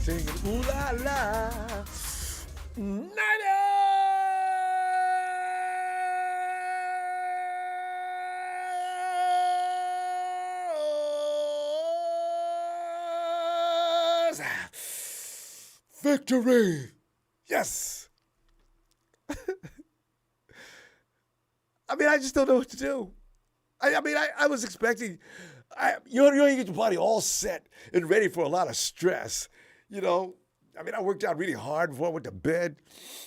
singing ooh la la. Niners! Victory! Yes! I mean, I just don't know what to do. I was expecting, you get your body all set and ready for a lot of stress. You know, I worked out really hard before I went to bed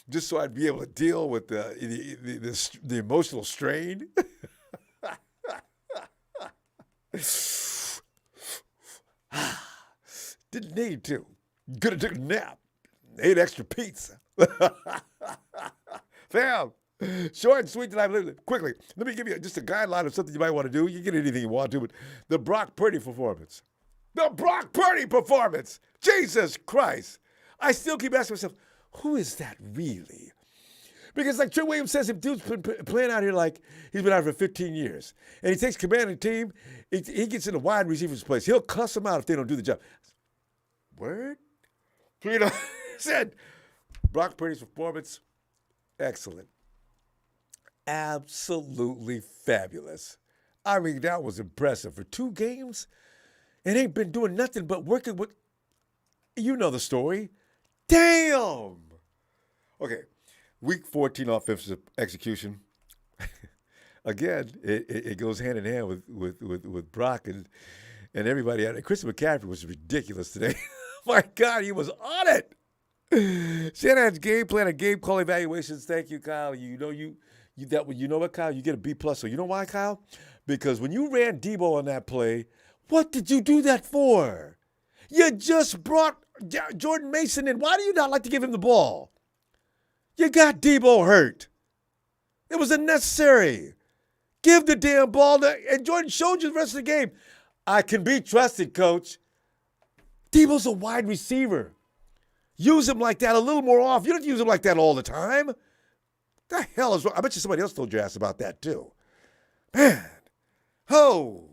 just so I'd be able to deal with the emotional strain. Didn't need to. Could have took a nap. Ate extra pizza. Fam, short and sweet tonight. Quickly, let me give you just a guideline of something you might want to do. You can get anything you want to, but the Brock Purdy performance. The Brock Purdy performance. Jesus Christ. I still keep asking myself, who is that really? Because like Trent Williams says, if dude's been playing out here like he's been out for 15 years, and he takes command of the team, he gets in the wide receiver's place. He'll cuss them out if they don't do the job. Word? You know, said Brock Purdy's performance, excellent. Absolutely fabulous. I mean, that was impressive. For 2 games, it ain't been doing nothing but working with, you know the story. Damn! Okay, week 14 offensive execution. Again, it goes hand in hand with Brock and everybody. Christian McCaffrey was ridiculous today. My God, he was on it. Shanahan's game plan and game call evaluations. Thank you, Kyle. You know what, Kyle? You get a B+. So you know why, Kyle? Because when you ran Debo on that play, what did you do that for? You just brought Jordan Mason in. Why do you not like to give him the ball? You got Debo hurt. It was unnecessary. Give the damn ball to, and Jordan showed you the rest of the game. I can be trusted, coach. Debo's a wide receiver. Use him like that a little more often. You don't use him like that all the time. The hell is wrong? I bet you somebody else told your ass about that too. Man. Oh.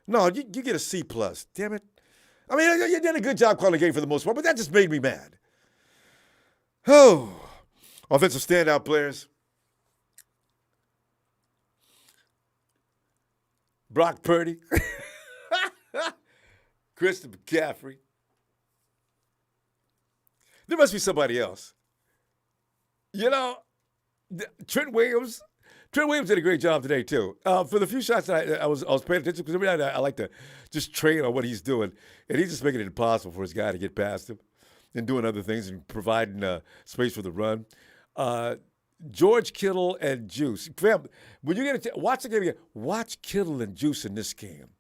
No, you get a C+. Damn it. I mean, you did a good job calling the game for the most part, but that just made me mad. Oh. Offensive standout players. Brock Purdy. Christian McCaffrey. There must be somebody else. You know, Trent Williams did a great job today too. For the few shots that I was paying attention, because every night I like to just train on what he's doing, and he's just making it impossible for his guy to get past him, and doing other things and providing space for the run. George Kittle and Juice, fam. When you get watch the game again, watch Kittle and Juice in this game.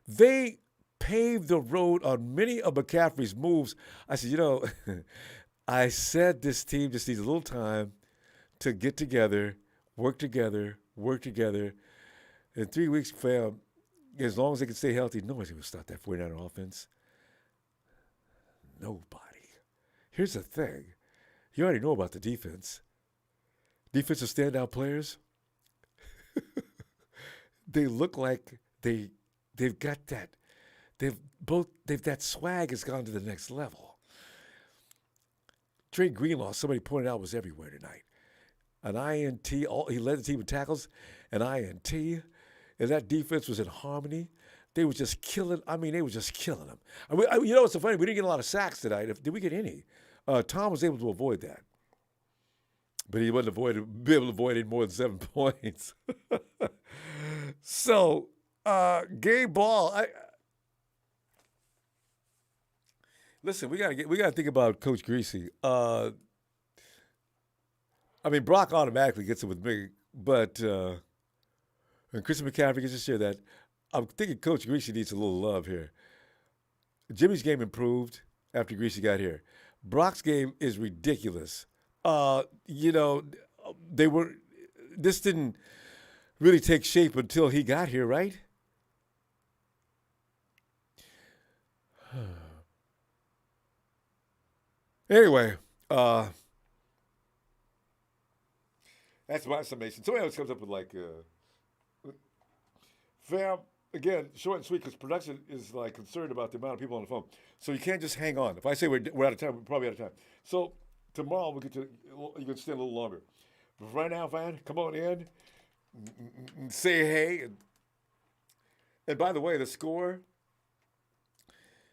They paved the road on many of McCaffrey's moves. I said, I said this team just needs a little time to get together, work together. In 3 weeks, fam, as long as they can stay healthy, nobody's going to stop that 49er offense. Nobody. Here's the thing. You already know about the defense. Defensive standout players, they look like they've got that. That swag has gone to the next level. Trey Greenlaw, somebody pointed out, was everywhere tonight. An INT, he led the team in tackles, an INT, and that defense was in harmony. They were just killing. They were just killing them. You know what's so funny? We didn't get a lot of sacks tonight. Did we get any? Tom was able to avoid that, but he wasn't be able to avoid any more than 7 points. So, game ball. Listen, we gotta think about Coach Greasy. Brock automatically gets it with me, but and Christian McCaffrey gets to share that. I'm thinking Coach Greasy needs a little love here. Jimmy's game improved after Greasy got here. Brock's game is ridiculous. This didn't really take shape until he got here, right? Anyway, that's my summation. Somebody else comes up with fam, again, short and sweet because production is like concerned about the amount of people on the phone. So you can't just hang on. If I say we're out of time, we're probably out of time. So tomorrow we'll get to, you can stay a little longer. But right now, Van, come on in, say hey. And by the way, the score,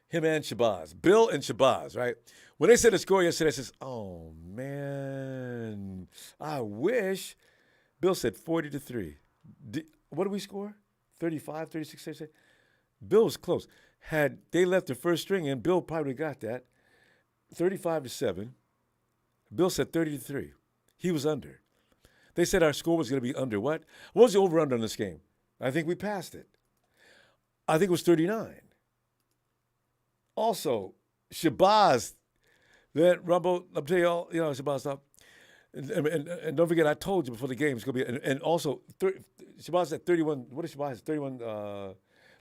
him and Shabazz, Bill and Shabazz, right? When they said the score yesterday, I says, oh, man, I wish. Bill said 40-3. What did we score? 35, 36, 36? Bill was close. Had they left the first string in, Bill probably got that. 35-7. Bill said 30-3. He was under. They said our score was going to be under what? What was the over-under in this game? I think we passed it. I think it was 39. Also, Shabazz, that Ronbo, I'll tell you all, Shabazz stuff. And don't forget, I told you before the game, it's going to be, and also, Shabazz at 31, what is Shabazz?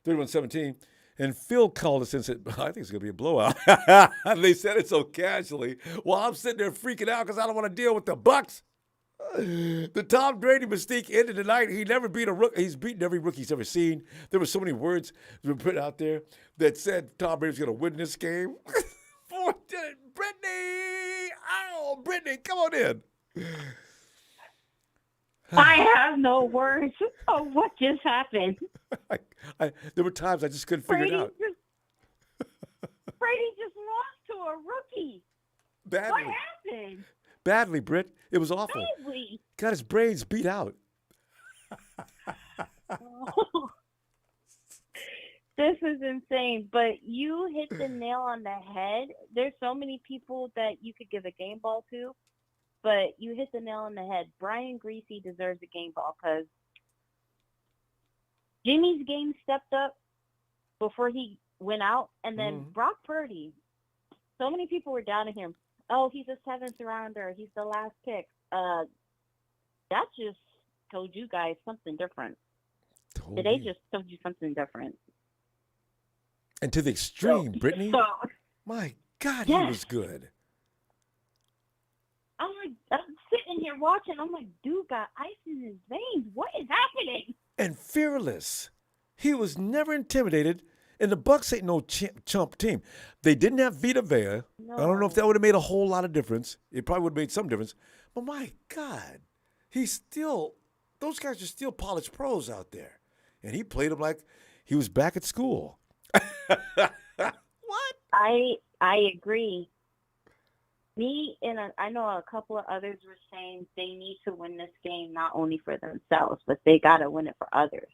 31-17. And Phil called us and said, I think it's going to be a blowout. And they said it so casually. While I'm sitting there freaking out because I don't want to deal with the Bucs. The Tom Brady mystique ended tonight. He never beat a rookie. He's beaten every rookie he's ever seen. There were so many words that were put out there that said Tom Brady's going to win this game. Brittany! Oh, Brittany, come on in. I have no words. Oh, what just happened? There were times I just couldn't figure it out. Brady just lost to a rookie. Badly. What happened? Badly, Britt. It was awful. Badly. Got his brains beat out. Oh. This is insane, but you hit the nail on the head. There's so many people that you could give a game ball to, but you hit the nail on the head. Brian Greasy deserves a game ball because Jimmy's game stepped up before he went out, and then Brock Purdy, so many people were doubting him. Oh, he's a seventh rounder. He's the last pick. That just told you guys something different. Today just told you something different. And to the extreme, Brittany. My God, yes. He was good. I'm sitting here watching. I'm like, dude got ice in his veins. What is happening? And fearless. He was never intimidated. And the Bucs ain't no chump team. They didn't have Vita Vea. No. I don't know if that would have made a whole lot of difference. It probably would have made some difference. But my God, those guys are still polished pros out there. And he played them like he was back at school. What? I agree. Me and I know a couple of others were saying they need to win this game not only for themselves, but they got to win it for others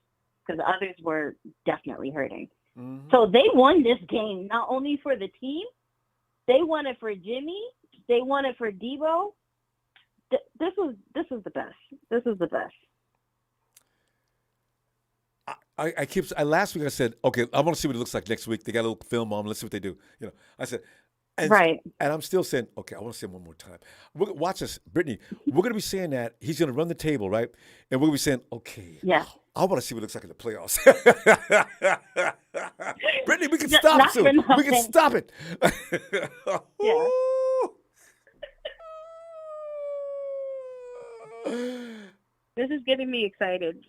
because others were definitely hurting. Mm-hmm. So they won this game not only for the team, they won it for Jimmy, they won it for Debo. This was the best. This was the best. Last week I said, okay, I want to see what it looks like next week. They got a little film on. Let's see what they do. I said, right. And I'm still saying, okay, I want to say it one more time. Watch us, Brittany. We're going to be saying that he's going to run the table, right? And we're going to be saying, okay, yeah. I want to see what it looks like in the playoffs. Brittany, we can stop it soon. We can stop it. Yeah. This is getting me excited.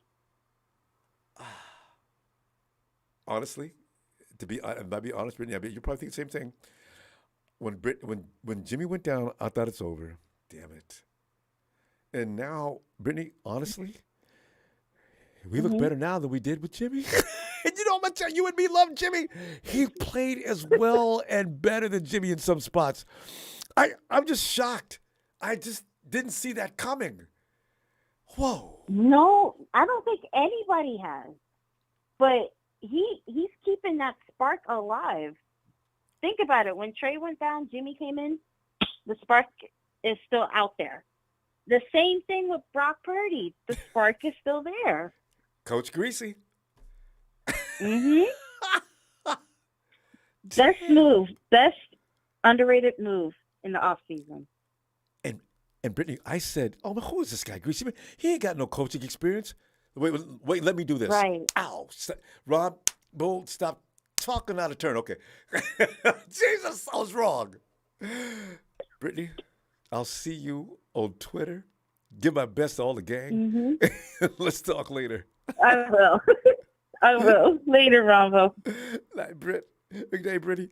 Honestly, to be honest, Brittany, you probably think the same thing. When Jimmy went down, I thought it's over. Damn it. And now, Brittany, honestly, we look better now than we did with Jimmy. And you know how much you and me love Jimmy? He played as well and better than Jimmy in some spots. I'm just shocked. I just didn't see that coming. Whoa. No, I don't think anybody has. But he's keeping that spark alive. Think about it. When Trey went down, Jimmy came in, the spark is still out there. The same thing with Brock Purdy. The spark is still there. Coach Greasy. Mm-hmm. Best underrated move in the offseason. And Brittany, I said, oh, but who is this guy, Greasy? He ain't got no coaching experience. Wait, let me do this. Right. Ow. Rob, Bull, stop talking out of turn. Okay. Jesus, I was wrong. Brittany, I'll see you on Twitter. Give my best to all the gang. Mm-hmm. Let's talk later. I will. I will. Later, Ronbo. Like Britt. Big day, Brittany.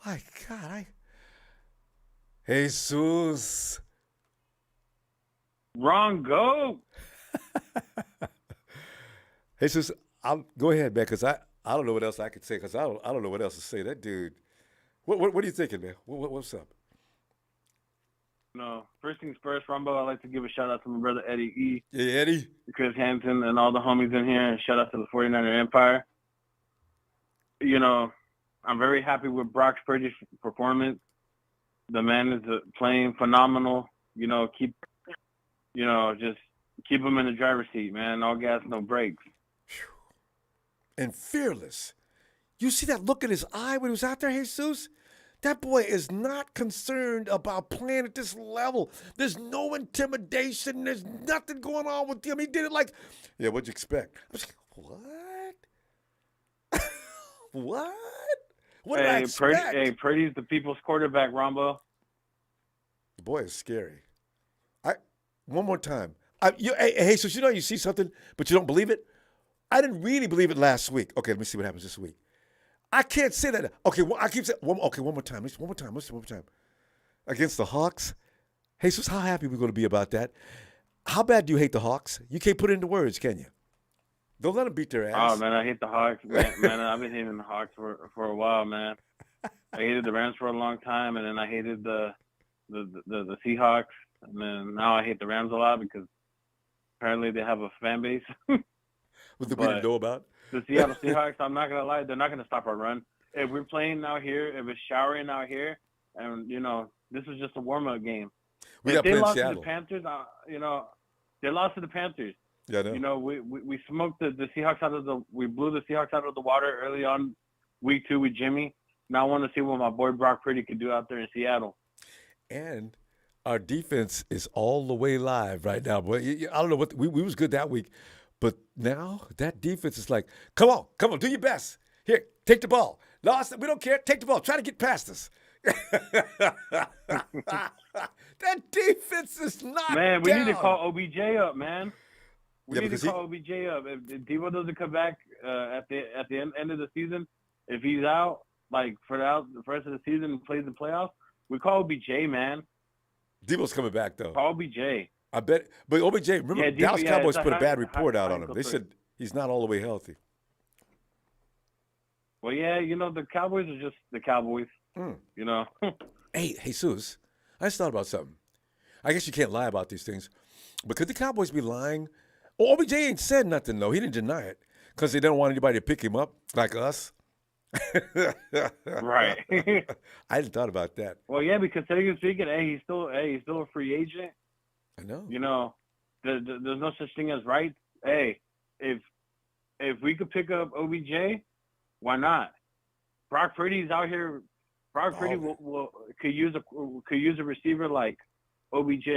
My God, Jesus. Wrong go. Jesus, I'll go ahead, man, because I don't know what else I could say, because I don't know what else to say. That dude. What are you thinking, man? What's up? No, first things first, Ronbo, I'd like to give a shout out to my brother Eddie E. Yeah, Eddie. Chris Hampton, and all the homies in here, and shout out to the 49er Empire. You know, I'm very happy with Brock Purdy's performance. The man is playing phenomenal. Just keep him in the driver's seat, man. All gas, no brakes. And fearless. You see that look in his eye when he was out there, Jesus? That boy is not concerned about playing at this level. There's no intimidation. There's nothing going on with him. He did it like, yeah, what'd you expect? I was like, what? What? What did I expect? Purdy's the people's quarterback, Ronbo. The boy is scary. One more time. Hey, so you see something, but you don't believe it? I didn't really believe it last week. Okay, let me see what happens this week. I can't say that. Okay, I keep saying, one more time. One more time. Against the Hawks. Jesus, how happy are we going to be about that? How bad do you hate the Hawks? You can't put it into words, can you? Don't let them beat their ass. Oh, man, I hate the Hawks. Man, I've been hating the Hawks for a while, man. I hated the Rams for a long time, and then I hated the Seahawks. And then now I hate the Rams a lot because apparently they have a fan base. What we didn't know about? The Seattle Seahawks, I'm not going to lie, they're not going to stop our run. If we're playing out here, if it's showering out here, and, this is just a warm-up game. If they lost to the Panthers, they lost to the Panthers. Yeah, I know. We smoked the Seahawks we blew the Seahawks out of the water early on week 2 with Jimmy. Now I want to see what my boy Brock Purdy could do out there in Seattle. And our defense is all the way live right now, boy. I don't know what we was good that week, but now that defense is like, come on, do your best. Here, take the ball. Lost, we don't care. Take the ball. Try to get past us. That defense is not. Man, we down. need to call OBJ up, man. We need to call OBJ up. If Deebo doesn't come back at the end of the season, if he's out like for the rest of the season and plays the playoffs, we call OBJ, man. Deebo's coming back though. Call OBJ. I bet, but OBJ. Remember, Dallas Cowboys put a bad report out on him. They said he's not all the way healthy. Well, yeah, the Cowboys are just the Cowboys. Hey, Jesus, I just thought about something. I guess you can't lie about these things, but could the Cowboys be lying? Well, OBJ ain't said nothing though. He didn't deny it because they don't want anybody to pick him up like us. Right. I hadn't thought about that. Well, yeah, because technically speaking, he's still a free agent. I know. There's no such thing as rights. Hey, if we could pick up OBJ, why not? Brock Purdy's out here. Brock Purdy could use a receiver like OBJ.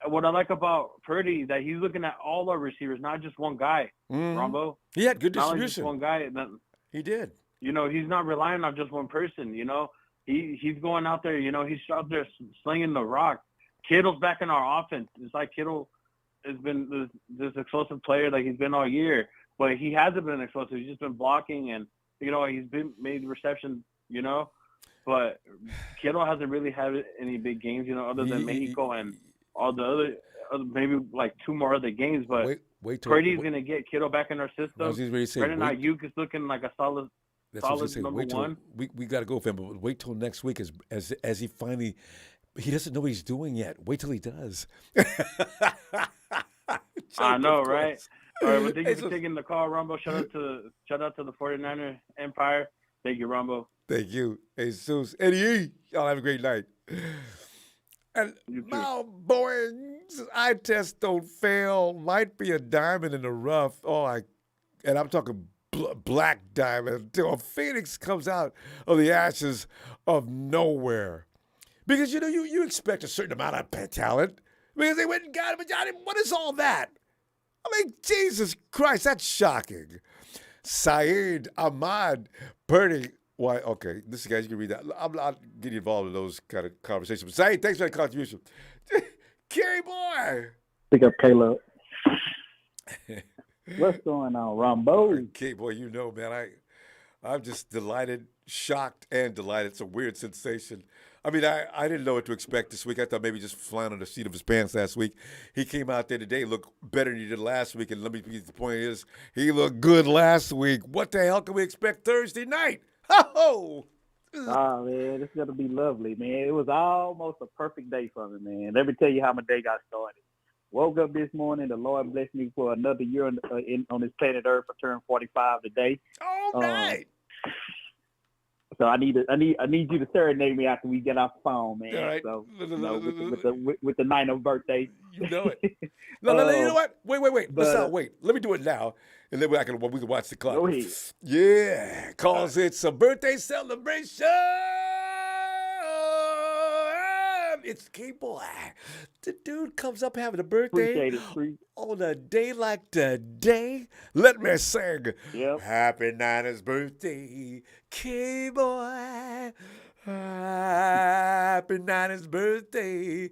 What I like about Purdy that he's looking at all our receivers, not just one guy. Ronbo. He had good distribution. Not just one guy. He did. He's not relying on just one person. He's going out there. He's out there slinging the rock. Kittle's back in our offense. It's like Kittle has been this explosive player like he's been all year, but he hasn't been explosive. He's just been blocking and he's been made receptions. But Kittle hasn't really had any big games. Other than Mexico and all the other maybe like 2 more other games. But Purdy's gonna get Kittle back in our system. Brandon Ayuk is looking like a solid. Solid number one. We got to go, fam. But wait till next week as he finally. He doesn't know what he's doing yet. Wait till he does. I know, right? All right, well, thank you for taking the call, Ronbo. Shout out to the 49er Empire. Thank you, Ronbo. Thank you. Jesus. Eddie, y'all have a great night. And my boys, eye test don't fail. Might be a diamond in the rough. And I'm talking black diamond until a phoenix comes out of the ashes of nowhere. Because, you expect a certain amount of talent because they went and got him. What is all that? I mean, Jesus Christ, that's shocking. Saeed, Ahmad, Purdy. Why? Okay, listen, guys, you can read that. I'm not getting involved in those kind of conversations. But Saeed, thanks for that contribution. Kerry boy. Pick up Caleb. What's going on, Ronbo? Okay, boy, you know, man, I'm just delighted, shocked, and delighted. It's a weird sensation. I mean, I didn't know what to expect this week. I thought maybe just flying on the seat of his pants last week. He came out there today, looked better than he did last week. And let me be the point is, he looked good last week. What the hell can we expect Thursday night? Ho-ho! Oh, man, it's going to be lovely, man. It was almost a perfect day for me, man. Let me tell you how my day got started. Woke up this morning. The Lord blessed me for another year on this planet Earth. I turned 45 today. All right. So I need you to serenade me after we get off the phone, man. All right. So with the 9th birthday. You know it. No, you know what? Wait. But, Wait. Let me do it now, and then we can watch the clock. Go ahead. Yeah, cause it's a birthday celebration. It's K-Boy. The dude comes up having a birthday on a day like today. Let me sing. Yep. Happy Niners birthday, K-Boy. Happy Niners birthday.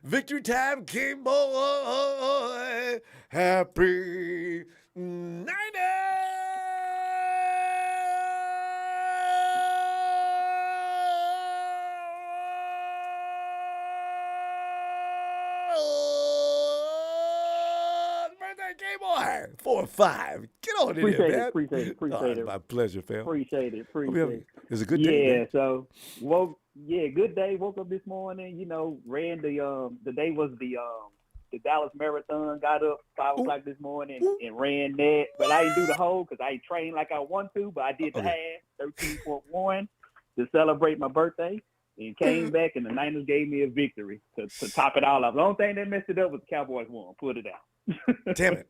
Victory time, K-Boy. Happy Niners. K-Boy, 4 or 5. Get on in here, man. Appreciate it. My pleasure, fam. Appreciate it. It was a good day. Yeah, man. so good day. Woke up this morning, ran the day was the Dallas Marathon, got up 5 o'clock this morning and ran that. But I didn't do the whole because I ain't trained like I want to, but I did the half, 13.1 to celebrate my birthday. And came back, and the Niners gave me a victory to top it all off. The only thing that messed it up was the Cowboys won. Put it out. Damn it.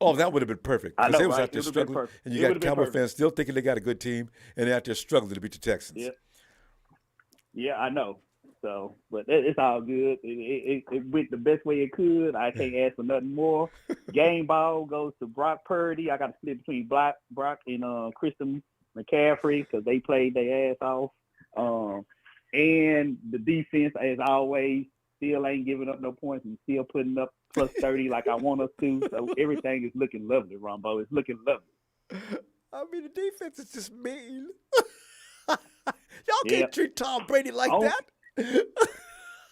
Oh, that would have been perfect. I know, Because they was right? out there It would have been struggling. perfect. And you It got would have been Cowboy perfect. fans still thinking they got a good team, and they're out there struggling to beat the Texans. Yeah, I know. So, but it's all good. It went the best way it could. I can't ask for nothing more. Game ball goes to Brock Purdy. I got to split between Brock and Christian McCaffrey because they played their ass off. And the defense, as always, still ain't giving up no points and still putting up plus 30 like I want us to. So everything is looking lovely, Ronbo. It's looking lovely. I mean, the defense is just mean. Y'all can't treat Tom Brady like that.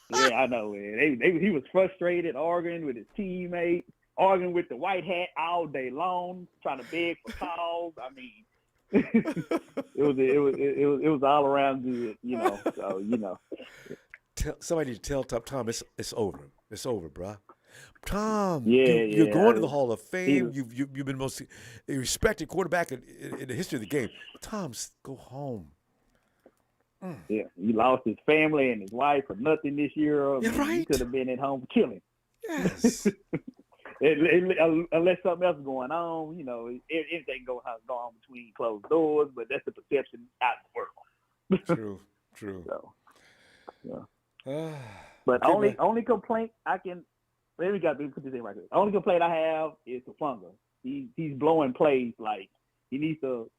Yeah, I know, man. He was frustrated, arguing with his teammates, arguing with the white hat all day long, trying to beg for calls. I mean, it was all around good, So Somebody need to tell Tom it's over. It's over, bro. Tom, you're you're going to the Hall of Fame. You've been the most respected quarterback in the history of the game. Tom, go home. Yeah, he lost his family and his wife for nothing this year. Yeah, right. He could have been at home killing. Yes. Unless something else is going on, anything going on between closed doors, but that's the perception out in the world. True. So, but only complaint I can. Let me put this in right here. Only complaint I have is Funga. He's blowing plays like he needs to,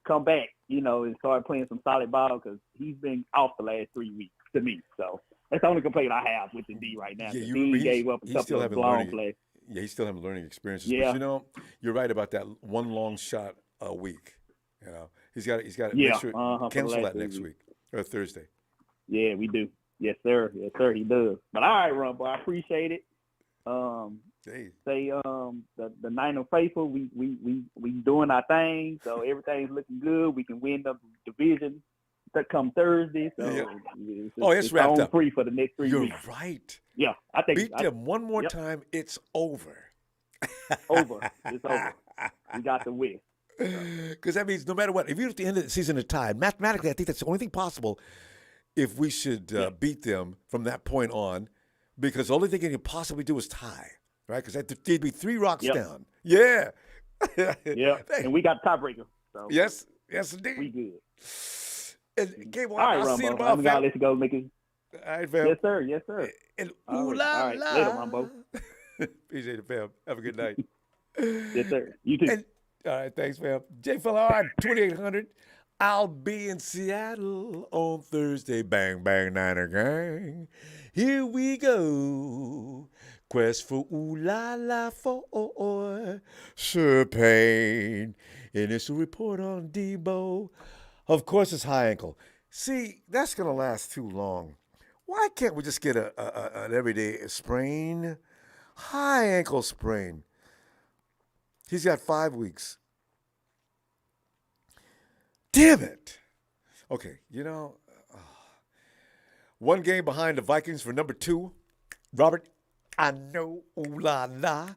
come back, and start playing some solid ball because he's been off the last 3 weeks to me. So that's the only complaint I have with the D right now. Yeah, he gave up a couple of long plays. Yeah, he's still having learning experiences. Yeah. But you're right about that one long shot a week. He's got to make sure cancel that next week or Thursday. Yeah, we do. Yes, sir. Yes, sir. He does. But all right, Rumble, I appreciate it. The Niner faithful, we doing our thing, so everything's looking good. We can win the division that come Thursday. So it's wrapped up. Free for the next 3 weeks. You're right. Yeah, I think beat them one more time. It's over. It's over. We got the win. Because that means no matter what, if you're at the end of the season is tied, mathematically, I think that's the only thing possible. If we should beat them from that point on, because the only thing you can possibly do is tie, right? Because they'd be 3 rocks down. Yeah. Yeah. And we got tiebreaker. So yes, indeed. We good. And Gabe, all right, I'll see you tomorrow, I'm going to let you go make it. All right, fam. Yes, sir. Yes, sir. And all right. Later, Ronbo. Appreciate it, fam. Have a good night. Yes, sir. You too. All right, thanks, fam. J Fella, 2800. I'll be in Seattle on Thursday. Bang, bang, Niner gang. Here we go. Quest for ooh la la for Sir Payne. Initial report on Debo. Of course, it's high ankle. See, that's going to last too long. Why can't we just get an everyday sprain? High ankle sprain. He's got 5 weeks. Damn it. Okay, one game behind the Vikings for number 2. Robert, I know, ooh la la.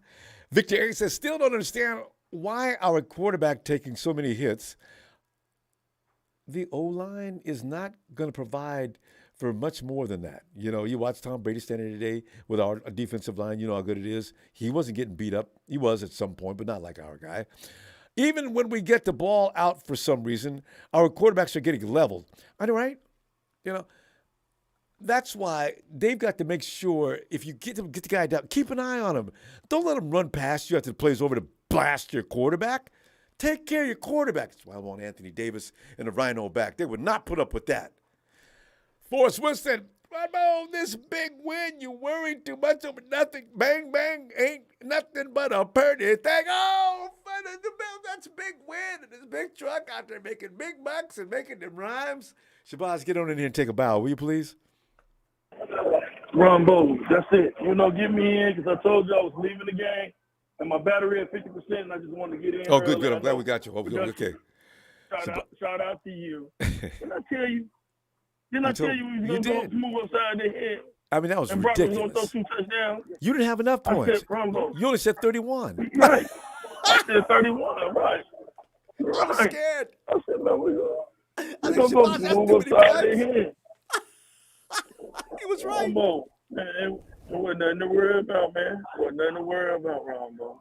Victor Arias says, still don't understand why our quarterback taking so many hits. The O-line is not going to provide for much more than that. You watch Tom Brady standing today with our defensive line. You know how good it is. He wasn't getting beat up. He was at some point, but not like our guy. Even when we get the ball out for some reason, our quarterbacks are getting leveled. I know, right? That's why they've got to make sure if you get the guy down, keep an eye on him. Don't let him run past you after the play's over to blast your quarterback. Take care of your quarterback. That's why I want Anthony Davis and the Rhino back. They would not put up with that. Forrest Winston, Ronbo, this big win, you worried too much over nothing. Bang, bang, ain't nothing but a Purdy thing. Oh, that's a big win. And this big truck out there making big bucks and making them rhymes. Shabazz, get on in here and take a bow, will you please? Ronbo, that's it. Get me in because I told you I was leaving the game and my battery at 50% and I just wanted to get in. Oh, good. I'm glad we got you. Okay. Shout out to you. Didn't I tell you we was going to go smooth upside the head? I mean, that was and Brock was ridiculous. going to throw 2 touchdowns. You didn't have enough points. I said, Ronbo. You only said 31. Right. I said 31, right. I was scared. I said, man, we're going to go smooth upside the head. He was right. Ronbo, man, there wasn't nothing to worry about, man. Wasn't nothing to worry about, Ronbo.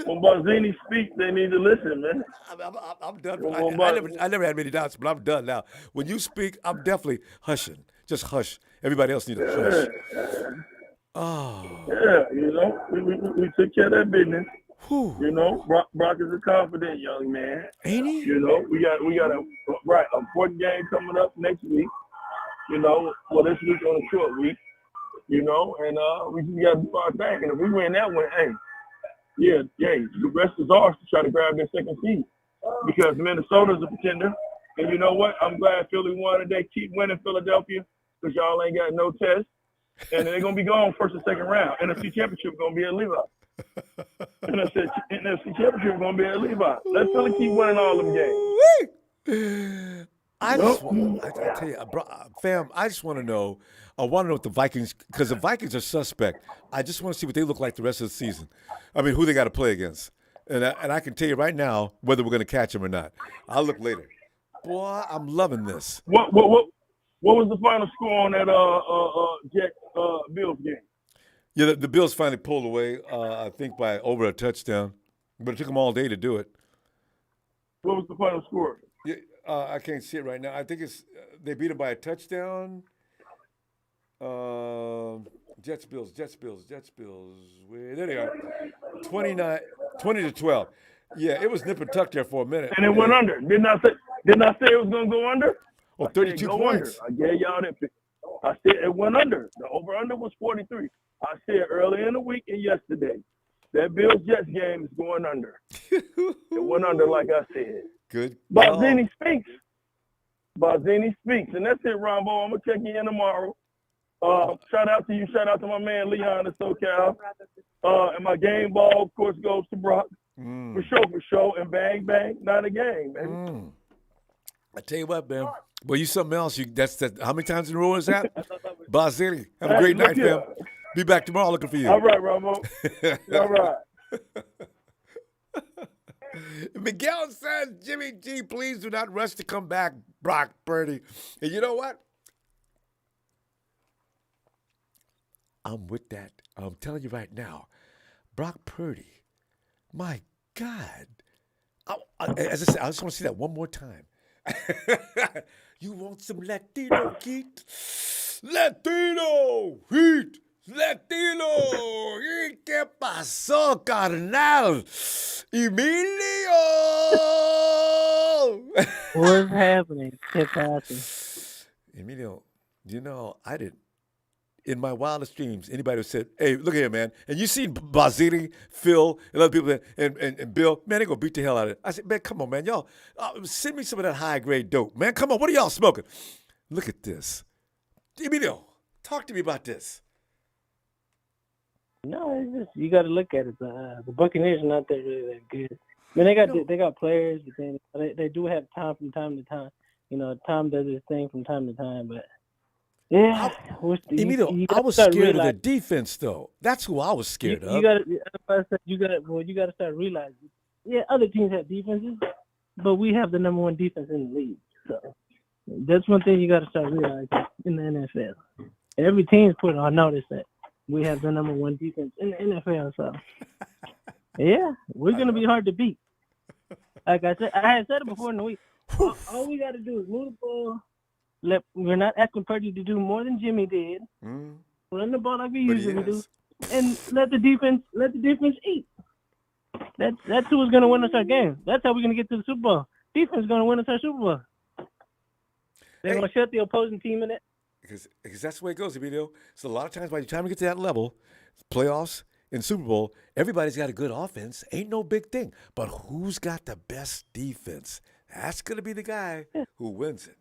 When Barzini speaks, they need to listen, man. I'm done. I never had many doubts, but I'm done now. When you speak, I'm definitely hushing. Just hush. Everybody else needs to hush. Oh. Yeah, we took care of that business. Whew. Brock is a confident young man. Ain't he? We got a important game coming up next week. This week on a short week. And we just got to do our thing. And if we win that one, the rest is ours to try to grab that second seed. Because Minnesota's a pretender. And you know what? I'm glad Philly won today. Keep winning, Philadelphia, because y'all ain't got no test. And they're going to be gone first and second round. NFC Championship going to be at Levi. NFC Championship going to be at Levi. Let Philly keep winning all them games. I tell you, fam, I just want to know. I want to know what the Vikings, because the Vikings are suspect. I just want to see what they look like the rest of the season. I mean, who they got to play against. And I can tell you right now whether we're going to catch them or not. I'll look later. Boy, I'm loving this. What was the final score on that Bills game? Yeah, the Bills finally pulled away, I think, by over a touchdown. But it took them all day to do it. What was the final score? Yeah, I can't see it right now. I think it's they beat them by a touchdown. Jets Bills. There they are. 20-12. Yeah, it was nip and tuck there for a minute. And it went under. Didn't I say it was going to go under? Oh, 32 points. Under. I gave y'all that pick. I said it went under. The over-under was 43. I said early in the week and yesterday, that Bills-Jets game is going under. It went under like I said. Good. Barzini speaks. And that's it, Ronbo. I'm going to check you in tomorrow. Shout out to you. Shout out to my man, Leon in SoCal. And my game ball, of course, goes to Brock. For sure. And bang, bang, not a game, man. I tell you what, man. Well, you something else. That's how many times in a row is that? Barzini. Have a great night, fam. Be back tomorrow looking for you. All right, Ronbo. All right. Miguel says, Jimmy G, please do not rush to come back, Brock Purdy. And you know what? I'm with that. I'm telling you right now, Brock Purdy, my God. As I said, I just want to see that one more time. You want some Latino heat? Latino heat. Latino. ¿Y qué pasó, carnal? Emilio. What's happening? What's happening? Emilio, in my wildest dreams, anybody who said, hey, look here, man, and you seen Bazini, Phil, and other people, and Bill, man, they going to beat the hell out of it. I said, man, come on, man, y'all, send me some of that high-grade dope. Man, come on, what are y'all smoking? Look at this. Emilio, talk to me about this. No, it's just you got to look at it. The Buccaneers are not that really that good. I mean, they got players, but then they do have time from time to time. Tom does his thing from time to time, but yeah. Emilio, I was scared of their defense, though. That's who I was scared of. You got to start realizing. Yeah, other teams have defenses, but we have the number one defense in the league. So that's one thing you got to start realizing in the NFL. Every team's putting on notice that we have the number one defense in the NFL. So yeah, we're gonna be hard to beat. Like I said, I had said it before in the week. All we got to do is move the ball. We're not asking Purdy to do more than Jimmy did. Run the ball like we usually do, and let the defense eat. That's who's gonna win us our game. That's how we're gonna get to the Super Bowl. Defense is gonna win us our Super Bowl. They're gonna shut the opposing team in it. Because that's the way it goes, Emilio. So a lot of times by the time we get to that level, playoffs and Super Bowl, everybody's got a good offense. Ain't no big thing. But who's got the best defense? That's going to be the guy who wins it.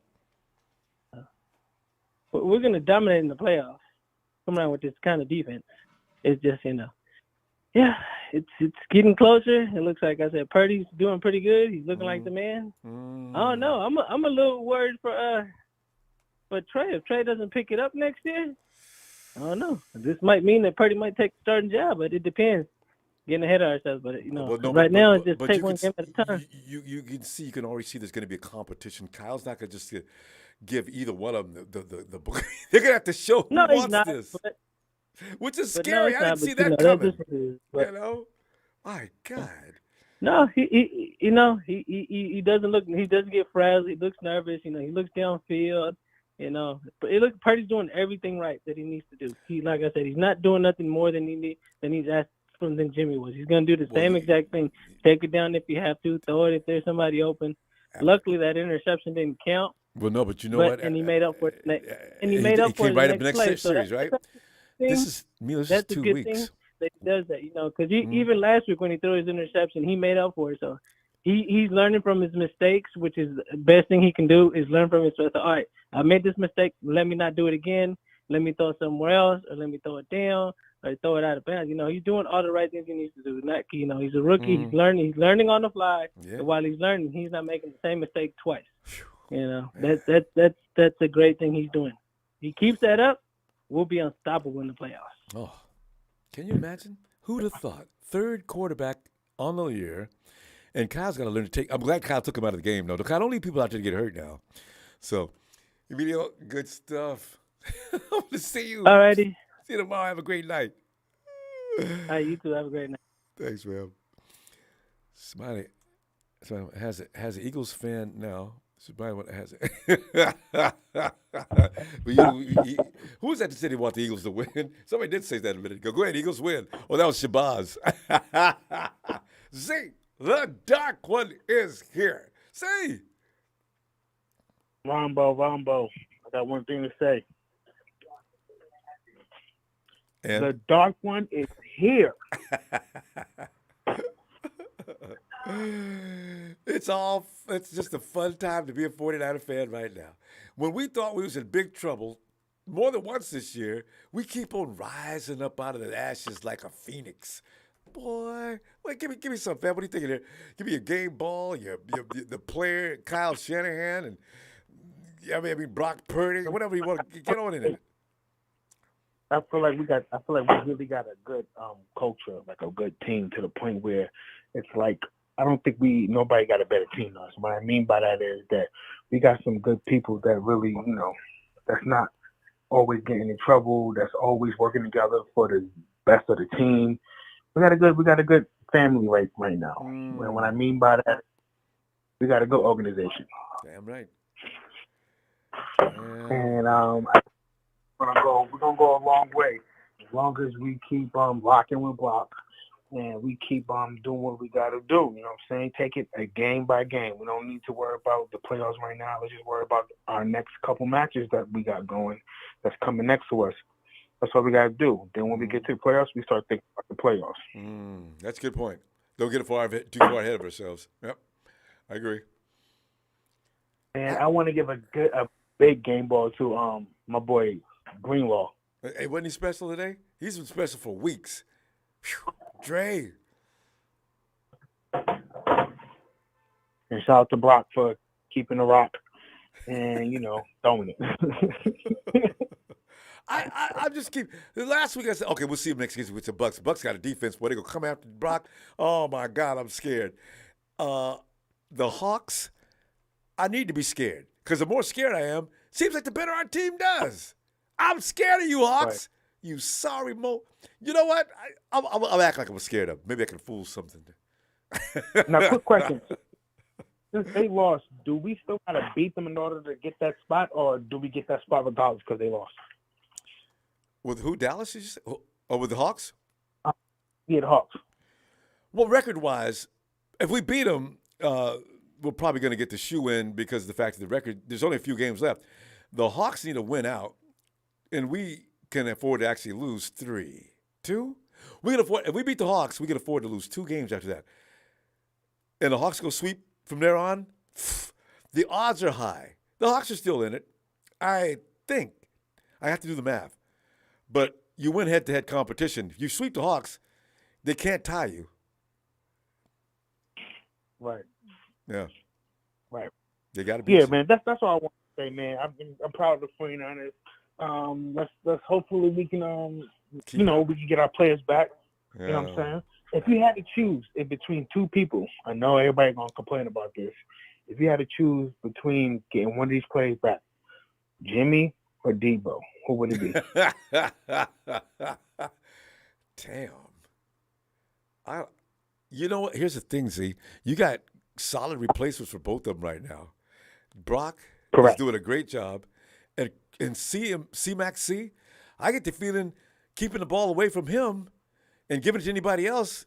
But we're going to dominate in the playoffs. Come around with this kind of defense. It's just, yeah, it's getting closer. It looks like I said Purdy's doing pretty good. He's looking like the man. I don't know. I'm a little worried for Trey. If Trey doesn't pick it up next year, I don't know. This might mean that Purdy might take the starting job, but it depends. Getting ahead of ourselves, but now it's just take one game at a time. You can see, you can already see there's going to be a competition. Kyle's not going to just give either one of them the book. They're going to have to show who wants this, which is scary. I didn't see that coming. My God. No, he doesn't look. He doesn't get frazzled. He looks nervous. He looks downfield. But Purdy's doing everything right that he needs to do. Like I said, he's not doing nothing more than he's asked from than Jimmy was. He's going to do the same exact thing. Take it down if you have to. Throw it if there's somebody open. Luckily, that interception didn't count. Well, no, but you know what? And he made up for it. He came right up the next play. series, right? This is 2 weeks. Thing that he does that, because even last week when he threw his interception, he made up for it. So he's learning from his mistakes, which is the best thing he can do is learn from his mistakes. All right, I made this mistake. Let me not do it again. Let me throw it somewhere else, or let me throw it down, or throw it out of bounds. He's doing all the right things he needs to do. He's a rookie. He's learning on the fly. Yeah. And while he's learning, he's not making the same mistake twice. That's a great thing he's doing. He keeps that up, we'll be unstoppable in the playoffs. Oh, can you imagine? Who'd have thought? Third quarterback on the year, and Kyle's got to learn to take. I'm glad Kyle took him out of the game, though. Kyle, don't leave people out there to get hurt now. So, Emilio, good stuff. I'm going to see you. All righty. See you tomorrow. Have a great night. All right, you too. Have a great night. Thanks, man. Smiley has an Eagles fan now. Somebody has it. Who was that that said he wanted the Eagles to win? Somebody did say that a minute ago. Go ahead, Eagles win. Oh, that was Shabazz. See, the dark one is here. See. Ronbo. I got one thing to say. And? The dark one is here. It's just a fun time to be a 49er fan right now. When we thought we was in big trouble more than once this year, we keep on rising up out of the ashes like a phoenix. Boy, wait, give me something, fam. What are you thinking here? Give me a game ball, the player, Kyle Shanahan, and Brock Purdy, whatever you want to get on in it. I feel like we really got a good culture, like a good team, to the point where it's like I don't think nobody got a better team than us. What I mean by that is that we got some good people that really, that's not always getting in trouble, that's always working together for the best of the team. We got a good family right now. And what I mean by that, we got a good organization. Damn right. And we're gonna go a long way as long as we keep rocking with Block and we keep doing what we gotta do. You know what I'm saying? Take it a game by game. We don't need to worry about the playoffs right now. Let's just worry about our next couple matches that we got going that's coming next to us. That's what we got to do. Then when we get to the playoffs, we start thinking about the playoffs. That's a good point. Don't get too far ahead of ourselves. Yep, I agree. And I want to give a big game ball to my boy Greenlaw. Hey, wasn't he special today? He's been special for weeks. Whew. Dre. And shout out to Brock for keeping the rock and, throwing it. I just keep. Last week I said, okay, we'll see him next season with the Bucks. Bucks got a defense where they gonna come after Brock. Oh my God, I'm scared. The Hawks, I need to be scared because the more scared I am, seems like the better our team does. I'm scared of you, Hawks. Right. You sorry mo. You know what? I'll act like I'm scared of. Maybe I can fool something. Now, quick question. Since they lost, do we still got to beat them in order to get that spot, or do we get that spot regardless because they lost? With who? Dallas? Did you say? Or with the Hawks? Yeah, the Hawks. Well, record-wise, if we beat them, we're probably going to get the shoe in because of the fact that the record, there's only a few games left. The Hawks need to win out, and we can afford to actually lose 3. 2? We can afford, if we beat the Hawks, we can afford to lose 2 games after that. And the Hawks go sweep from there on, the odds are high. The Hawks are still in it. I think. I have to do the math. But you win head-to-head competition. If you sweep the Hawks, they can't tie you. Right. Yeah. Right. They got to be. Yeah, man. That's all I want to say, man. I'm proud of the 49ers. Let's hopefully we can we can get our players back. Yeah. You know what I'm saying? If you had to choose in between 2 people, I know everybody gonna complain about this. If you had to choose between getting one of these players back, Jimmy or Debo, who would it be? Damn. You know what? Here's the thing, Z. You got solid replacements for both of them right now. Brock is doing a great job. And C-Mac C, I get the feeling keeping the ball away from him and giving it to anybody else,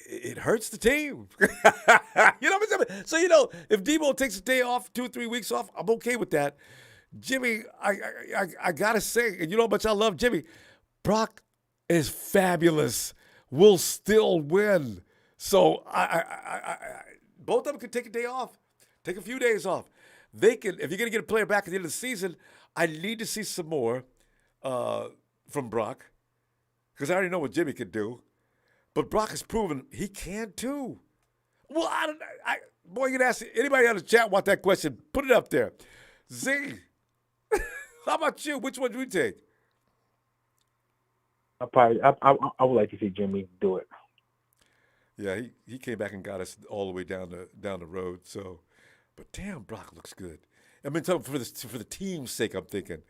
it hurts the team. You know what I'm saying? So, if Debo takes a day off, 2 or 3 weeks off, I'm okay with that. Jimmy, I got to say, and you know how much I love Jimmy, Brock is fabulous. We'll still win. So, both of them can take a day off, take a few days off. They can, if you're going to get a player back at the end of the season, I need to see some more from Brock. Because I already know what Jimmy can do. But Brock has proven he can too. Well, boy, you can ask anybody on the chat want that question, put it up there. Z, how about you? Which one do you take? I would like to see Jimmy do it. Yeah, he came back and got us all the way down the road. So, but damn, Brock looks good. I mean, for the team's sake, I'm thinking.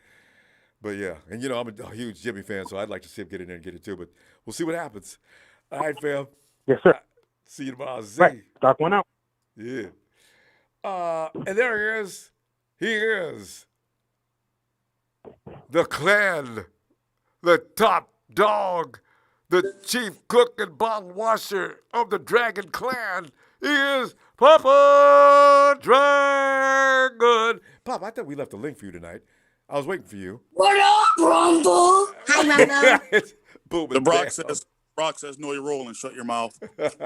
But yeah, and I'm a huge Jimmy fan, so I'd like to see him get in there and get it too. But we'll see what happens. All right, fam. Yes, sir. See you tomorrow, Z. Right. Stock one out. Yeah. And there he is. He is the clan, the top dog, the chief cook and bottle washer of the Dragon Clan. He is Papa Dragon. Pop, I thought we left a link for you tonight. I was waiting for you. What up, Ronbo? Hi, Ronbo. Boom. The Brock says, know your role and shut your mouth. There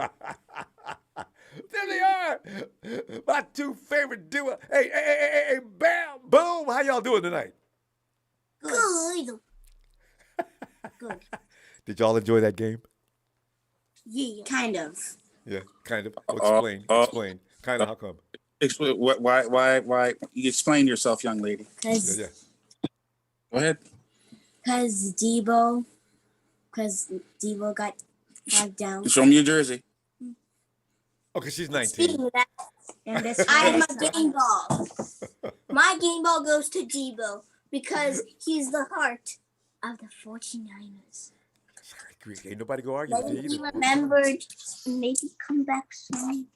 they are. My 2 favorite duo. Hey, bam, boom. How y'all doing tonight? Good. Good. Did y'all enjoy that game? Yeah, kind of. Yeah, kind of. Explain. Kind of. How come? Explain why? You explain yourself, young lady. Yeah. Go ahead. Because Debo got knocked down. Show me your jersey. Okay, she's 19. Speaking of that, I have my game ball. My game ball goes to Debo because he's the heart of the 49ers. Ain't nobody go argue with you Maybe he either. remembered and maybe come back soon.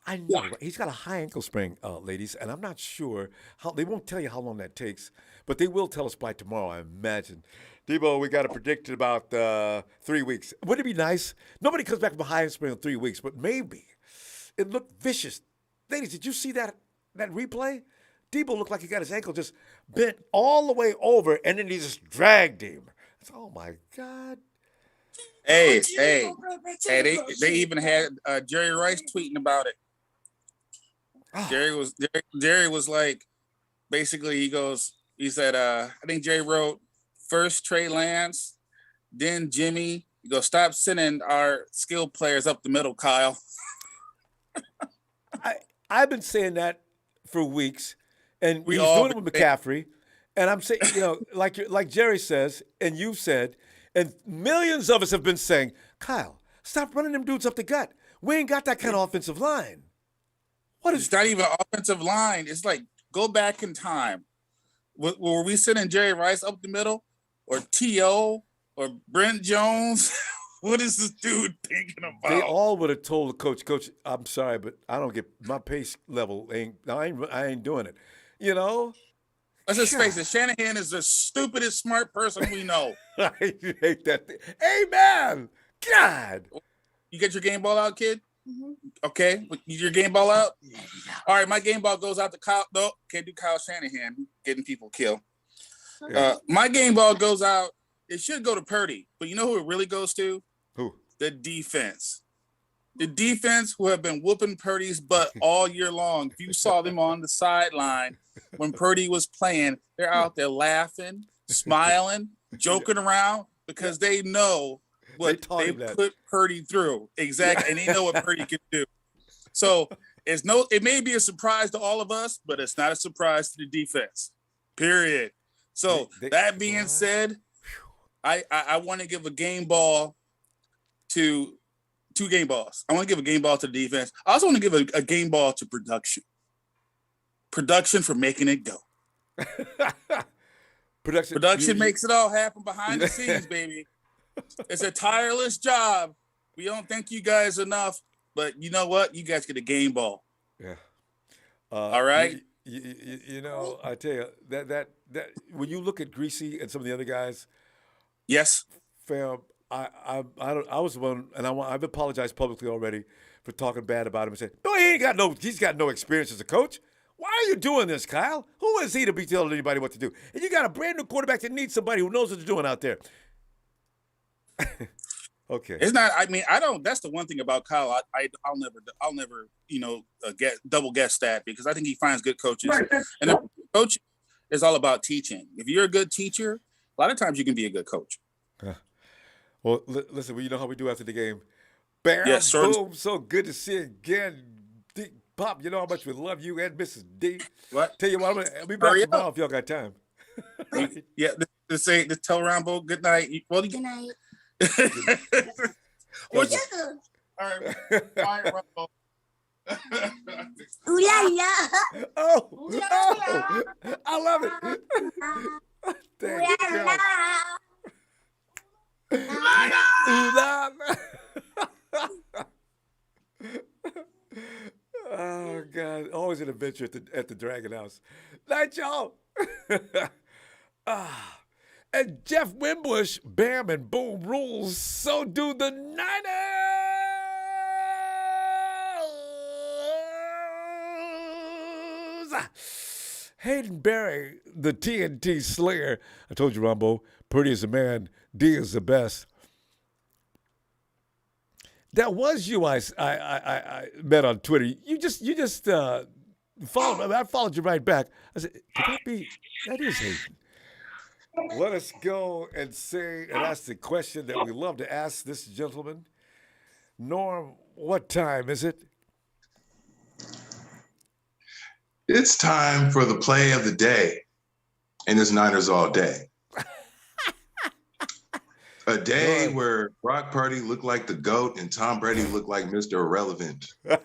I know. Right? He's got a high ankle sprain, ladies, and I'm not sure how. They won't tell you how long that takes, but they will tell us by tomorrow, I imagine. Debo, we got to predict in about 3 weeks. Wouldn't it be nice? Nobody comes back from a high ankle sprain in 3 weeks, but maybe. It looked vicious. Ladies, did you see that replay? Debo looked like he got his ankle just bent all the way over, and then he just dragged him. Oh my God. Hey, they even had Jerry Rice tweeting about it. Oh. Jerry was like, basically he said, I think Jerry wrote first Trey Lance, then Jimmy. You go, stop sending our skilled players up the middle, Kyle. I've been saying that for weeks, and We he's all doing it with McCaffrey. And I'm saying, like Jerry says, and you've said, and millions of us have been saying, Kyle, stop running them dudes up the gut. We ain't got that kind of offensive line. It's not even an offensive line. It's like, go back in time. Were we sending Jerry Rice up the middle, or T.O., or Brent Jones? What is this dude thinking about? They all would have told the coach, I'm sorry, but I don't get my pace level. I ain't doing it. Let's just face it. Shanahan is the stupidest smart person we know. I hate that thing. Amen. God. You get your game ball out, kid? Mm-hmm. Okay. Your game ball out? All right. My game ball goes out to Kyle. No, can't do Kyle Shanahan getting people killed. My game ball goes out. It should go to Purdy. But you know who it really goes to? Who? The defense. The defense who have been whooping Purdy's butt all year long. If you saw them on the sideline when Purdy was playing, they're out there laughing, smiling, joking around because they know what they put Purdy through. Exactly. And they know what Purdy can do. So it may be a surprise to all of us, but it's not a surprise to the defense. Period. So that being said, I want to give a game ball to two game balls. I want to give a game ball to the defense. I also want to give a game ball to production. Production for making it go. Production makes it all happen behind the scenes, baby. It's a tireless job. We don't thank you guys enough, but you know what? You guys get a game ball. Yeah. All right. I tell you that when you look at Greasy and some of the other guys, yes, fam, I was the one, and I've apologized publicly already for talking bad about him and saying, no, he's got no experience as a coach. Why are you doing this, Kyle? Who is he to be telling anybody what to do? And you got a brand new quarterback that needs somebody who knows what they're doing out there. Okay. It's not. I mean, I don't. That's the one thing about Kyle. I'll never, double guess that because I think he finds good coaches, and the coach is all about teaching. If you're a good teacher, a lot of times you can be a good coach. Well, listen. You know how we do after the game. Bam, yes, boom. So good to see you again, Pop. You know how much we love you and Mrs. D. What? Tell you what, I'll be back tomorrow if y'all got time. Yeah. To tell Ronbo good night. Well, Good night. All right, Ronbo. Ooh la la. Oh, I love it. Thank you. Ooh la la. Oh God! Always an adventure at the Dragon House. Night, y'all. And Jeff Wimbush, bam and boom rules. So do the Niners. Hayden Barry, the TNT Slayer. I told you, Ronbo, Purdy is the man. D is the best. That was you. I met on Twitter. You just followed me. I followed you right back. I said, could that be? That is Hayden. Let us go and ask the question that we love to ask this gentleman. Norm, what time is it? It's time for the play of the day, and it's Niners all day. A day where Brock Purdy looked like the GOAT and Tom Brady looked like Mr. Irrelevant. Oh,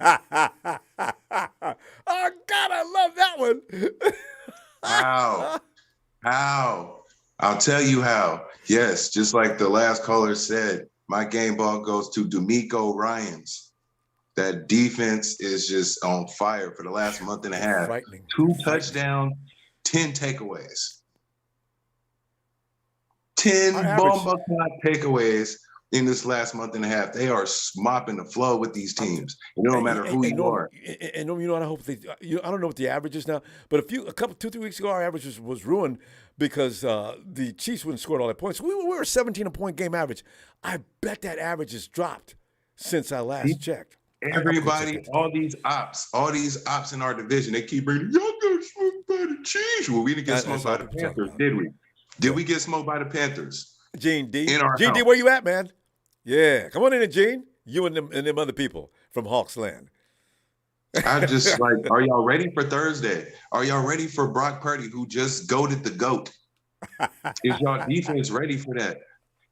God, I love that one. How? I'll tell you how. Yes, just like the last caller said, my game ball goes to D'Amico Ryans. That defense is just on fire for the last month and a half. 2 touchdowns, 10 takeaways. 10 bomb takeaways in this last month and a half. They are mopping the flow with these teams. It don't matter who you are. And you know what? I hope they. I don't know what the average is now, but 2-3 weeks ago, our average was ruined because the Chiefs wouldn't score all their points. We were a 17-point game average. I bet that average has dropped since I last checked. Everybody, all these ops in our division, they keep bringing, y'all got smoked by the Chiefs. Well, we didn't get smoked by the Panthers, did we? Did we get smoked by the Panthers? Gene D. In our Gene D, where you at, man? Yeah, come on in, Gene. You and them other people from Hawks Land. I just like, are y'all ready for Thursday? Are y'all ready for Brock Purdy, who just goated the GOAT? Is y'all defense ready for that?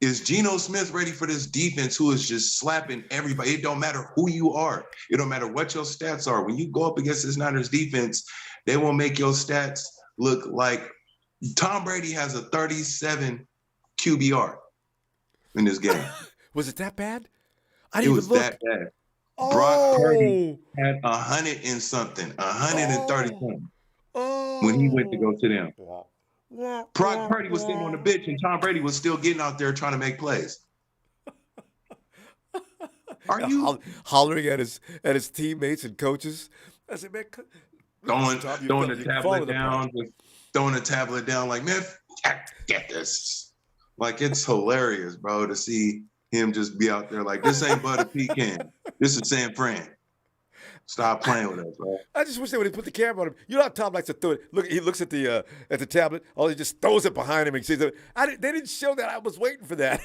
Is Geno Smith ready for this defense who is just slapping everybody? It don't matter who you are. It don't matter what your stats are. When you go up against this Niners defense, they will make your stats look like Tom Brady has a 37 QBR in this game. Was it that bad? It was that bad. Oh. Brock Purdy had 100 and something, 130 something when he went to go sit down. Brock Purdy was sitting on the bench, and Tom Brady was still getting out there trying to make plays. Are you hollering at his teammates and coaches? I said, man, throwing the tablet down, just throwing the tablet down, like, man, get this. Like, it's hilarious, bro, to see him just be out there like, this ain't but a pecan. This is San Fran. Stop playing with us, bro. I just wish they would have put the camera on him. You know how Tom likes to throw it. Look, he looks at the tablet. He just throws it behind him and sees it. They didn't show that. I was waiting for that.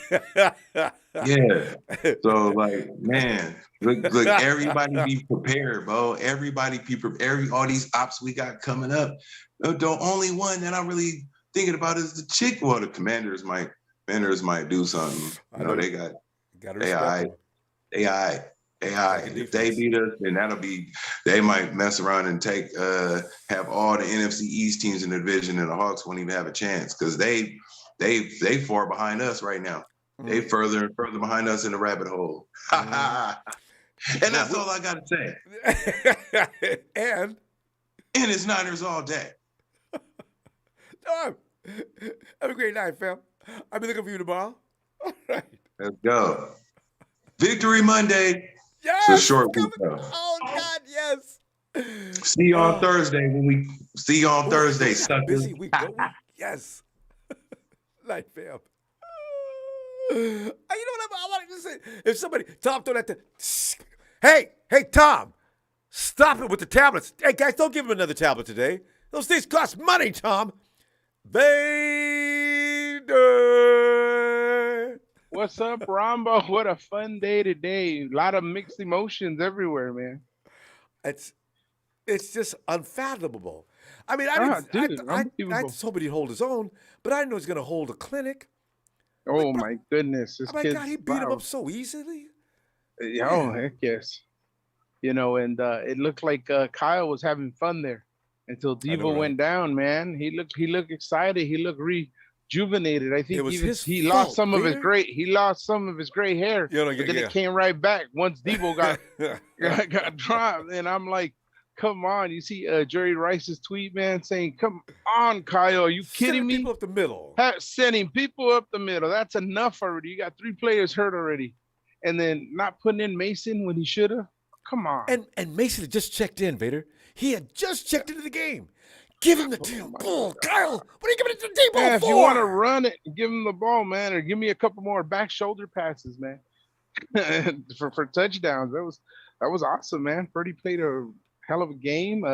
Yeah. So, like, man, look, everybody be prepared, bro. Everybody be prepared. All these ops we got coming up. The only one that I'm really thinking about is the chick. Well, the Commanders might do something. You know, they got AI. If they beat us, then they might mess around and have all the NFC East teams in the division, and the Hawks won't even have a chance because they far behind us right now. They further and further behind us in the rabbit hole. And that's all I got to say. and it's Niners all day. Have a great night, fam. I'll be looking for you tomorrow. All right. Let's go. Victory Monday. Yes, it's a short week. Oh, God, yes. See you on Thursday when we see you on Thursday. Busy week, don't we? Yes. Night, fam. You know what I wanted to say? If somebody, Tom, throw that Hey, Tom, stop it with the tablets. Hey, guys, don't give him another tablet today. Those things cost money, Tom. Vader. What's up, Ronbo? What a fun day today. A lot of mixed emotions everywhere, man. It's just unfathomable. I mean, I just hope he'd hold his own, but I didn't know he was going to hold a clinic. Oh, my goodness. This kid, God, he beat him up so easily. Oh, heck yes. You know, and it looked like Kyle was having fun there until Devo went down, man. He looked excited. He looked rejuvenated. I think he lost some of his gray hair, but then it came right back once Devo got dropped. And I'm like, come on. You see Jerry Rice's tweet, man, saying, come on, Kyle, are you kidding me? People up the middle. Sending people up the middle. That's enough already. You got 3 players hurt already. And then not putting in Mason when he should have. Come on. And Mason had just checked in, Vader. He had just checked into the game. Give him the ball, Kyle. What are you giving it to Debo for? If you want to run it, give him the ball, man, or give me a couple more back shoulder passes, man, for touchdowns. That was awesome, man. Purdy played a hell of a game.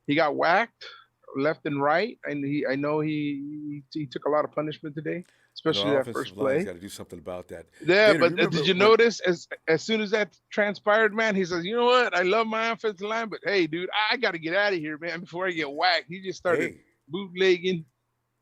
He got whacked left and right, and I know he took a lot of punishment today, especially that first play. Got to do something about that. Yeah, Vader, but did you notice as soon as that transpired, man, he says, you know what? I love my offensive line, but hey, dude, I got to get out of here, man, before I get whacked. He just started bootlegging.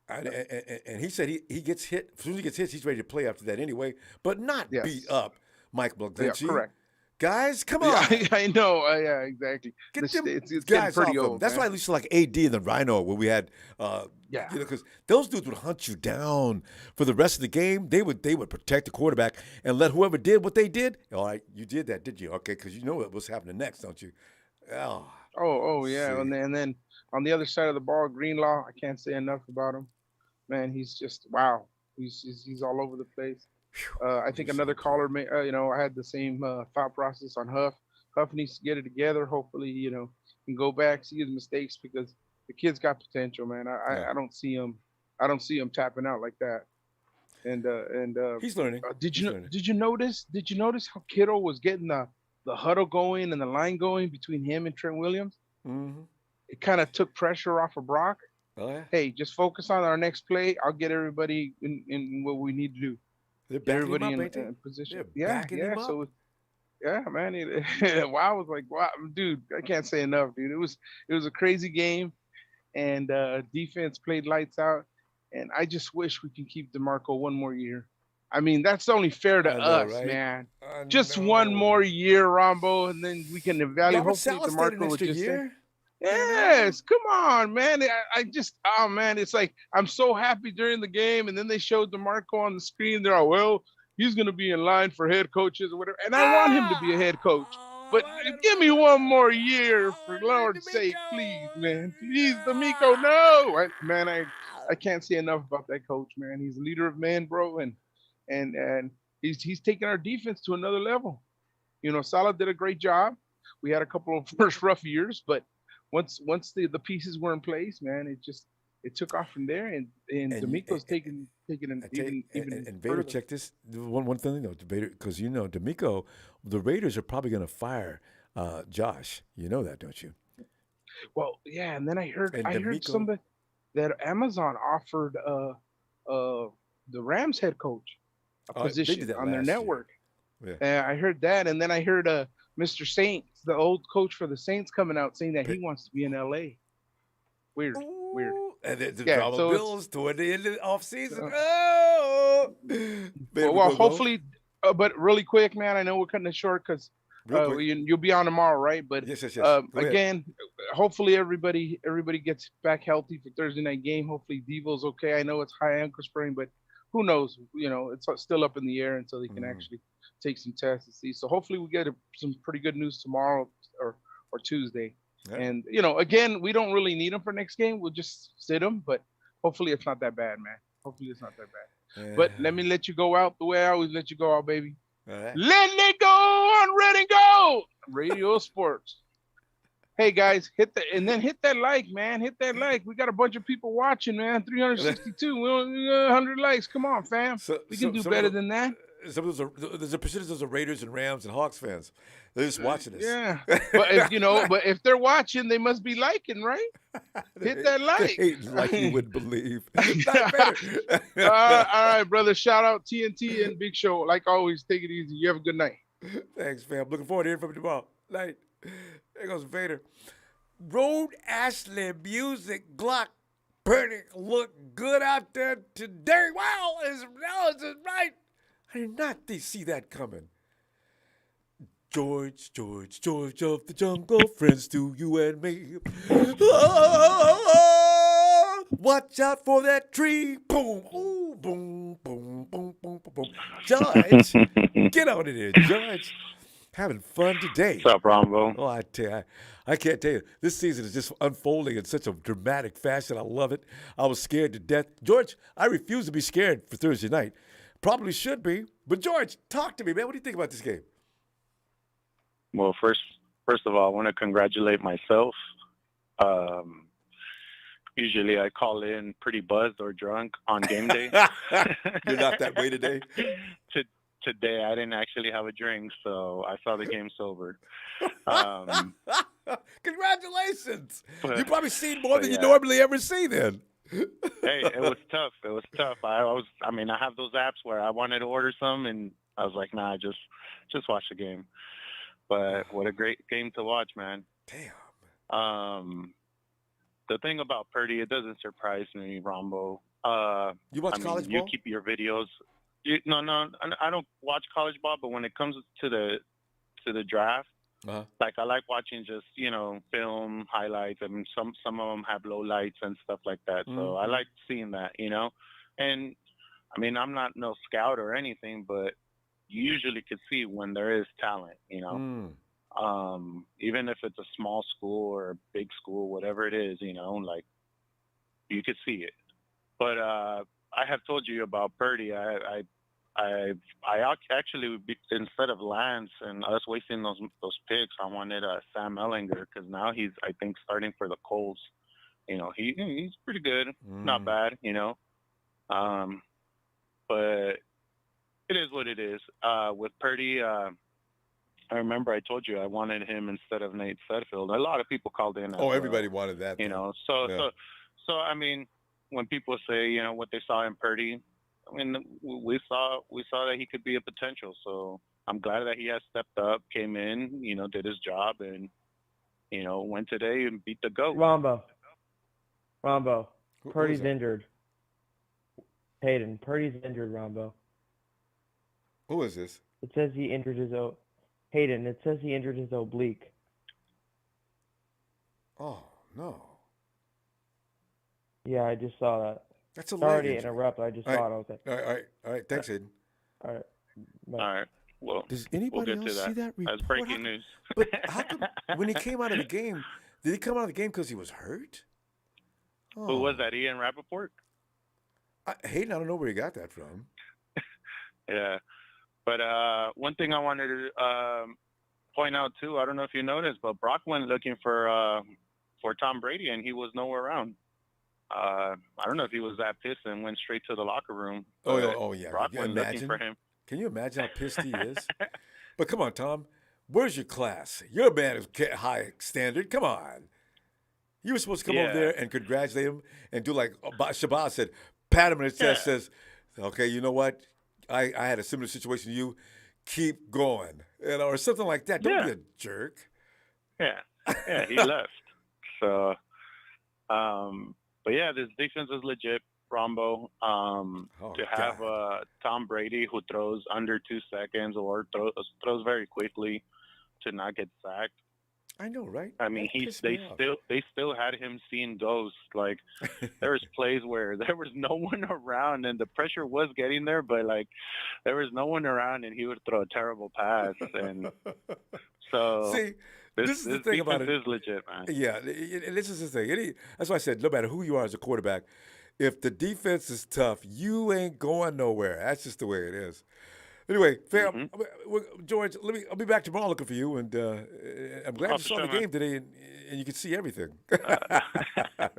And he said he gets hit. As soon as he gets hit, he's ready to play after that anyway, but not beat up Mike Blaglinci. Yeah, correct. Guys, come on. Yeah, I know. Yeah, exactly. It's getting pretty old. That's why I used to like AD and the Rhino when we had, because those dudes would hunt you down for the rest of the game. They would protect the quarterback and let whoever did what they did. All right, you did that, did you? Okay, because you know what was happening next, don't you? Oh yeah. And then on the other side of the ball, Greenlaw, I can't say enough about him. Man, he's just wow. He's all over the place. I think another caller may, I had the same thought process on Huff. Huff needs to get it together. Hopefully, can go back, see his mistakes because the kid's got potential, man. Yeah. I don't see him. I don't see him tapping out like that. And He's learning. He's learning. did you notice? Did you notice how Kittle was getting the huddle going and the line going between him and Trent Williams? Mm-hmm. It kind of took pressure off of Brock. Oh, yeah. Hey, just focus on our next play. I'll get everybody in what we need to do. They're Get backing everybody him up, ain't in they? position. They're Yeah, backing yeah. him up. So yeah, man. Wow, I was like, wow, dude, I can't say enough, dude. It was a crazy game, and defense played lights out. And I just wish we can keep DeMarco one more year. I mean, that's only fair to I know, us, right? man. I Just know. one more year, Rombo, and then we can evaluate. Robert Hopefully, Saleh stayed an DeMarco will extra just say, year. yes, come on, man. I just, oh man, it's like I'm so happy during the game, and then they showed DeMarco on the screen. They're all, well, he's gonna be in line for head coaches or whatever, and I want him to be a head coach. But give me one more year, for Lord's sake, please, man. Please, D'Amico, no, man. I can't say enough about that coach, man. He's a leader of men, bro, and he's taking our defense to another level. Salah did a great job. We had a couple of first rough years, but once the pieces were in place, man, it took off from there, and D'Amico's taking an even and Vader, further. check this one thing though, Vader, because D'Amico, the Raiders are probably going to fire Josh. You know that, don't you? Well, yeah, and then I heard D'Amico, somebody that Amazon offered the Rams head coach a they position did that on their last year. network. Yeah. I heard that, and then I heard Mr. Saints, the old coach for the Saints, coming out saying that he wants to be in LA. Weird. And the Yeah, drama so bills toward the end of the offseason. Well, hopefully, but really quick, man. I know we're cutting it short because you'll be on tomorrow, right? But yes. Again, hopefully everybody gets back healthy for Thursday night game. Hopefully Devo's okay. I know it's high ankle sprain, but who knows? It's still up in the air until they can actually take some tests and see. So hopefully we get some pretty good news tomorrow or Tuesday. Yeah. And again, we don't really need them for next game. We'll just sit them, but hopefully it's not that bad, man. Hopefully it's not that bad. Yeah. But let me let you go out the way I always let you go out, baby. Right. Let it go on Red and Go Radio Sports. Hey guys, hit that like, man. Hit that like. We got a bunch of people watching, man. 362. We only 100 likes. Come on, fam. We can do better than that. There's a percentage of those are Raiders and Rams and Hawks fans. They're just watching us. Yeah, but if they're watching, they must be liking, right? Hit that like. Like you would believe. All right, brother. Shout out TNT and Big Show. Like always, take it easy. You have a good night. Thanks, fam. Looking forward to hearing from you tomorrow night. There goes Vader. Road Ashley Music Glock. Purdy look good out there today. Wow, is right. I did not see that coming. George of the jungle, friends to you and me. Oh, watch out for that tree. Boom, ooh, boom, boom, boom, boom, boom, boom. George, get on in here, George. Having fun today. What's up, Ronbo? Oh, I tell you, I can't tell you. This season is just unfolding in such a dramatic fashion. I love it. I was scared to death. George, I refuse to be scared for Thursday night. Probably should be. But, George, talk to me, man. What do you think about this game? Well, first of all, I want to congratulate myself. Usually I call in pretty buzzed or drunk on game day. You're not that way today? Today I didn't actually have a drink, so I saw the game sober. Congratulations! You probably seen more than you normally ever see then. Hey, it was tough. I have those apps where I wanted to order some, and I was like, nah, just watch the game. But what a great game to watch, man. Damn. The thing about Purdy, it doesn't surprise me, Ronbo. You watch college ball? You keep your videos. No, I don't watch college ball, but when it comes to the draft, like I like watching just film highlights. I mean, some of them have low lights and stuff like that. So I like seeing that, And I mean, I'm not no scout or anything, but you usually could see when there is talent, even if it's a small school or a big school, whatever it is, like you could see it. But I have told you about Purdy. I actually would be, instead of Lance and us wasting those picks, I wanted Sam Ellinger because now he's, I think, starting for the Colts. You know, he's pretty good, not bad. You know, but it is what it is. With Purdy, I remember I told you I wanted him instead of Nate Sudfeld. A lot of people called in. Oh, everybody wanted that. You know, so I mean, when people say, you know, what they saw in Purdy, I mean, we saw that he could be a potential. So I'm glad that he has stepped up, came in, you know, did his job, and you know, went today and beat the GOAT. Ronbo. Purdy's injured. Hayden, Purdy's injured, Ronbo. Who is this? It says he injured his Hayden, it says he injured his oblique. Oh, no. Yeah, I just saw that. That's a Sorry leg to interrupt. I just saw it. Okay. All right. Thanks, Hayden. All right. Bye. All right. Well, does anybody we'll else see that report? That's breaking news. But how come when he came out of the game, did he come out of the game because he was hurt? Oh. Who was that? Ian Rappaport? Hayden, I don't know where he got that from. Yeah. But one thing I wanted to point out, too, I don't know if you noticed, but Brock went looking for Tom Brady, and he was nowhere around. I don't know if he was that pissed and went straight to the locker room. Oh yeah. Brock went looking for him. Can you imagine how pissed he is? But come on, Tom. Where's your class? You're a man of high standard. Come on. You were supposed to come over there and congratulate him and do like Shabazz said, pat him on his chest, says, okay, you know what? I had a similar situation to you. Keep going. You know, or something like that. Don't be a jerk. Yeah, he left. So, but yeah, this defense is legit, Ronbo. To have Tom Brady who throws under 2 seconds or throws very quickly to not get sacked. I know, right? I mean, they still had him seeing ghosts. Like there was plays where there was no one around, and the pressure was getting there, but like there was no one around, and he would throw a terrible pass. And so, see, this is the thing about it. Is legit, man. Yeah, this is the thing. That's why I said, no matter who you are as a quarterback, if the defense is tough, you ain't going nowhere. That's just the way it is. Anyway, fam, George, I'll be back tomorrow looking for you, and I'm glad you saw the game today, and you can see everything. Yeah. All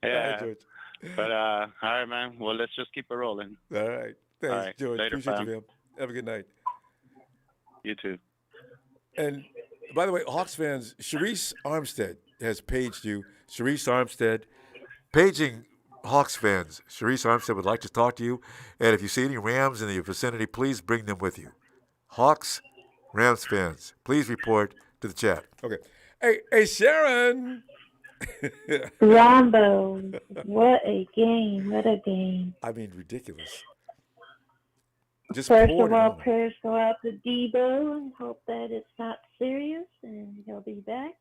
right, George. But all right, man. Well, let's just keep it rolling. All right, thanks, all right. George. Later, Appreciate you, fam. Have a good night. You too. And by the way, Hawks fans, Sharice Armstead has paged you. Sharice Armstead, paging Hawks fans. Sharice Armstead would like to talk to you. And if you see any Rams in the vicinity, please bring them with you. Hawks, Rams fans, please report to the chat. Okay. Hey, Sharon. Ronbo, what a game. What a game. I mean, ridiculous. Just First of all, prayers go out to Debo and hope that it's not serious and he'll be back.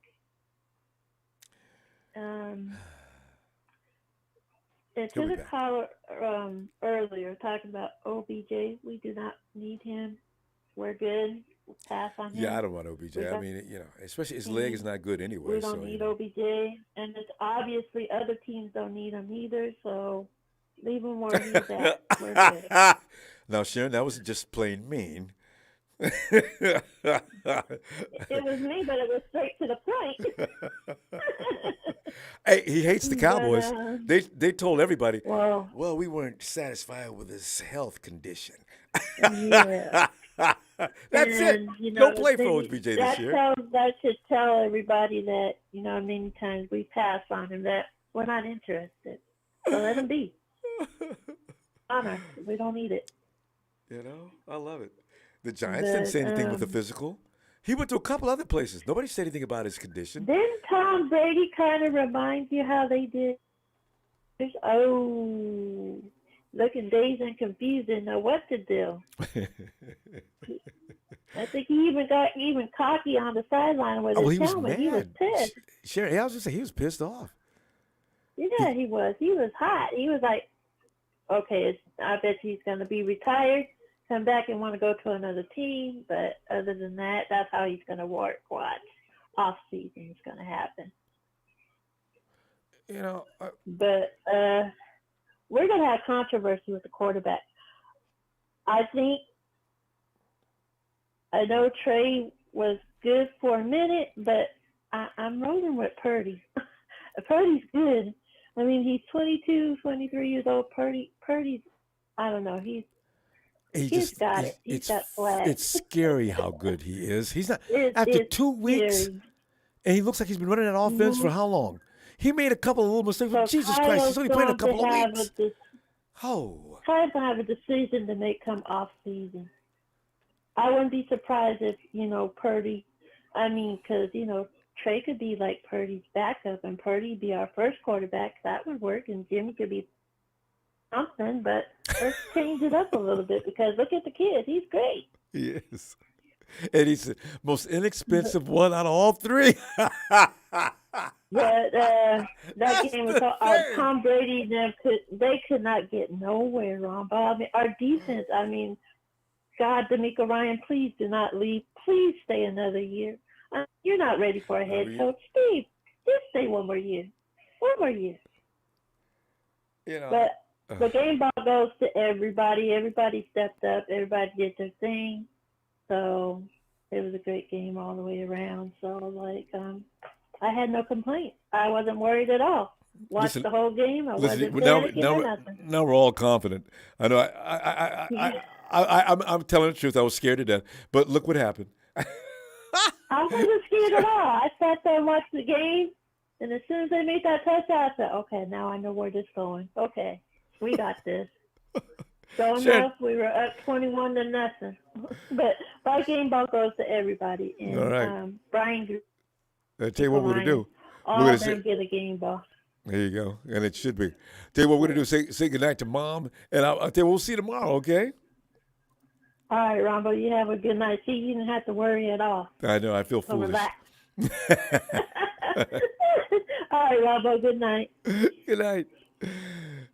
To the caller earlier talking about OBJ, we do not need him. We're good. We'll pass on him. Yeah, I don't want OBJ. I mean, especially his leg is not good anyway. We don't need OBJ, and it's obviously other teams don't need him either. So leave him where he's at. We're good. Now, Sharon, that was just plain mean. It was me, but it was straight to the point. Hey, he hates the Cowboys. They told everybody, well, we weren't satisfied with his health condition. Yeah. That's it. Don't play for OBJ this year. That should tell everybody that, many times we pass on him, that we're not interested. So let him be. Honor. We don't need it. I love it. The Giants didn't say anything with the physical. He went to a couple other places. Nobody said anything about his condition. Didn't Tom Brady kind of remind you how they did? Looking dazed and confused, didn't know what to do. I think he even got cocky on the sideline with his helmet. He was pissed. Sure, I was just saying he was pissed off. Yeah, he was. He was hot. He was like, okay, I bet he's going to be retired, come back and want to go to another team. But other than that, that's how he's going to watch. Off season is going to happen. But we're going to have controversy with the quarterback. I think I know Trey was good for a minute, but I'm rolling with Purdy. Purdy's good. I mean, he's 22, 23 years old. Purdy's, I don't know. He's got it. He's got swag. It's scary how good he is. He's not after It's 2 weeks, scary. and he looks like he's been running that offense for how long? He made a couple of little mistakes. So Jesus Christ, he's only playing a couple of weeks. Kyle's gonna have a decision to make come off season. I wouldn't be surprised if Purdy. I mean, because Trey could be like Purdy's backup, and Purdy be our first quarterback. That would work, and Jimmy could be something. But let's change it up a little bit because look at the kid; he's great. He is, and he's the most inexpensive one out of all three. But that game was Tom Brady. They could not get nowhere, Ronbo. I mean, our defense. I mean, God, D'Amico Ryan, please do not leave. Please stay another year. You're not ready for a head coach, Steve. Just stay one more year. One more year. But the game ball goes to everybody. Everybody stepped up. Everybody did their thing. So it was a great game all the way around. So I had no complaints. I wasn't worried at all. Watched the whole game. I wasn't panicking or nothing. Now we're all confident. I know. I'm telling the truth. I was scared to death. But look what happened. I wasn't scared at all. I sat there and watched the game, and as soon as they made that touchdown, I said, okay, now I know where this is going. Okay, we got this. So enough, we were up 21-0. But my game ball goes to everybody. And all right. Brian, I'll tell you what we're going to do. All we're of them get a game ball. There you go. And it should be. Tell you what we're going to do. Say goodnight to Mom, and I'll tell you we'll see you tomorrow, okay? All right, Ronbo, you have a good night. See, you didn't have to worry at all. I know. I feel So foolish. relax. All right, Ronbo, good night. Good night.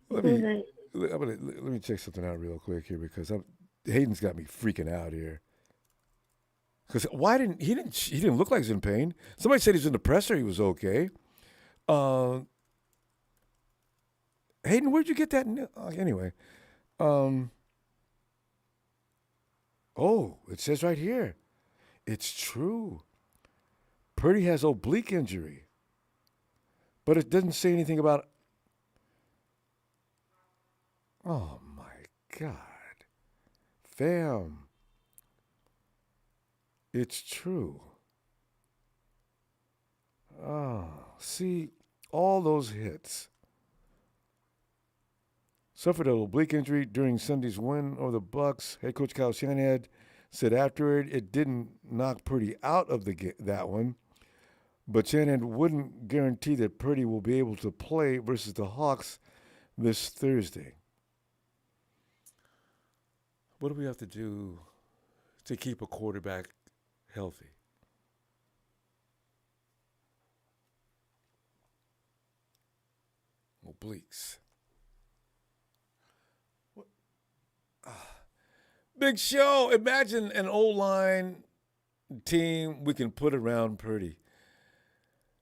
Let Good night. me check something out real quick here because Hayden's got me freaking out here. Because he didn't look like he's in pain. Somebody said he's in the presser. He was okay. Hayden, where'd you get that? Anyway. Oh, it says right here. It's true. Purdy has oblique injury. But it doesn't say anything about. Oh, my God. Fam. It's true. Oh, see, all those hits. Suffered an oblique injury during Sunday's win over the Bucs. Head coach Kyle Shanahan said afterward it didn't knock Purdy out of that one, but Shanahan wouldn't guarantee that Purdy will be able to play versus the Hawks this Thursday. What do we have to do to keep a quarterback healthy? Obliques. Big show. Imagine an O-line team we can put around Purdy.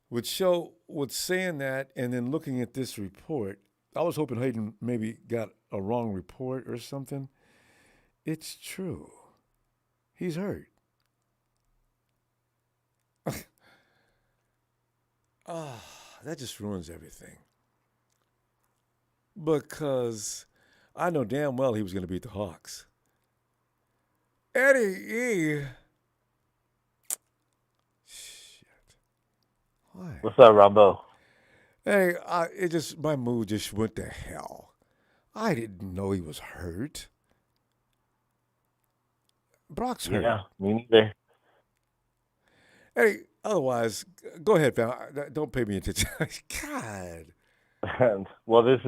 With saying that and then looking at this report, I was hoping Hayden maybe got a wrong report or something. It's true. He's hurt. That just ruins everything. Because I know damn well he was going to beat the Hawks. Eddie E. Shit. Why? What's up, Ronbo? Hey, my mood just went to hell. I didn't know he was hurt. Brock's hurt. Yeah, me neither. Hey, otherwise, go ahead, fam. Don't pay me attention. God. Well, this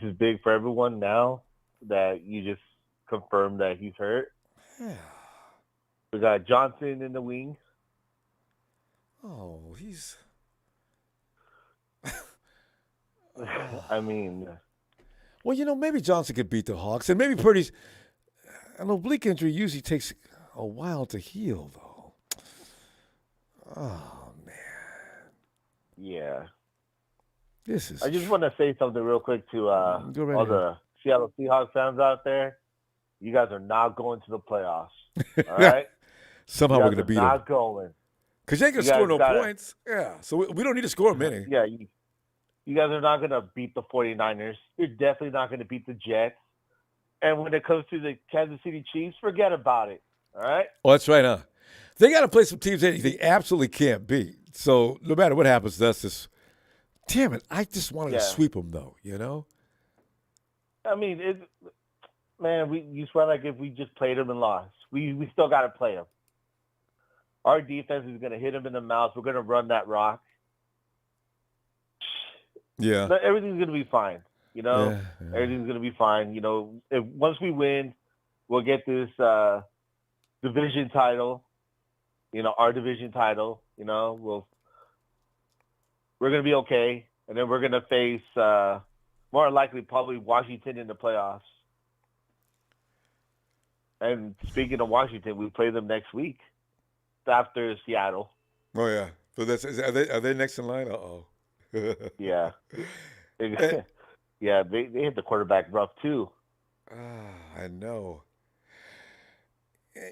is big for everyone now that you just confirmed that he's hurt. Yeah. We got Johnson in the wings. Oh, he's. I mean. Well, maybe Johnson could beat the Hawks, and maybe Purdy's. An oblique injury usually takes a while to heal, though. Oh, man. Yeah. This is. I just want to say something real quick to all the Seattle Seahawks fans out there. You guys are not going to the playoffs. All right? Somehow we're going to beat them. Not going. Because you ain't going to score no points. Yeah, so we don't need to score many. Yeah, you guys are not going to beat the 49ers. You're definitely not going to beat the Jets. And when it comes to the Kansas City Chiefs, forget about it. All right? Oh, that's right, huh? They got to play some teams that they absolutely can't beat. So no matter what happens to us, damn it, I just wanted to sweep them, though, you know? I mean, you swear like if we just played them and lost. We still got to play them. Our defense is going to hit them in the mouth. We're going to run that rock. Yeah. Everything's going to be fine. You know? Yeah. Everything's going to be fine. You know, once we win, we'll get this division title. You know, our division title. You know, we're going to be okay. And then we're going to face, more likely, probably Washington in the playoffs. And speaking of Washington, we play them next week after Seattle. Oh, yeah. So are they next in line? Uh-oh. Yeah. Yeah, they hit the quarterback rough, too. I know.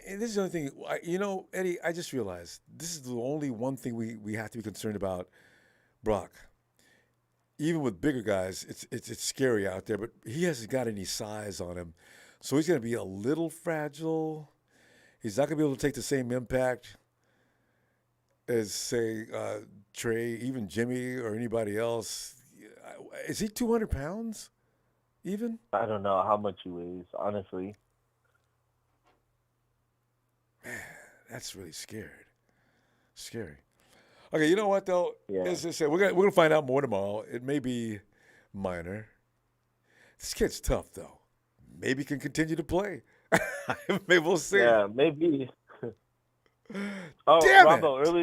And this is the only thing, you know, Eddie, I just realized this is the only one thing we have to be concerned about, Brock. Even with bigger guys, it's scary out there, but he hasn't got any size on him. So he's going to be a little fragile. He's not going to be able to take the same impact as, say, Trey, even Jimmy or anybody else. Is he 200 pounds even? I don't know how much he weighs, honestly. Man, that's really scary. Okay, you know what, though? Yeah. As I said, we're gonna find out more tomorrow. It may be minor. This kid's tough, though. Maybe he can continue to play. Maybe we'll see. Yeah, maybe. Oh, damn Ronbo, earlier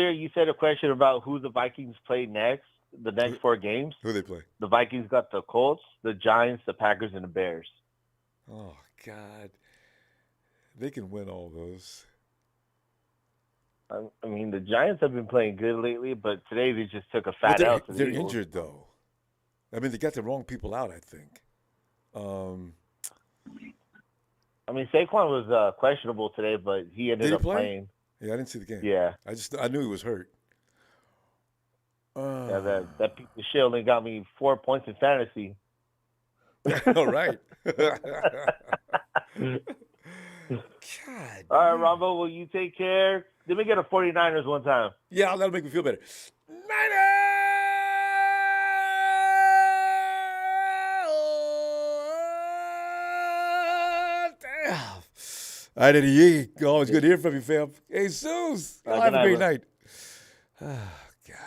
you said a question about who the Vikings play next, the next 4 games. Who they play? The Vikings got the Colts, the Giants, the Packers, and the Bears. Oh, God. They can win all those. I mean, the Giants have been playing good lately, but today they just took a fat L to the They're Eagles. injured, though. I mean, they got the wrong people out, I think. I mean, Saquon was questionable today, but he ended up playing. Yeah, I didn't see the game. Yeah. I knew he was hurt. Yeah, that piece of shit only got me 4 points in fantasy. All right. God. All right, Ronbo, will you take care? Let me get a 49ers one time. Yeah, that'll make me feel better. All right, Eddie Yee. Always good to hear from you, fam. Hey, Zeus. Have a great night. Oh, God.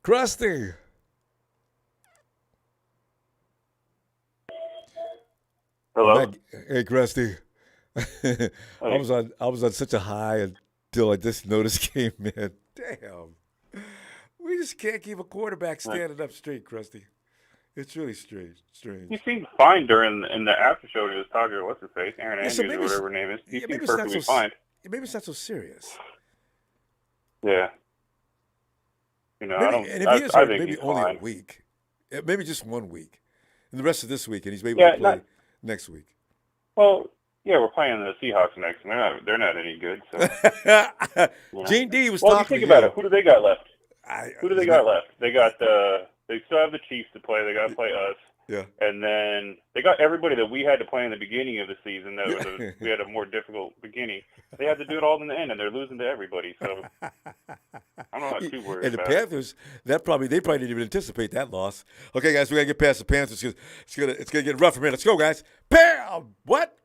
Krusty. Hello. Hey, Krusty. I was on such a high until I just noticed came in. Damn. We just can't keep a quarterback standing up straight, Krusty. It's really strange. He seemed fine in the after show. He was talking to what's his face, Aaron Andrews or whatever her name is. He seemed perfectly fine. Maybe it's not so serious. Yeah. You know, I think maybe only fine. A week. Maybe just 1 week. And the rest of this week, and he's maybe to play next week. Well, yeah, we're playing the Seahawks next, and they're not any good. So. Gene D was talking. Well, think about it. Who do they got left? Who do they got left? They got they still have the Chiefs to play. They got to play us. Yeah. And then they got everybody that we had to play in the beginning of the season. We had a more difficult beginning. They had to do it all in the end, and they're losing to everybody. So I'm not too worried. And the about Panthers, they probably didn't even anticipate that loss. Okay, guys, we gotta get past the Panthers because it's gonna get rough for a minute. Let's go, guys. What?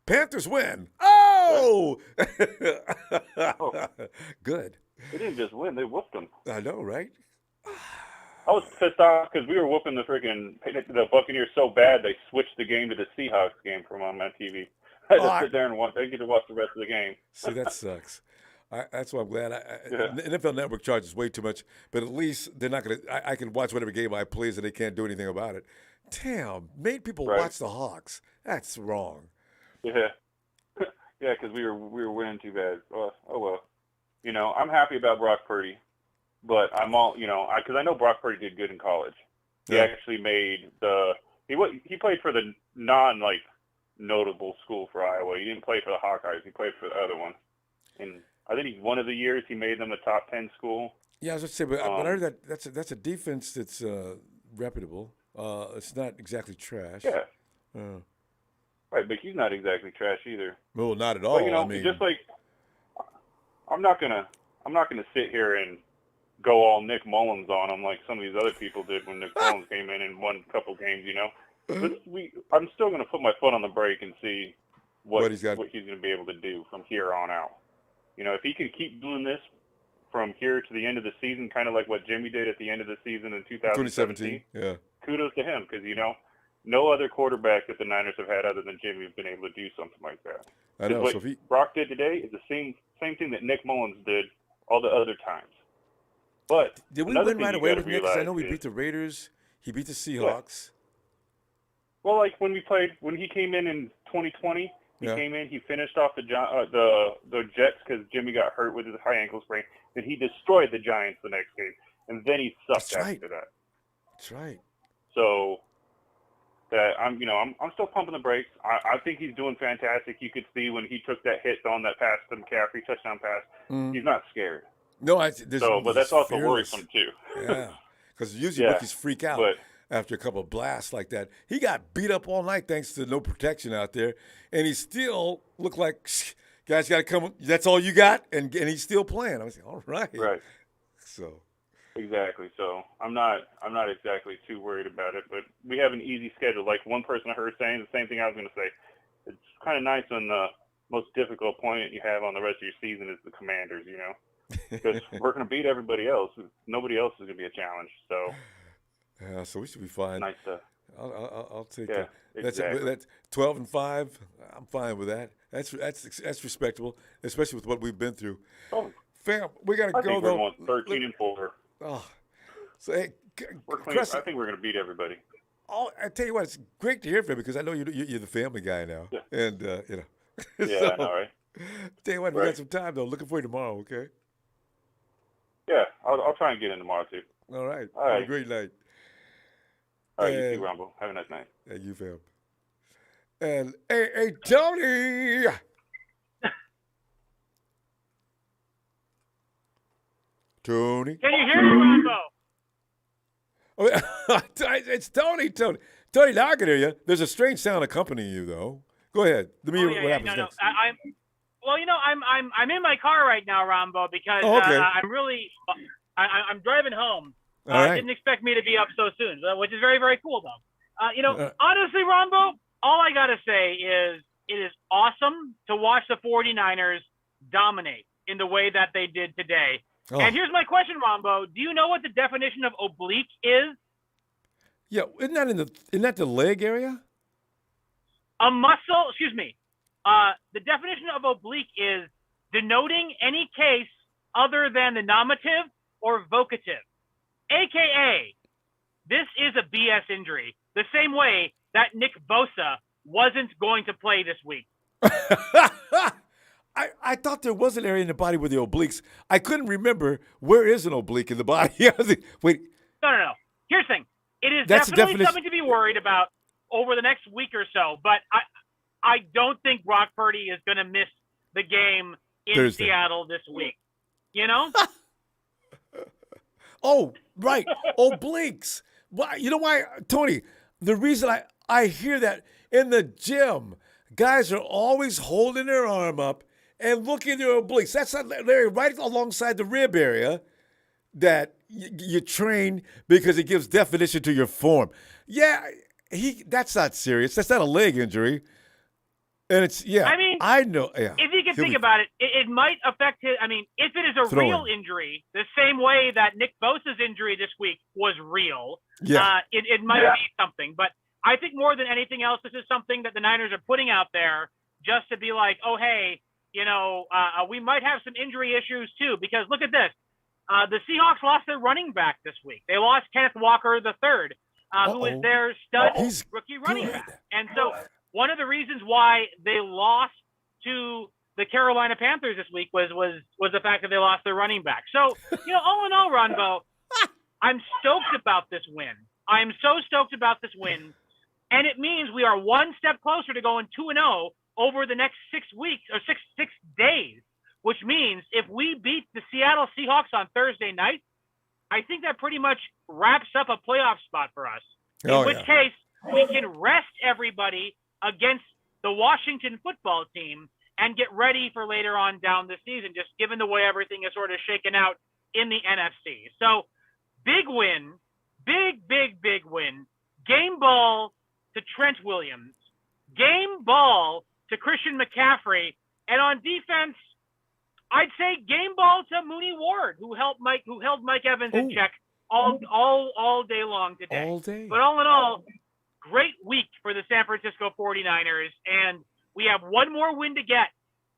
Panthers win. Oh. Good. They didn't just win; they whooped them. I know, right? I was pissed off because we were whooping the Buccaneers so bad they switched the game to the Seahawks game from on my TV. I had to sit there and watch. I get to watch the rest of the game. See, that sucks. That's why I'm glad. The NFL Network charges way too much, but at least they're not going to. I can watch whatever game I please, and they can't do anything about it. Damn, made people watch the Hawks. That's wrong. Yeah, yeah, because we were winning too bad. Oh well. You know, I'm happy about Brock Purdy. but I'm all, because I know Brock Purdy did good in college. He actually made he played for the notable school for Iowa. He didn't play for the Hawkeyes. He played for the other one. And I think one of the years he made them a top 10 school. Yeah, I was going to say, but I heard that that's a defense that's reputable. It's not exactly trash. Yeah. Right, but he's not exactly trash either. Well, not at all. But, I mean, just like I'm not gonna sit here and go all Nick Mullins on him like some of these other people did when Nick Mullins came in and won a couple games. I'm still gonna put my foot on the brake and see what he's gonna be able to do from here on out. If he can keep doing this from here to the end of the season, kind of like what Jimmy did at the end of the season in 2017. Yeah. Kudos to him because no other quarterback that the Niners have had other than Jimmy has been able to do something like that. I know. What Brock did today is the same thing that Nick Mullins did all the other times. But did we win right away with Nick? Because I know we beat the Raiders. He beat the Seahawks. Yeah. Well, like when he came in 2020, he came in. He finished off the Jets because Jimmy got hurt with his high ankle sprain. Then he destroyed the Giants the next game, and then he sucked after that. That's right. So that I'm still pumping the brakes. I think he's doing fantastic. You could see when he took that hit on that pass to McCaffrey touchdown pass, he's not scared. No, but that's also worrisome too. Yeah, because usually rookies freak out after a couple of blasts like that. He got beat up all night thanks to no protection out there, and he still looked like guys got to come. That's all you got, and he's still playing. I was like, all right, right. So. Exactly. So I'm not exactly too worried about it, but we have an easy schedule. Like one person I heard saying the same thing I was going to say. It's kind of nice when the most difficult opponent you have on the rest of your season is the Commanders, because we're going to beat everybody else. Nobody else is going to be a challenge. So yeah, so we should be fine. Nice to. I'll take that. Exactly. That's 12-5. I'm fine with that. That's respectable, especially with what we've been through. Oh, fam, we got to go think though. We're going 13-4. Oh, so hey, I think we're going to beat everybody. Oh, I tell you what, it's great to hear from you because I know you're the family guy now, and Yeah, so, I know, right? Tell you what, we got some time though. Looking for you tomorrow, okay? Yeah, I'll try and get in tomorrow too. All right. All right. Have a great night. All right, you too, Ronbo. Have a nice night. And you, fam. And hey, Tony. Tony. Can you hear me, Ronbo? Oh, it's Tony. Tony, now I can hear you. There's a strange sound accompanying you, though. Go ahead. Let me hear what happens next. I'm in my car right now, Ronbo, because I'm driving home. All right. Didn't expect me to be up so soon, which is very, very cool, though. Honestly, Ronbo, all I got to say is it is awesome to watch the 49ers dominate in the way that they did today. Oh. And here's my question, Ronbo. Do you know what the definition of oblique is? Yeah, isn't that the leg area? A muscle, the definition of oblique is denoting any case other than the nominative or vocative. AKA, this is a BS injury, the same way that Nick Bosa wasn't going to play this week. I thought there was an area in the body with the obliques. I couldn't remember where is an oblique in the body. Wait. No. Here's the thing. It is definitely something to be worried about over the next week or so, but I don't think Brock Purdy is going to miss the game in Thursday. Seattle this week. You know? Oh, right. Obliques. Well, you know why, Tony? The reason I hear that in the gym, guys are always holding their arm up and looking at their obliques. That's not Larry, right alongside the rib area that you train because it gives definition to your form. Yeah, that's not serious. That's not a leg injury. And it's, I know. Yeah, if you can think about it, it might affect his. I mean, if it is a real injury, the same way that Nick Bosa's injury this week was real, it might be something. But I think more than anything else, this is something that the Niners are putting out there just to be like, oh, hey, we might have some injury issues too. Because look at this. The Seahawks lost their running back this week. They lost Kenneth Walker III, who is their stud rookie running back. And so one of the reasons why they lost to the Carolina Panthers this week was the fact that they lost their running back. So, all in all, Ronbo, I'm stoked about this win. I'm so stoked about this win. And it means we are one step closer to going 2-0 over the next 6 weeks or six days, which means if we beat the Seattle Seahawks on Thursday night, I think that pretty much wraps up a playoff spot for us. In which case, we can rest everybody against the Washington football team and get ready for later on down the season, just given the way everything is sort of shaken out in the NFC. So, big win, big win. Game ball to Trent Williams. Game ball to Christian McCaffrey. And on defense, I'd say game ball to Mooney Ward, who held Mike Evans in check all day long today. All day. But all in all, great week for the San Francisco 49ers. And we have one more win to get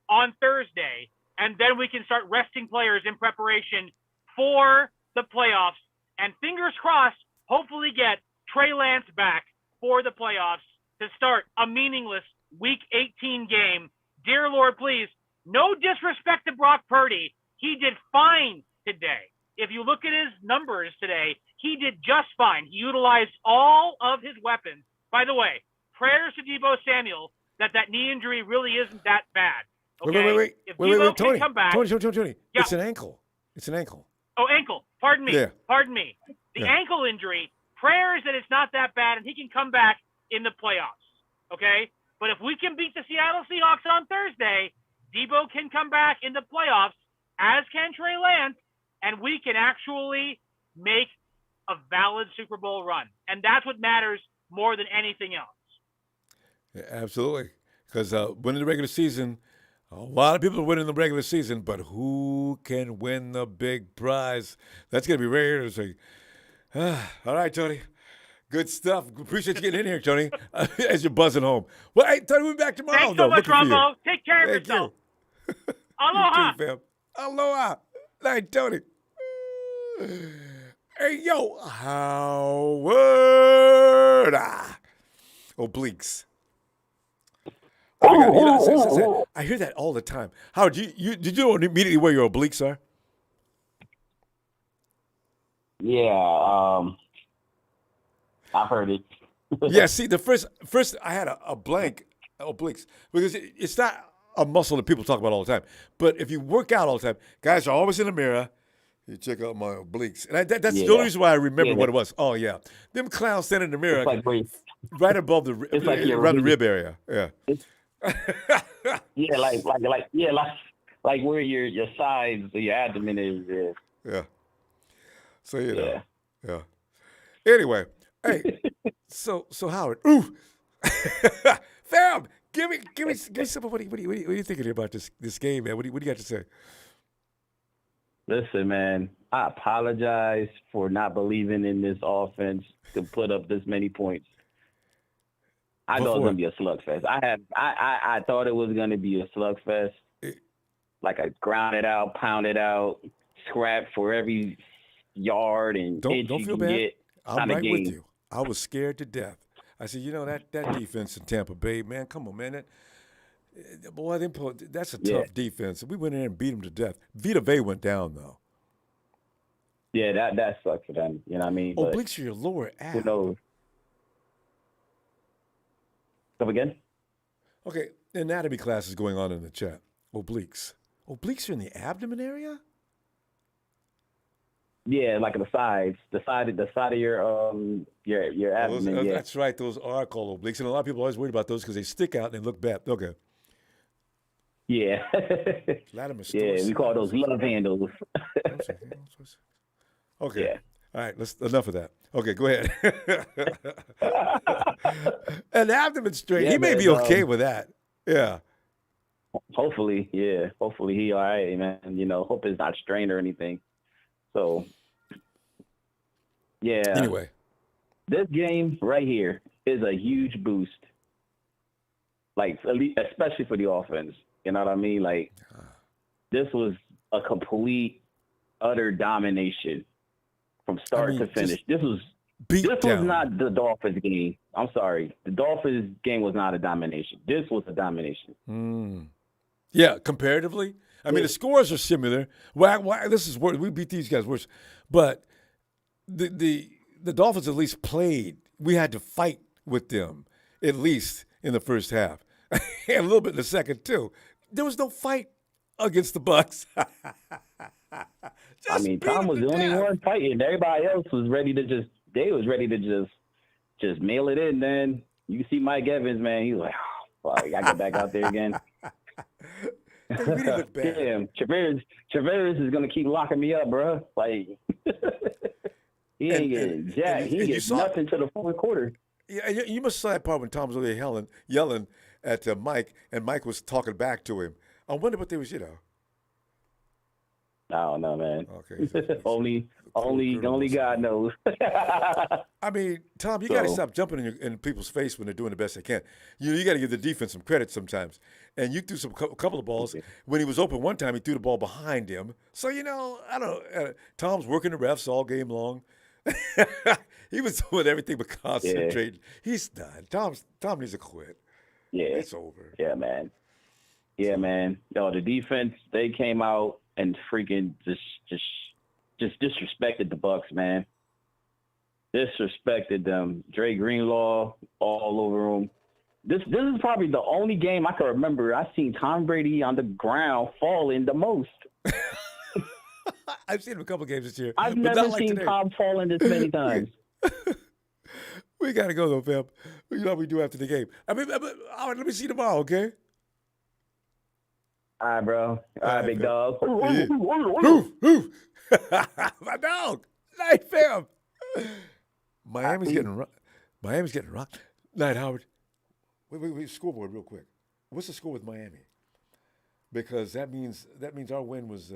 on Thursday, and then we can start resting players in preparation for the playoffs. And fingers crossed, hopefully get Trey Lance back for the playoffs to start a meaningless Week 18 game. Dear Lord, please, no disrespect to Brock Purdy. He did fine today. If you look at his numbers today, he did just fine. He utilized all of his weapons. By the way, prayers to Deebo Samuel that knee injury really isn't that bad. Okay? Wait, If Deebo Tony. can come back, Tony. Yeah. It's an ankle. Oh, ankle. Pardon me. Yeah. Pardon me. The ankle injury, prayers that it's not that bad and he can come back in the playoffs. Okay? But if we can beat the Seattle Seahawks on Thursday, Deebo can come back in the playoffs, as can Trey Lance, and we can actually make a valid Super Bowl run. And that's what matters more than anything else. Yeah, absolutely. Because winning the regular season, a lot of people are winning the regular season, but who can win the big prize? That's going to be very interesting. All right, Tony. Good stuff. Appreciate you getting in here, Tony, as you're buzzing home. Well, hey, Tony, we'll be back tomorrow. Thanks so much, Ronbo. Take care of yourself. Aloha. You too, fam. Aloha. Night, Tony. Hey, yo, Howard. Obliques. I hear that all the time. Howard, did you immediately where your obliques are? Yeah, I've heard it. Yeah, see, the first I had a blank obliques because it's not a muscle that people talk about all the time. But if you work out all the time, guys are always in the mirror. You check out my obliques. And that's the only reason why I remember what it was. Oh, yeah. Them clowns standing in the mirror right above around the rib area. Yeah. Like where your sides, your abdomen is. Yeah. So, you know. Yeah. Anyway, hey, so Howard, fam, give me some. What are you thinking about this game, man? What do you got to say? Listen, man, I apologize for not believing in this offense to put up this many points. I thought it was gonna be a slugfest. I thought it was gonna be a slugfest, like a ground it out, pound it out, scrap for every yard and inch don't you feel can bad. get. I'm right with you. I was scared to death. I said, that defense in Tampa Bay, man, come on, man. That's a tough defense. We went in there and beat them to death. Vita Vea went down, though. Yeah, that sucks for them. You know what I mean? Obliques are your lower ab. Who knows? Come again? Okay, anatomy class is going on in the chat. Obliques. Obliques are in the abdomen area? Yeah, like the sides, the side of your abdomen. That's right. Those are called obliques, and a lot of people are always worried about those because they stick out and they look bad. Okay. Yeah. Yeah, we call those love handles. Okay. Yeah. All right. Enough of that. Okay, go ahead. An abdomen strain. He may be okay with that. Yeah. Hopefully, yeah. Hopefully he all right, man. Hope it's not strained or anything. So, yeah. Anyway, this game right here is a huge boost. Like, especially for the offense. You know what I mean? Like, this was a complete, utter domination from start to finish. This was not the Dolphins game. I'm sorry. The Dolphins game was not a domination. This was a domination. Yeah, comparatively. I mean, the scores are similar. Why this is worse. We beat these guys worse. But the Dolphins at least played. We had to fight with them, at least in the first half. And a little bit in the second, too. There was no fight against the Bucs. I mean, Tom was the only one fighting. Everybody else was ready to just mail it in, man. You see Mike Evans, man, he's like, oh, fuck, I gotta get back out there again. Damn, Travers is gonna keep locking me up, bro. Like he ain't getting jack. He gets nothing to the fourth quarter. Yeah, you must have saw that part when Tom was over there yelling at Mike, and Mike was talking back to him. I wonder what they was, I don't know, man. Okay, so only God knows. I mean, Tom, you got to stop jumping in people's face when they're doing the best they can. You got to give the defense some credit sometimes. And you threw a couple of balls. When he was open one time, he threw the ball behind him. So, I don't know. Tom's working the refs all game long. He was doing everything but concentrating. Yeah. He's done. Tom needs to quit. Yeah. It's over. Yeah, man. Yeah, man. Yo, the defense, they came out and freaking just disrespected the Bucs, man. Disrespected them. Dre Greenlaw all over them. This is probably the only game I can remember I seen Tom Brady on the ground falling the most. I've seen him a couple games this year. I've never seen Tom falling this many times. We got to go, though, fam. You know what we do after the game. I mean, all right, let me see you tomorrow, okay? All right, bro. All right, big dog. My dog. Night, fam. Miami's getting rocked. Night, Howard. Wait, scoreboard real quick. What's the score with Miami? Because that means our win was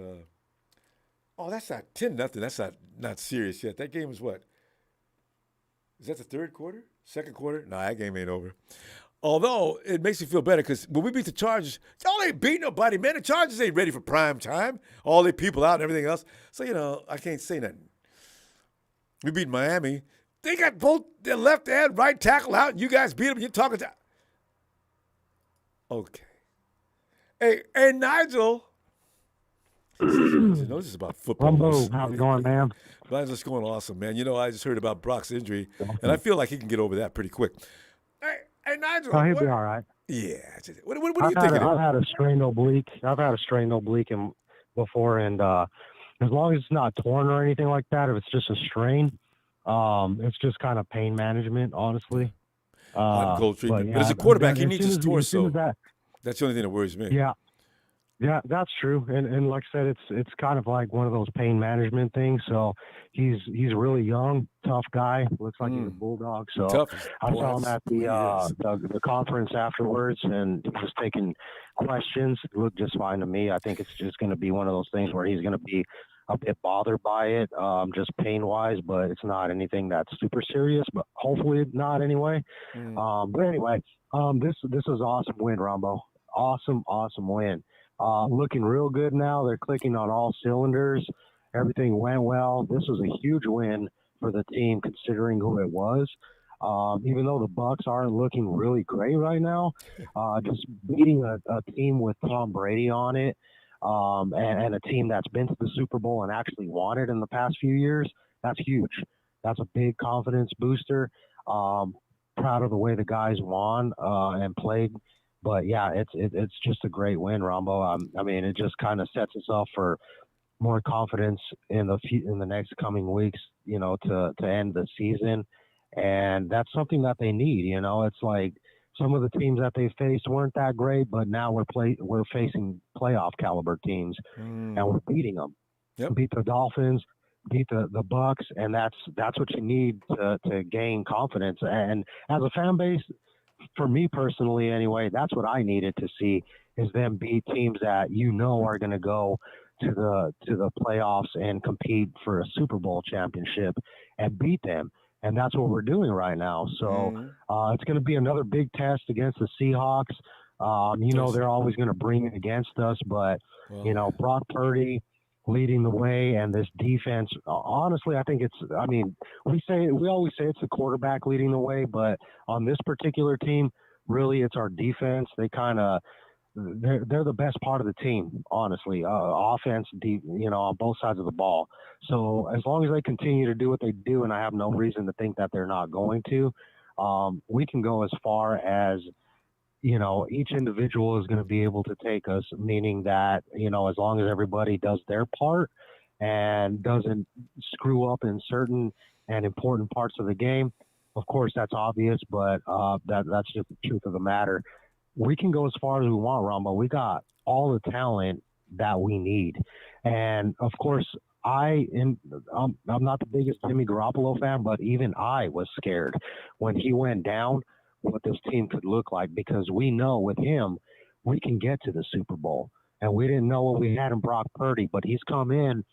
that's not 10-0. That's not serious yet. That game is what? Is that the third quarter? Second quarter? No, that game ain't over. Although it makes me feel better because when we beat the Chargers, y'all ain't beat nobody, man. The Chargers ain't ready for prime time. All the people out and everything else. So, I can't say nothing. We beat Miami. They got both their left and right tackle out, and you guys beat them. You're talking to. Okay. Hey, Nigel. This is about football. Ronbo, how's it going, man? Mine's just going awesome, man. I just heard about Brock's injury, and I feel like he can get over that pretty quick. Hey, Nigel. Oh, he'll be all right. Yeah. What are you thinking? I've had a strained oblique. Before, and as long as it's not torn or anything like that, if it's just a strain, it's just kind of pain management, honestly. Cold treatment. But as a quarterback, he needs his torso. That's the only thing that worries me. Yeah, that's true. And like I said, it's kind of like one of those pain management things. So he's really young, tough guy. Looks like he's a bulldog. So I saw him at the conference afterwards, and he was taking questions. It looked just fine to me. I think it's just going to be one of those things where he's going to be a bit bothered by it, just pain-wise, but it's not anything that's super serious, but hopefully not anyway. But anyway, this is an awesome win, Ronbo. Awesome win. Looking real good now. They're clicking on all cylinders. Everything went well. This was a huge win for the team considering who it was. Even though the Bucs aren't looking really great right now, just beating a team with Tom Brady on it, and a team that's been to the Super Bowl and actually won it in the past few years, that's huge. That's a big confidence booster. Proud of the way the guys won and played. But yeah, it's just a great win, Ronbo. I mean, it just kind of sets us up for more confidence in the next coming weeks, to end the season, and that's something that they need. It's like some of the teams that they faced weren't that great, but now we're facing playoff caliber teams, and we're beating them. Yep. Beat the Dolphins, beat the Bucs, and that's what you need to gain confidence. And as a fan base, for me personally, anyway, that's what I needed to see is them beat teams that are going to go to the playoffs and compete for a Super Bowl championship and beat them. And that's what we're doing right now. So it's going to be another big test against the Seahawks. They're always going to bring it against us, but Brock Purdy leading the way and this defense, honestly, I think we always say it's the quarterback leading the way, but on this particular team, really it's our defense. They kind of they're the best part of the team, honestly. Offense, deep, on both sides of the ball. So as long as they continue to do what they do, and I have no reason to think that they're not going to, we can go as far as, each individual is going to be able to take us, meaning that, as long as everybody does their part and doesn't screw up in certain and important parts of the game. Of course, that's obvious, but that's just the truth of the matter. We can go as far as we want, Ronbo. We got all the talent that we need. And, of course, I'm not the biggest Jimmy Garoppolo fan, but even I was scared when he went down what this team could look like, because we know with him we can get to the Super Bowl. And we didn't know what we had in Brock Purdy, but he's come in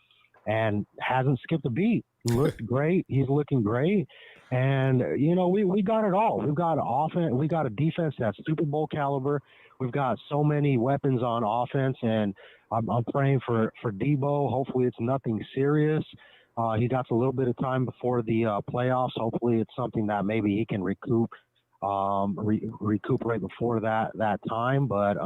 and hasn't skipped a beat. Looked great. He's looking great. And, we got it all. We've got offense. We got a defense that's Super Bowl caliber. We've got so many weapons on offense, and I'm praying for Debo. Hopefully it's nothing serious. He got a little bit of time before the playoffs. Hopefully it's something that maybe he can recuperate before that time. But,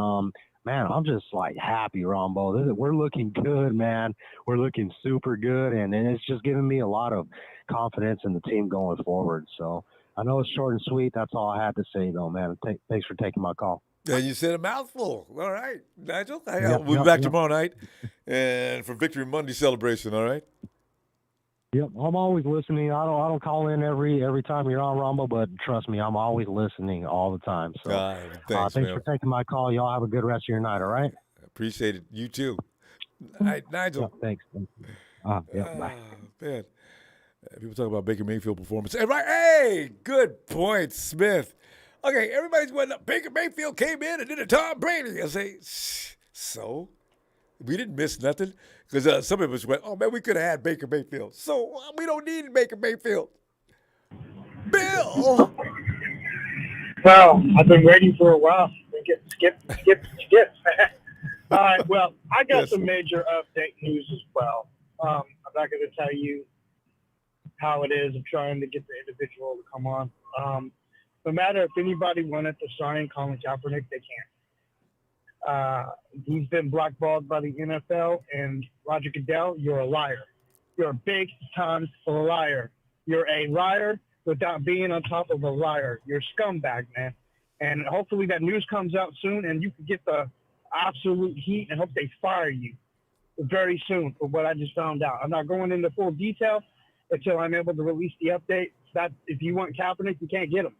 man, I'm just happy, Ronbo. We're looking good, man. We're looking super good, and it's just giving me a lot of confidence in the team going forward. So I know it's short and sweet. That's all I had to say, though, man. Thanks for taking my call. And you said a mouthful. All right, Nigel. We'll be back tomorrow night and for Victory Monday celebration. All right. Yep, I'm always listening. I don't call in every time you're on, Ronbo, but trust me, I'm always listening all the time. So thanks for taking my call. Y'all have a good rest of your night, all right? Appreciate it. You too. All right, Nigel. Yep, thanks. Bye. Man. People talk about Baker Mayfield performance. Hey, good point, Smith. Okay, everybody's going up. Baker Mayfield came in and did a Tom Brady. I say, so? We didn't miss nothing, because some of us went, oh, man, we could have had Baker Mayfield. So we don't need Baker Mayfield. Bill! Well, I've been waiting for a while. Skip. All right, well, I got some major update news as well. I'm not going to tell you how it is. I'm trying to get the individual to come on. No matter if anybody wanted to sign Colin Kaepernick, they can't. He's been blackballed by the NFL, and Roger Goodell, you're a liar. You're a big-time liar. You're a liar without being on top of a liar. You're a scumbag, man. And hopefully that news comes out soon, and you can get the absolute heat, and hope they fire you very soon for what I just found out. I'm not going into full detail until I'm able to release the update. That if you want Kaepernick, you can't get him.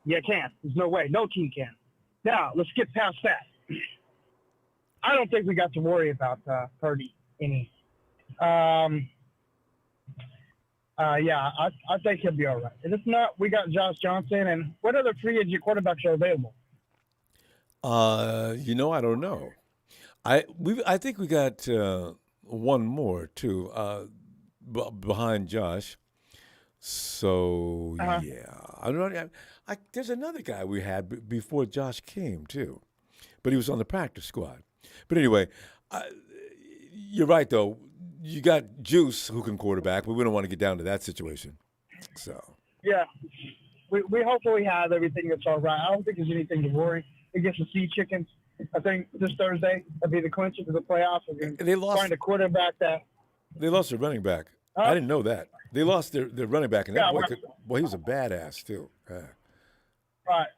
You can't. There's no way. No team can. Now, let's get past that. I don't think we got to worry about Purdy any. I think he'll be all right. And if not, we got Josh Johnson. And what other free agent quarterbacks are available? I don't know. I think we got one more too behind Josh. So yeah, I don't know. There's another guy we had before Josh came too, but he was on the practice squad. But anyway, you're right though. You got Juice who can quarterback, but we don't want to get down to that situation. So yeah, we hopefully have everything that's all right. I don't think there's anything to worry against the Sea Chickens. I think this Thursday will be the clincher to the playoffs. They lost. Find a quarterback that they lost their running back. I didn't know that. They lost their running back, and that boy he was a badass too. Right.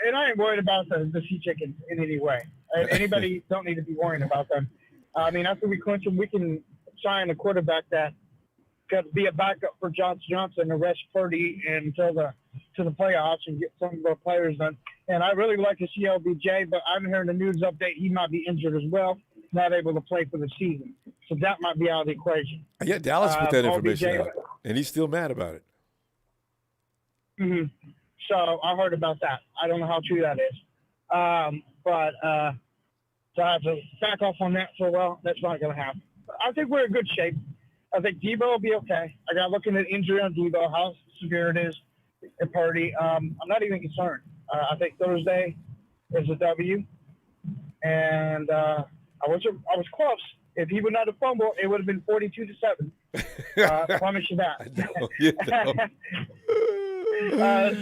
And I ain't worried about the Sea Chickens in any way. Anybody don't need to be worrying about them. I mean, after we clinch them, we can sign a quarterback that could be a backup for Josh Johnson and rest Purdy until the playoffs and get some of our players done. And I really like to see LBJ, but I'm hearing the news update he might be injured as well, not able to play for the season. So that might be out of the equation. Yeah, Dallas put that information out, and he's still mad about it. Mm-hmm. So I heard about that. I don't know how true that is. So I have to back off on that for a while. That's not going to happen. I think we're in good shape. I think Debo will be okay. I got looking at injury on Debo, how severe it is, and Purdy. I'm not even concerned. I think Thursday is a W, and I was close. If he would not have fumbled, it would have been 42-7. I promise you that.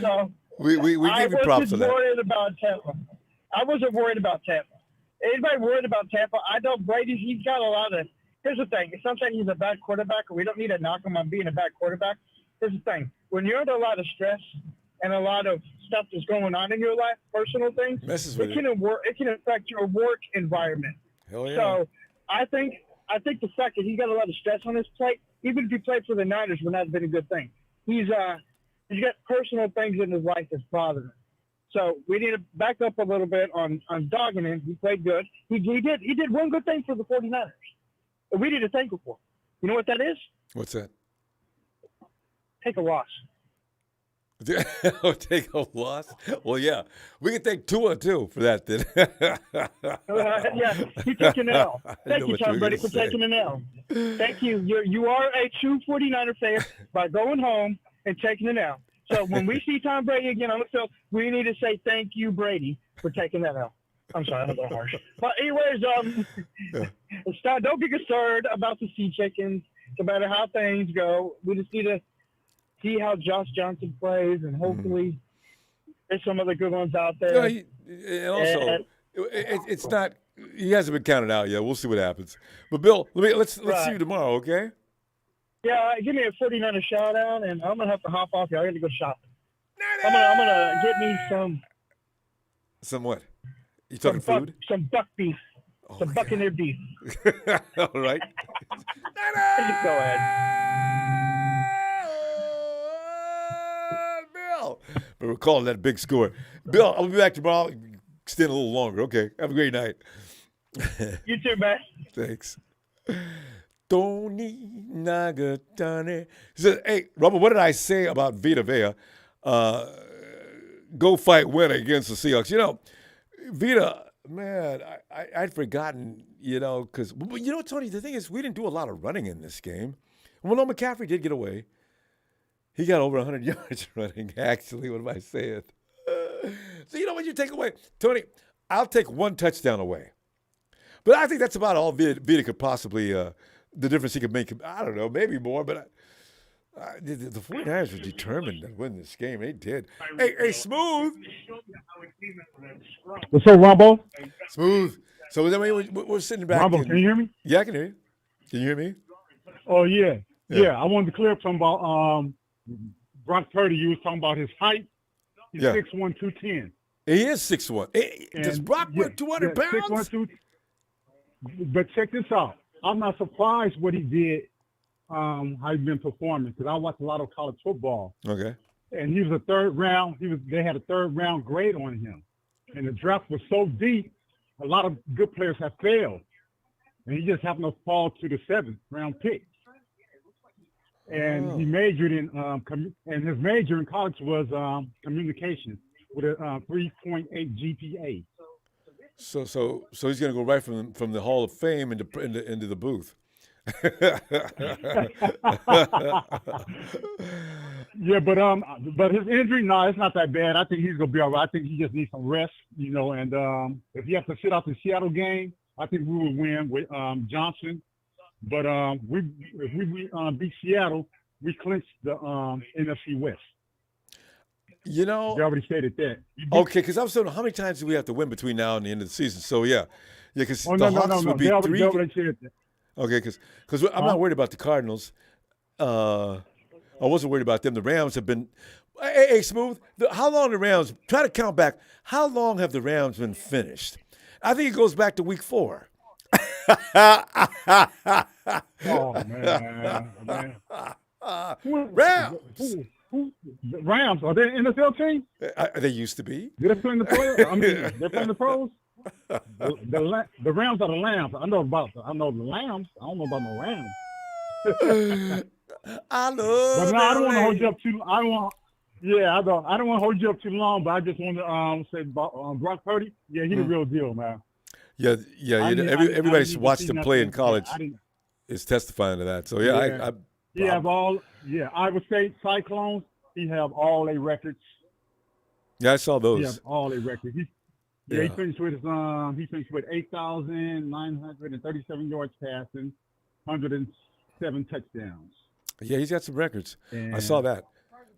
So we give you props for that. I wasn't worried about Tampa. Anybody worried about Tampa? I know Brady. He's got a lot of. Here's the thing. It's not saying he's a bad quarterback, or we don't need to knock him on being a bad quarterback. Here's the thing. When you're under a lot of stress and a lot of stuff that's going on in your life, personal things, it can affect your work environment. Hell yeah. So I think the fact that he got a lot of stress on his plate, even if he played for the Niners, would not have been a good thing. He's got personal things in his life that's bothering him. So we need to back up a little bit on dogging him. He played good. He did one good thing for the 49ers. And we need to thank him for. You know what that is? What's that? Take a loss. Take a loss? Well, yeah. We can thank Tua, too, for that, then. Yeah, he took an L. Thank you, Tom Brady, for taking an L. Thank you. You are a true 49er fan by going home and taking an L. So when we see Tom Brady again on the field, we need to say thank you, Brady, for taking that L. I'm sorry, I'm a little harsh. But anyways, don't be concerned about the sea chickens. No matter how things go, we just need to see how Josh Johnson plays, and hopefully there's some other good ones out there. And also, it's not. He hasn't been counted out yet. We'll see what happens. But Bill, let's see you tomorrow, okay? Yeah, give me a 49er shout out, and I'm gonna have to hop off here. I got to go shopping. I'm gonna get me some. Some what? You talking food? Some buck beef. Some Buccaneer beef. All right. Go ahead. Bill. But we're calling that a big score. Bill, I'll be back tomorrow. Extend a little longer. Okay. Have a great night. You too, man. Thanks. Tony Nagatane. He said, hey, Robert, what did I say about Vita Vea? Go fight, win against the Seahawks. You know, Vita, man, I'd forgotten, because, Tony, the thing is, we didn't do a lot of running in this game. Well, no, McCaffrey did get away. He got over 100 yards running, actually. What am I saying? So, you know what you take away? Tony, I'll take one touchdown away. But I think that's about all Vita could possibly, the difference he could make. I don't know, maybe more, but the 49ers were determined to win this game. They did. Hey, Smooth. What's up, Ronbo? Smooth. So we're sitting back. Ronbo, can you hear me? Yeah, I can hear you. Can you hear me? Oh, yeah. I wanted to clear up something about Brock Purdy. You was talking about his height. He's 6'1", 210. He is 6'1". Does Brock weigh 200 pounds? 6'1", but check this out. I'm not surprised what he did, how he's been performing, because I watch a lot of college football. Okay. And he was a third round. They had a third round grade on him, and the draft was so deep. A lot of good players have failed, and he just happened to fall to the 7th round pick. And he majored in and his major in college was communication with a 3.8 GPA. So he's going to go right from the Hall of Fame into the booth. Yeah, but his injury, it's not that bad. I think he's going to be all right. I think he just needs some rest, and if he has to sit out the Seattle game, I think we will win with Johnson. But if we beat Seattle, we clinch the NFC West. You already stated that. Okay, because I was wondering how many times do we have to win between now and the end of the season? So because the Hawks would be they 3. already said that. Okay, because I'm not worried about the Cardinals. I wasn't worried about them. The Rams have been. Hey, Smooth. How long the Rams? Try to count back. How long have the Rams been finished? I think it goes back to week 4. Oh man. Rams. The Rams, are they an NFL team? They used to be. Did they play in the pros? I mean, they're playing the pros. The Rams are the Lambs. I know the Lambs. I don't know about the Rams. I love. But no, I don't want to hold you up too. I don't want to hold you up too long. But I just want to say about Brock Purdy. Yeah, he's the real deal, man. Yeah. Everybody's watched him play in college. Is testifying to that. So Iowa State Cyclones. He have all their records. Yeah, I saw those. He have all their records. He finished with 8,937 yards passing, 107 touchdowns. Yeah, he's got some records. I saw that.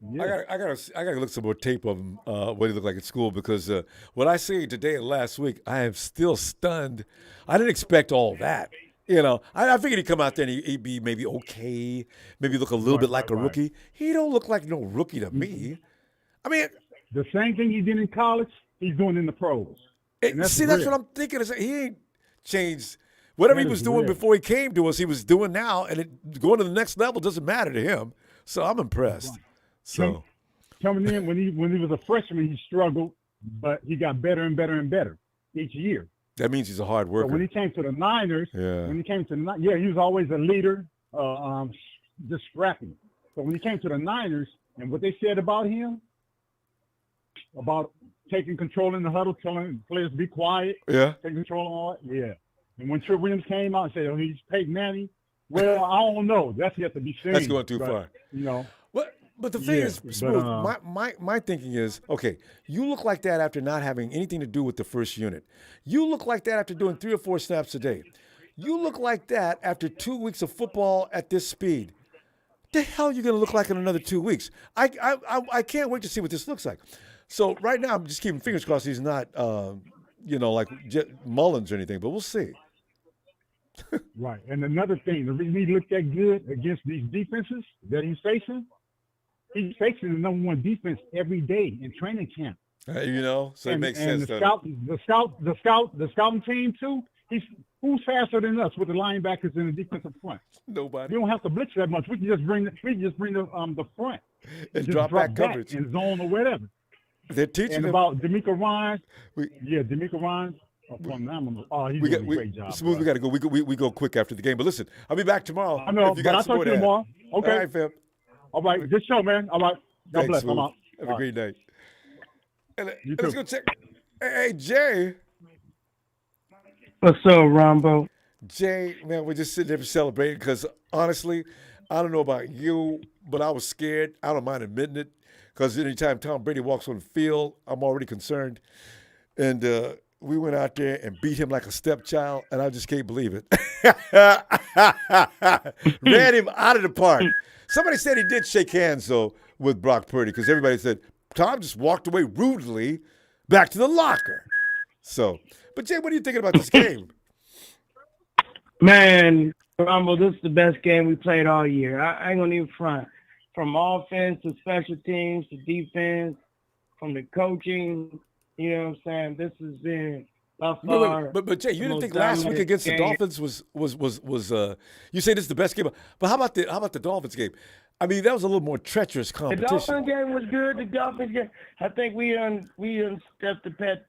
Yeah. I gotta look some more tape of him, what he looked like at school, because what I see today and last week, I am still stunned. I didn't expect all that. I figured he'd come out there and he'd be maybe okay, maybe look a little bit like a rookie. He don't look like no rookie to me. I mean, the same thing he did in college, he's doing in the pros. That's what I'm thinking. He ain't changed. Whatever he was doing before he came to us, he was doing now, and going to the next level doesn't matter to him. So I'm impressed. Right. So coming in when he was a freshman, he struggled, but he got better and better and better each year. That means he's a hard worker. So when he came to the Niners, he was always a leader, just scrappy. So when he came to the Niners, and what they said about him, about taking control in the huddle, telling players be quiet, take control of all that, And when Trent Williams came out and said, he's Peyton Manning, well, I don't know. That's yet to be seen. That's going too far. But the thing is, Smooth, my thinking is, okay, you look like that after not having anything to do with the first unit. You look like that after doing 3 or 4 snaps a day. You look like that after 2 weeks of football at this speed. The hell are you going to look like in another 2 weeks? I can't wait to see what this looks like. So right now, I'm just keeping fingers crossed he's not, like Mullins or anything, but we'll see. Right. And another thing, the reason he looked that good against these defenses that he's facing the number 1 defense every day in training camp. So it makes sense. The scouting team too. Who's faster than us with the linebackers in the defensive front? Nobody. We don't have to blitz that much. We can just bring the front and drop back coverage in zone or whatever. They're teaching and them about D'Amico Ryans. D'Amico Ryans. Phenomenal. He's doing a great job. Smooth, we got to go. We go quick after the game. But listen, I'll be back tomorrow. I know, but I'll talk to you tomorrow. Okay. All right, fam. All right. Good show, man. All right. God bless. I'm out. Have a great night. And let's go check. Hey, Jay. What's up, Ronbo? Jay, man, we're just sitting there celebrating because, honestly, I don't know about you, but I was scared. I don't mind admitting it because anytime Tom Brady walks on the field, I'm already concerned. And we went out there and beat him like a stepchild, and I just can't believe it. Ran him out of the park. Somebody said he did shake hands, though, with Brock Purdy because everybody said Tom just walked away rudely back to the locker. So, but Jay, what are you thinking about this game? Man, Rumble, this is the best game we played all year. I ain't gonna even front. From offense to special teams to defense, from the coaching, you know what I'm saying? This has been by far. But Jay, you didn't think last week against the Dolphins was you say this is the best game, but how about the Dolphins game? I mean, that was a little more treacherous competition. The Dolphins game was good. The Dolphins game, I think we stepped the pet.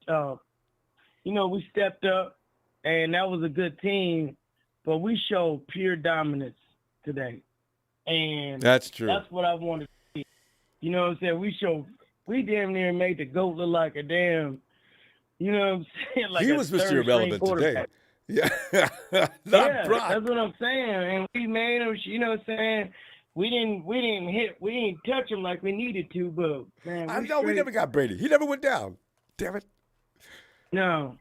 We stepped up, and that was a good team. But we showed pure dominance today, and that's true. That's what I wanted to see. You know what I'm saying? We damn near made the GOAT look like a damn. You know what I'm saying? Like he was Mr. Irrelevant today. Yeah, Brock. That's what I'm saying. And we made him. You know what I'm saying? We didn't touch him like we needed to, but man, I know we never got Brady. He never went down. Damn it. No,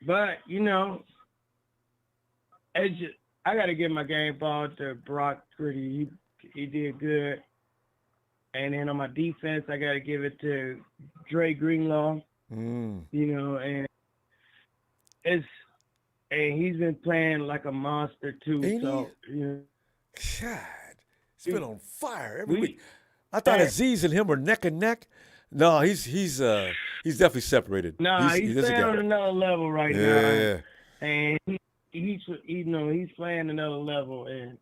but I got to give my game ball to Brock Purdy. He did good. And then on my defense, I got to give it to Dre Greenlaw. And he's been playing like a monster too. God, he's been on fire every week. I thought Aziz and him were neck and neck. No, he's definitely seperated. No, he's playing on another level right now. Yeah. And he's playing another level, and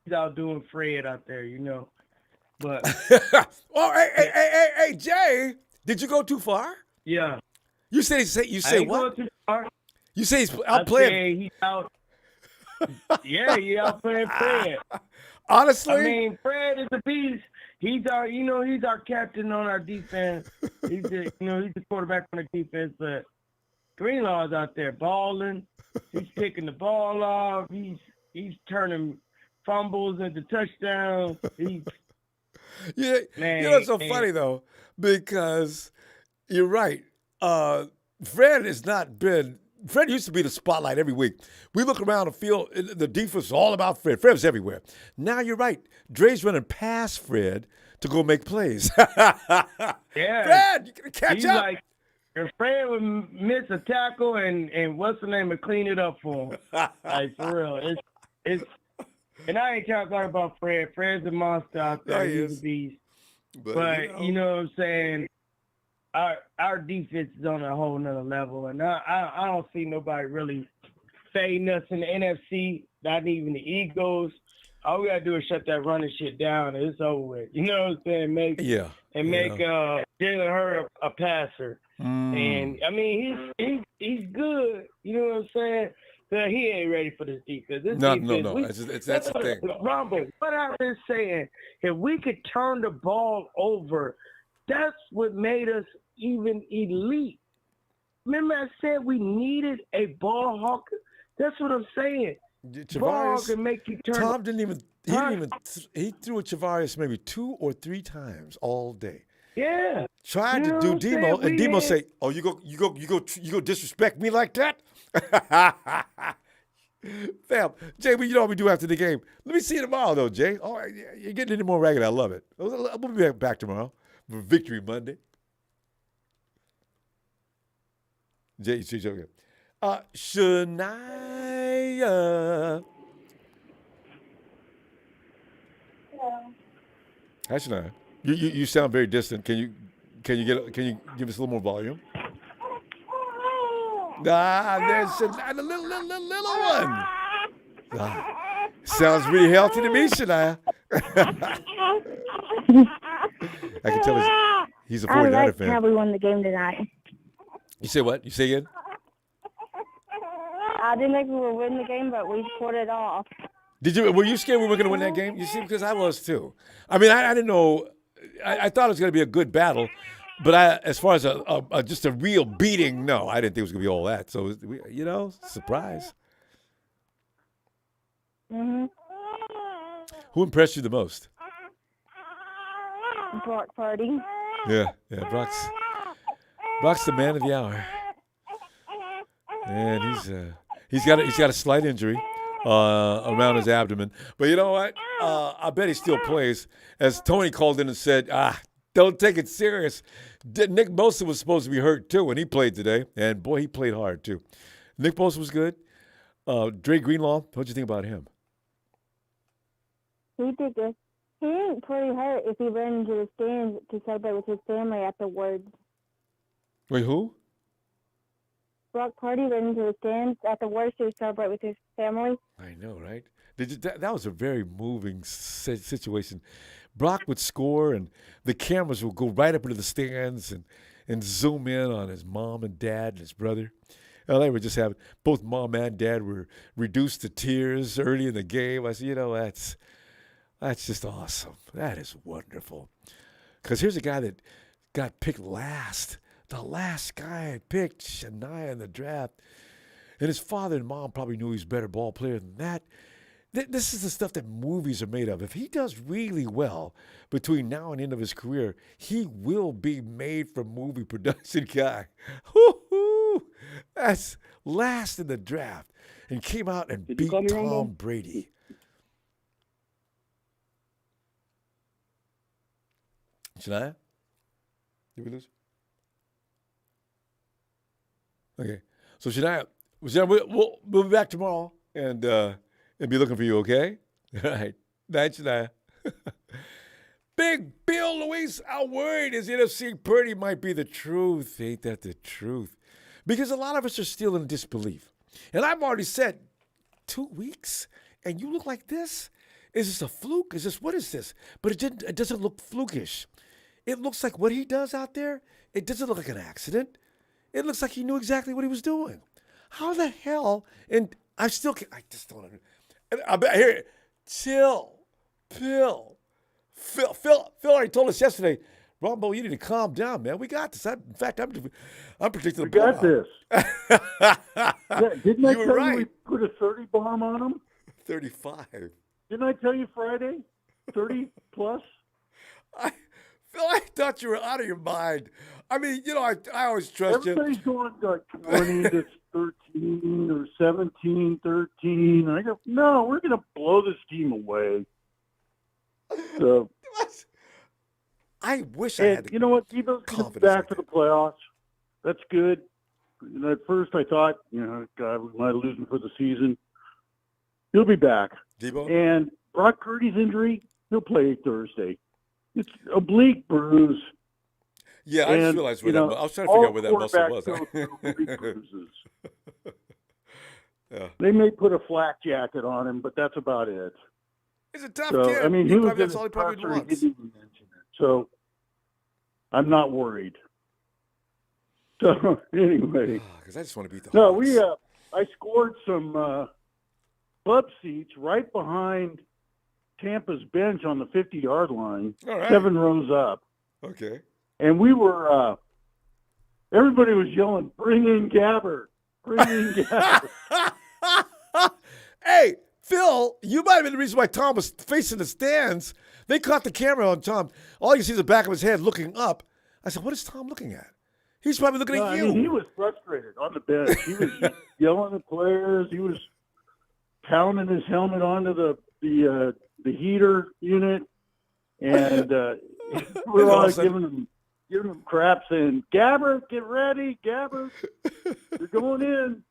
he's out doing Fred out there, But hey, Jay, did you go too far? Yeah. You say what? Too far. You say he's out playing. He's out. Yeah, he out playing Fred. Honestly, I mean, Fred is a beast. He's our captain on our defense. He's the quarterback on the defense, but Greenlaw's out there balling. He's picking the ball off. He's turning fumbles into touchdowns. It's so funny though, because you're right. Fred has not been Fred used to be the spotlight every week. We look around the field, the defense is all about Fred. Fred was everywhere. Now you're right. Dre's running past Fred to go make plays. Yeah. Fred, you can catch He's up. like, if Fred would miss a tackle and what's the name would clean it up for him. Like, for real. It's and I ain't talking about Fred. Fred's a monster out there. Yeah, he He's is. a beast. But you know what I'm saying? Our defense is on a whole nother level, and I don't see nobody really fading us in the NFC, not even the Eagles. All we gotta do is shut that running shit down, and it's over with. You know what I'm saying? Make Jalen Hurd a passer. And I mean, he's good. You know what I'm saying? But he ain't ready for this defense. No. That's the thing. Ronbo, what I've been saying, if we could turn the ball over, that's what made us even elite. Remember I said we needed a ball hawker? That's what I'm saying. Ball hawker make you turn. Tom he threw at Travarius maybe 2 or 3 times all day. Yeah. Tried to do Demo, and Demo say, "Oh, you go disrespect me like that?" Fam, Jay, you know what we do after the game. Let me see you tomorrow, though, Jay. All right, you're getting any more ragged. I love it. We'll be back tomorrow for Victory Monday. Jay, she's okay. Shania. Hi, Shania. You sound very distant. Can you give us a little more volume? There's Shania, the little one. Sounds really healthy to me, Shania. I can tell he's a 49er fan. How we won the game tonight. You say what? You say again? I didn't think we would win the game, but we pulled it off. Were you scared we were going to win that game? You see, because I was too. I mean, I didn't know. I thought it was going to be a good battle, but as far as just a real beating, no, I didn't think it was going to be all that. So, surprise. Mm-hmm. Who impressed you the most? Brock Purdy. Yeah, Brock's the man of the hour, and he's got a slight injury around his abdomen, but you know what? I bet he still plays. As Tony called in and said, don't take it serious. Nick Bosa was supposed to be hurt too, and he played today, and boy, he played hard too. Nick Bosa was good. Dre Greenlaw, what'd you think about him? He did good. He ain't pretty hurt if he ran into the stands to celebrate with his family afterwards. Wait, who? Brock Purdy ran into the stands afterwards to celebrate with his family. I know, right? That was a very moving situation. Brock would score, and the cameras would go right up into the stands and zoom in on his mom and dad and his brother. They were just having, both mom and dad were reduced to tears early in the game. I said, that's just awesome. That is wonderful. Because here's a guy that got picked last. The last guy I picked, Shania, in the draft. And his father and mom probably knew he was a better ball player than that. This is the stuff that movies are made of. If he does really well between now and the end of his career, he will be made for movie production guy. Woo-hoo! That's last in the draft. And came out and beat Tom Brady. Shania? Did we lose? Okay. So Shania, we'll be back tomorrow and be looking for you, okay? All right. Night, Shania. Big Bill Luis, our word is NFC Purdy might be the truth. Ain't that the truth? Because a lot of us are still in disbelief. And I've already said 2 weeks, and you look like this? Is this a fluke? What is this? But it doesn't look flukish. It looks like what he does out there, it doesn't look like an accident. It looks like he knew exactly what he was doing. How the hell? And I just don't understand. I hear it. Chill. Phil already told us yesterday, Ronbo, you need to calm down, man. We got this. In fact, I'm predicting the blowout. We got this. Didn't I tell right. you we put a 30 bomb on him? 35. Didn't I tell you Friday? 30 plus? Phil, I thought you were out of your mind. I mean, I always trust you. Everybody's going like 20 to 13 or 17-13. And I go, no, we're going to blow this team away. So I wish I had. You know what? Debo's going to be back for the playoffs. That's good. You know, at first I thought, God, we might lose him for the season. He'll be back. Debo? And Brock Purdy's injury, he'll play Thursday. It's oblique bruise. Yeah, I just realized where that was. I was trying to figure out where that muscle was. Yeah. They may put a flak jacket on him, but that's about it. He's a tough kid. I mean, he was that's all he probably wants. Didn't even mention it. So I'm not worried. So anyway, because I just want to beat the Hawks. I scored some club seats right behind Tampa's bench on the 50-yard line, all right. 7 rows up. Okay. And we were, everybody was yelling, "Bring in Gabbert! Bring in Gabbert!" Hey, Phil, you might have been the reason why Tom was facing the stands. They caught the camera on Tom. All you see is the back of his head looking up. I said, what is Tom looking at? He's probably looking at you. I mean, he was frustrated on the bench. He was yelling at players. He was pounding his helmet onto the heater unit. And we're all giving him crap saying, "Gabbert, get ready, Gabbert, you're going in."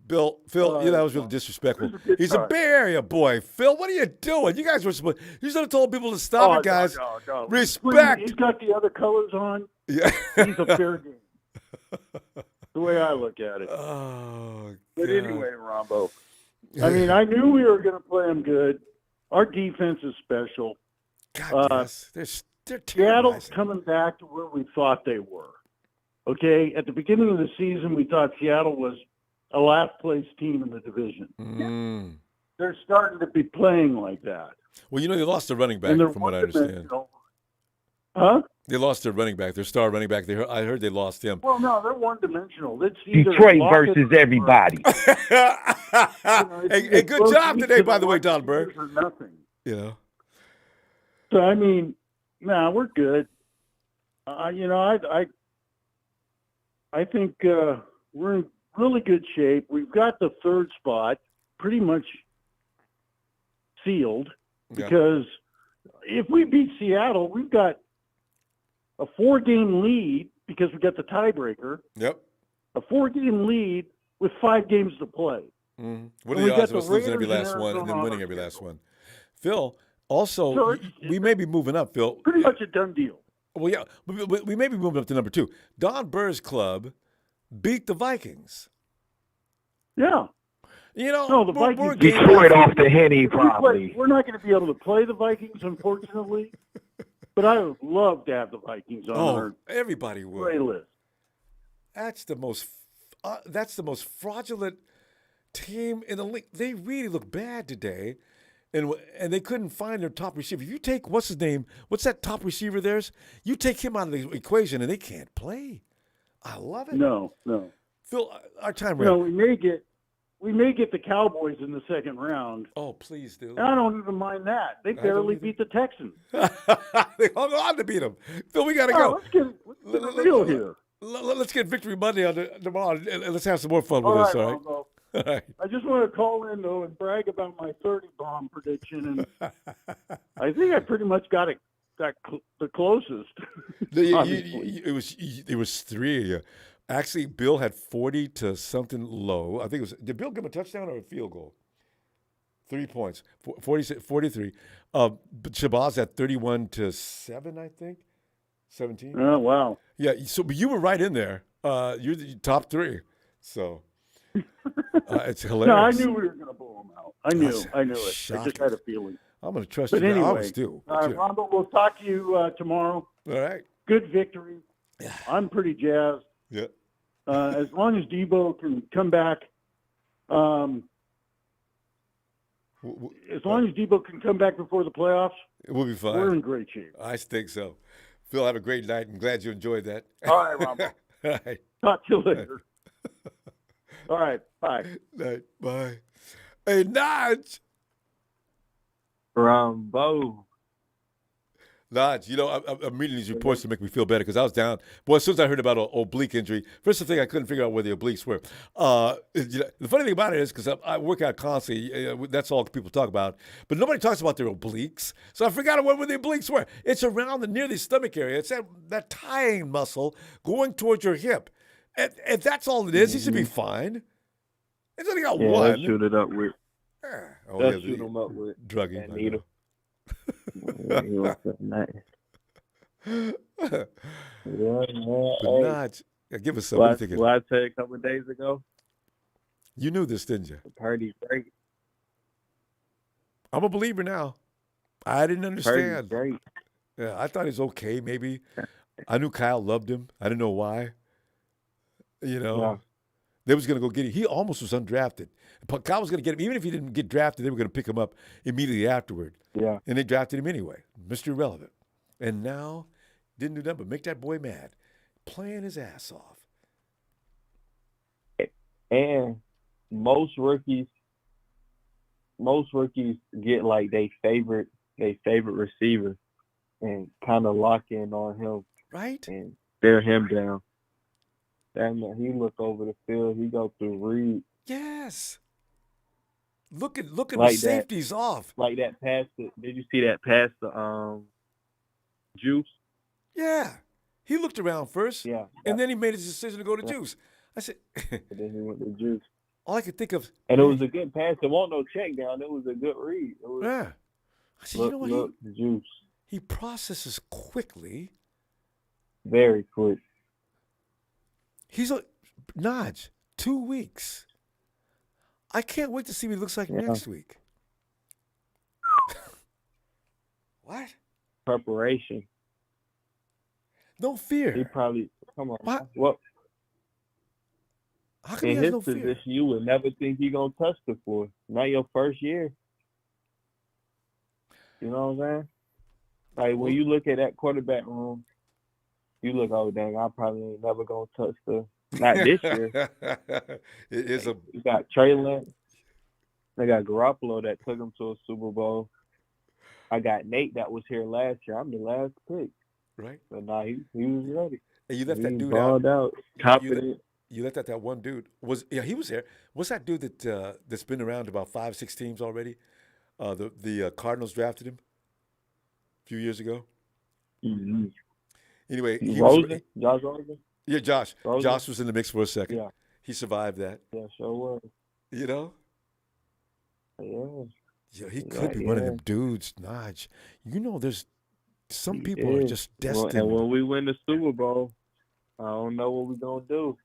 Phil, that was really disrespectful. He's a Bay Area boy. Phil, what are you doing? You guys were supposed. You should have told people to stop it, guys. No. Respect. He's got the other colors on. Yeah. He's a fair game. The way I look at it. Oh, but God. anyway, Ronbo. I mean, I knew we were going to play them good. Our defense is special. God, yes. They're Seattle's coming back to where we thought they were. Okay? At the beginning of the season, we thought Seattle was a last-place team in the division. They're starting to be playing like that. Well, they lost their running back, from what I understand. Huh? They lost their running back, their star running back. I heard they lost him. Well, no, they're one-dimensional. Detroit versus everybody. Hey, good job today, by the way, Don Berg. Nothing. So, I mean, we're good. I think we're in really good shape. We've got the third spot pretty much sealed because if we beat Seattle, we've got a 4-game lead because we got the tiebreaker. Yep. A 4-game lead with 5 games to play. Mm-hmm. What are the odds of us losing every last one and then winning every last one? Phil, also, we may be moving up, Phil. Pretty much a done deal. Well, yeah, we may be moving up to number 2. Don Burr's club beat the Vikings. Yeah. No, the Vikings. Detroit off the Henny, probably. We're not going to be able to play the Vikings, unfortunately. But I would love to have the Vikings on our everybody would. play list. That's the most fraudulent team in the league. They really look bad today, and they couldn't find their top receiver. If you take what's that top receiver of theirs? You take him out of the equation, and they can't play. I love it. No. Phil, our time ran. We may get the Cowboys in the second round. Oh, please do. And I don't even mind that. They barely beat the Texans. They hung on to beat them. Phil, we got to go. Let's get real here. Let's get Victory Monday tomorrow, and let's have some more fun with this, all right? I just want to call in, though, and brag about my 30-bomb prediction. And I think I pretty much got it the closest. It was 3 of you. Actually, Bill had 40 to something low. I think it was. Did Bill give him a touchdown or a field goal? 3 points. 43. Shabazz had 31 to 7, I think. 17. Oh, wow. Yeah. But you were right in there. You're the top 3. So it's hilarious. No, I knew we were going to blow them out. I knew it. Shocking. I just had a feeling. I'm going to trust but you. Anyway, I always do. Ronbo, we'll talk to you tomorrow. All right. Good victory. Yeah. I'm pretty jazzed. Yeah. As long as Debo can come back, as long as Debo can come back before the playoffs, we'll be fine. We're in great shape. I think so. Phil, have a great night. I'm glad you enjoyed that. All right, Ronbo. All right. Talk to you later. All right. Bye. Night. Bye. Hey, Nudge. Ronbo. Lodge, I'm reading these reports to make me feel better because I was down. Boy, as soon as I heard about an oblique injury, first thing I couldn't figure out where the obliques were. The funny thing about it is because I work out constantly, that's all people talk about, but nobody talks about their obliques. So I forgot where the obliques were. It's around near the stomach area. It's that tying muscle going towards your hip. And that's all it is. He should be fine. It's only got one. Let's shoot it up with. Let's shoot him up with. Drugging. And needle. Give us some. What I said a couple of days ago. You knew this, didn't you? Purdy's great. I'm a believer now. I didn't understand. Purdy's great. Yeah, I thought he was okay. Maybe I knew Kyle loved him. I didn't know why. They was going to go get him. He almost was undrafted. Kyle was going to get him. Even if he didn't get drafted, they were going to pick him up immediately afterward. Yeah. And they drafted him anyway. Mr. Irrelevant. And now, didn't do nothing but make that boy mad. Playing his ass off. And most rookies get like they favorite receiver and kind of lock in on him. Right. And stare him down. And he look over the field. He go through read. Yes. Look at like the safeties off. Like that pass. Did you see that pass to Juice? Yeah. He looked around first. Yeah. And then he made his decision to go to Juice. I said. And then he went to Juice. All I could think of. And it was a good pass. There wasn't no check down. It was a good read. Yeah. I said, you know what? Juice. He processes quickly. Very quick. He's Naj, 2 weeks. I can't wait to see what he looks like next week. What? Preparation. No fear. He probably come on. What? How come in his position, fear? You would never think you're gonna touch the floor. Not your first year. You know what I'm saying? Like when you look at that quarterback room, you look, oh dang, I probably ain't never gonna touch not this year. You got Trey Lance. They got Garoppolo that took him to a Super Bowl. I got Nate that was here last year. I'm the last pick. Right. So now he was ready. And you left that dude out. Confident. You left out that one dude. He was there. What's that dude that's been around about 5-6 teams already? The Cardinals drafted him a few years ago. Mm-hmm. Anyway, Josh Rosen? Yeah, Josh. Rosen? Josh was in the mix for a second. Yeah. He survived that. Yeah, sure was. Yeah. Yeah, he could be one of them dudes, Naj. There's some people are just destined. And when we win the Super Bowl, I don't know what we're gonna do.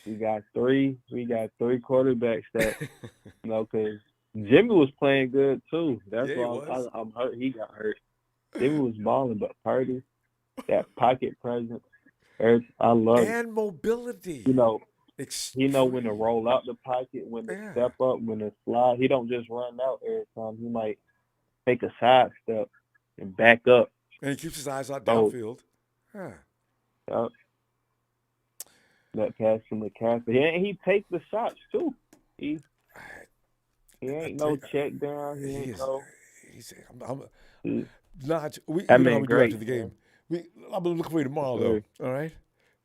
We got three quarterbacks that because Jimmy was playing good too. That's why I'm hurt. He got hurt. Jimmy was balling, but Purdy, that pocket presence, I love it. And mobility. He know when to roll out the pocket, when to step up, when to slide. He don't just run out every time. He might take a side step and back up. And he keeps his eyes out downfield. Yep. That pass from McCaffrey. He takes the shots too. He ain't no check down. He ain't no. Naj, we know how we do after the game. I'm looking for you tomorrow, though. All right?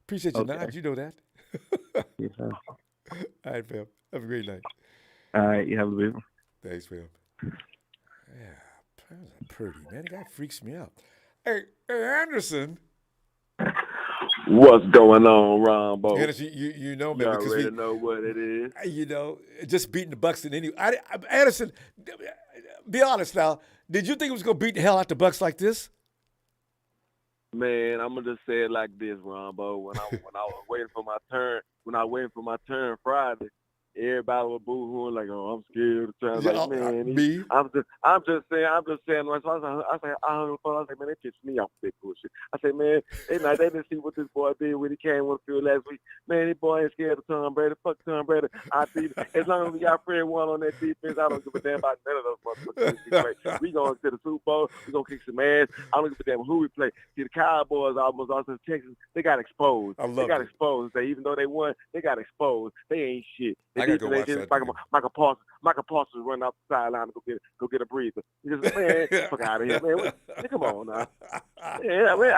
Appreciate you, Naj. You know that. Yes, sir. All right, fam. Have a great night. All right. You have a good one. Thanks, fam. Yeah. Purdy, man. The guy freaks me out. Hey, Anderson. What's going on, Ronbo? Anderson, you know, man. You because already know what it is. Just beating the Bucs in any. Anderson, be honest now. Did you think it was going to beat the hell out the Bucs like this? Man, I'm gonna just say it like this, Ronbo. When I was waiting for my turn, Friday, everybody was boo-hooing like, "Oh, I'm scared." Me? I'm just saying. I said, man, they pissed me off with that bullshit. I said, man, they didn't see what this boy did when he came on the field last week. Man, this boy ain't scared of Tom Brady. Fuck Tom Brady. As long as we got Fred Warner on that defense, I don't give a damn about none of those motherfuckers. We going to the Super Bowl. We gonna kick some ass. I don't give a damn who we play. See, the Cowboys almost also Texas. They got exposed. They got exposed. Even though they won, they got exposed. They ain't shit. I gotta go watch that. Michael Parsons run out the sideline to go get a breather. He just, man, fuck out of here, man. Come on now. Yeah, man.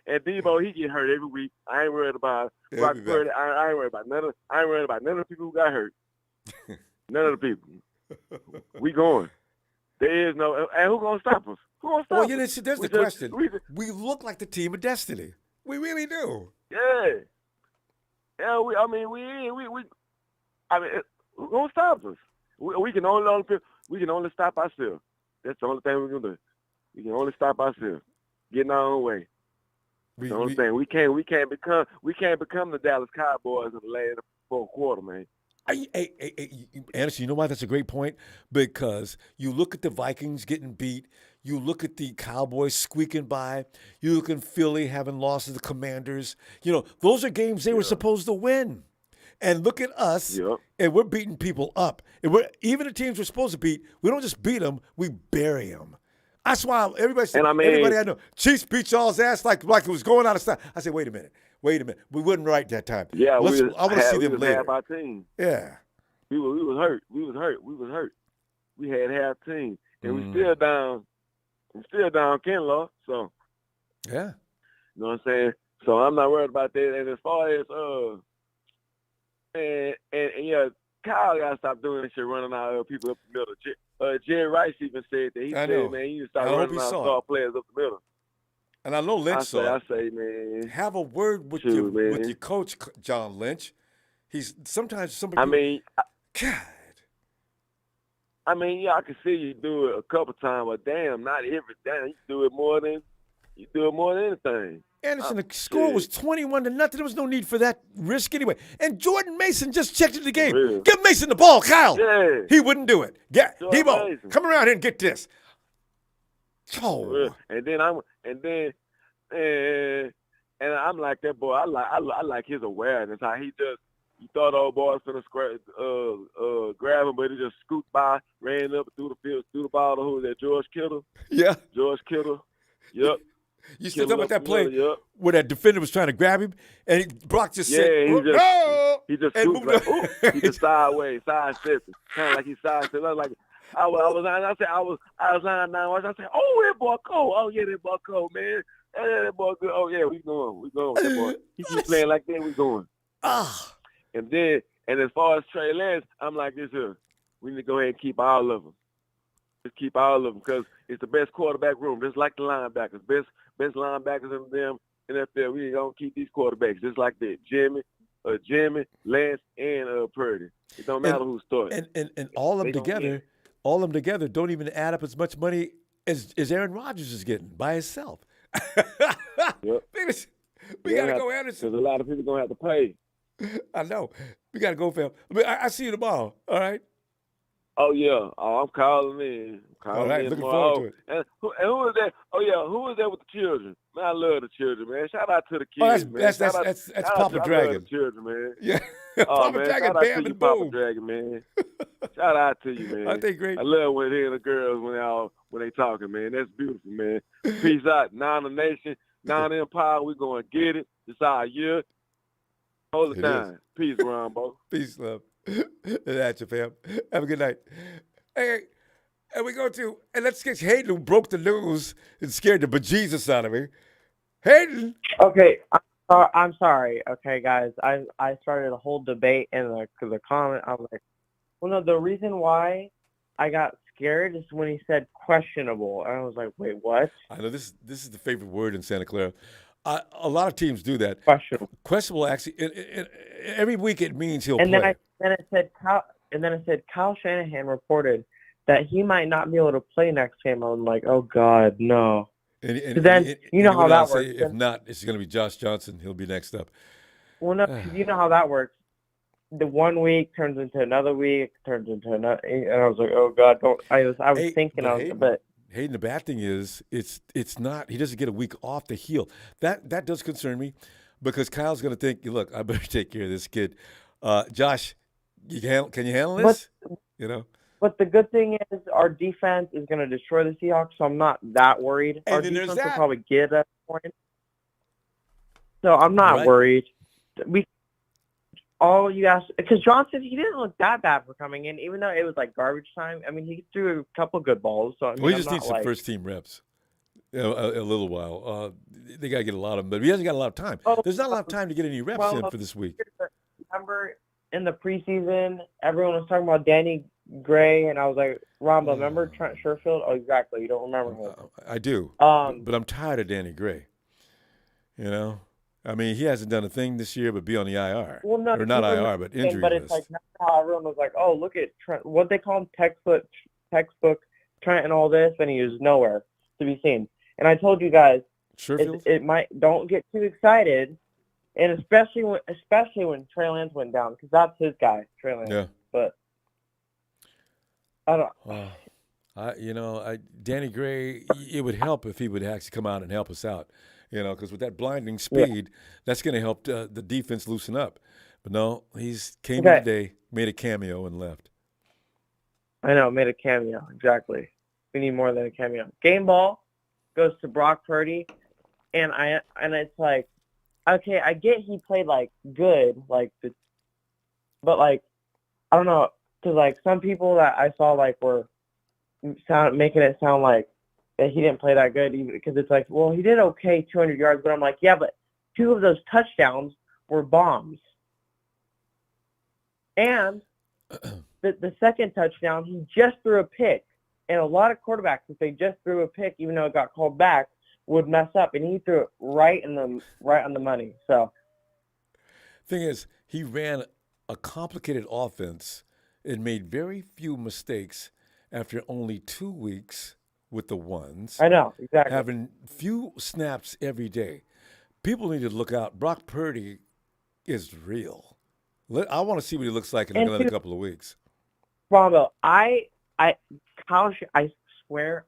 And Debo, he get hurt every week. I ain't worried about Brock Purdy. I ain't worried about none of the people who got hurt. None of the people. We going. There is no, and who gonna stop us? Who gonna stop us? Well, there's the question. We look like the team of destiny. We really do. Yeah. Yeah. Who gonna stop us? We can only stop ourselves. That's the only thing we can do. We can only stop ourselves. Getting our own way. You know what I'm saying? We can't become the Dallas Cowboys in the last fourth quarter, man. Anderson, you know why that's a great point? Because you look at the Vikings getting beat, you look at the Cowboys squeaking by, you look at Philly having lost to the Commanders. Those are games they were supposed to win. And look at us, and we're beating people up. And even the teams we're supposed to beat, we don't just beat them, we bury them. That's why everybody said, everybody I know, Chiefs beat y'all's ass like it was going out of style. I said, wait a minute. We wasn't right that time. Yeah, I want to see them later. Half our team. Yeah. We was hurt. We had half team. And we still down. We still down Kinlaw. So yeah. You know what I'm saying? So I'm not worried about that. And as far as Kyle gotta stop doing this shit, running out people up the middle. Jerry Rice even said that. He said, man, you stop running out star players up the middle. And I know Lynch saw it. I say, man, have a word with your coach, John Lynch. He's sometimes somebody. God. I can see you do it a couple times, but damn, not every time. You do it more than anything. Anderson, the score was 21-0. There was no need for that risk anyway. And Jordan Mason just checked into the game. Really? Give Mason the ball, Kyle. Yeah. He wouldn't do it. Debo, come around here and get this. Oh. And I'm like that boy. I like his awareness. How he just. You thought old boy was finna grab him, but he just scooped by, ran up through the field, threw the ball to who was that? George Kittle. Yeah. George Kittle. Yep. You still talking about that play where that defender was trying to grab him, and Brock just said, he just scooped like, ooh, he just sidestepped, kind of like he sidestepped. I was like, I was lying down. I said, oh, that boy cold. Oh yeah, that boy cold, man. That boy good. Oh yeah, we going with that boy. He keep playing like that, we going. And as far as Trey Lance, I'm like this here. We need to go ahead and keep all of them. Just keep all of them because it's the best quarterback room, just like the linebackers. Best linebackers in them NFL. We don't keep these quarterbacks just like that. Jimmy, Lance, and Purdy. It don't matter who's starting. And all of them together don't even add up as much money as Aaron Rodgers is getting by himself. Yep. We got to go, Anderson. Because a lot of people going to have to pay. I know. We got to go, fam. I see you tomorrow, all right? Oh, yeah. Oh, I'm calling in. All right, looking forward to it. And who is that? Oh, yeah, who is that with the children? Man, I love the children, man. Shout out to the kids, man. That's Papa Dragon. I love the children, man. Yeah. Oh, Papa man, Dragon, shout out bam, to you, and Papa boom. Dragon, man. Shout out to you, man. Aren't they great? I love when hearing the girls when they talking, man. That's beautiful, man. Peace out. Nine Nation, Nine Empire. We going to get it. It's our year. Hold it down. Peace, Ronbo. Peace, love. That's you, fam. Have a good night. Hey, and we go to, and let's get Hayden, who broke the news and scared the bejesus out of me. Hayden. Okay, I'm sorry. Okay, guys, I started a whole debate in the comment. I was like, well, no, the reason why I got scared is when he said questionable, and I was like, wait, what? I know this is the favorite word in Santa Clara. A lot of teams do that. Questionable. Actually, every week it means he'll play. Then I said Kyle Shanahan reported that he might not be able to play next game. I'm like, oh God, no. And then you know how that works. If not, it's going to be Josh Johnson. He'll be next up. Well, no, you know how that works. The 1 week turns into another week, turns into another, and I was like, oh God, don't. I was thinking of it, but. Hayden, the bad thing is, it's not. He doesn't get a week off to heal. That does concern me, because Kyle's going to think, look, I better take care of this kid. Josh, can you handle this? But the good thing is our defense is going to destroy the Seahawks, so I'm not that worried. And our then there's defense will that. probably get that point. So I'm not worried. All you guys, because Johnson, he didn't look that bad for coming in, even though it was like garbage time. I mean, he threw a couple good balls. So I mean, Well, he just needs some first-team reps. A little while. They got to get a lot of them, but he hasn't got a lot of time. There's not a lot of time to get any reps in for this week. Remember in the preseason, everyone was talking about Danny Gray, and I was like, Ronbo, remember Trent Sherfield? Oh, exactly. You don't remember him. I do, but I'm tired of Danny Gray. You know? I mean, he hasn't done a thing this year but be on the IR. Well, no, or not IR, but injury But list. it's like now everyone was like, oh, look at Trent. What they call him, textbook Trent and all this, and he was nowhere to be seen. And I told you guys, it might don't get too excited, and especially when Trey Lance went down, because that's his guy, Trey Lance. Yeah. But I don't. Danny Gray, it would help if he would actually come out and help us out, because with that blinding speed, that's going to help the defense loosen up. But no, he's came in today, made a cameo, and left. I know, made a cameo, exactly. We need more than a cameo. Game ball goes to Brock Purdy, and it's like, okay, I get he played like good, but like I don't know, because like some people that I saw like were making it sound like that he didn't play that good, even because it's like, well, he did okay, 200 yards, but I'm like, yeah, but 2 of those touchdowns were bombs, and the second touchdown he just threw a pick. And a lot of quarterbacks, if they just threw a pick, even though it got called back, would mess up. And he threw it right on the money. So, thing is, he ran a complicated offense and made very few mistakes after only 2 weeks with the ones. I know, exactly. Having few snaps every day. People need to look out. Brock Purdy is real. I want to see what he looks like in another couple of weeks. Ronbo, I swear,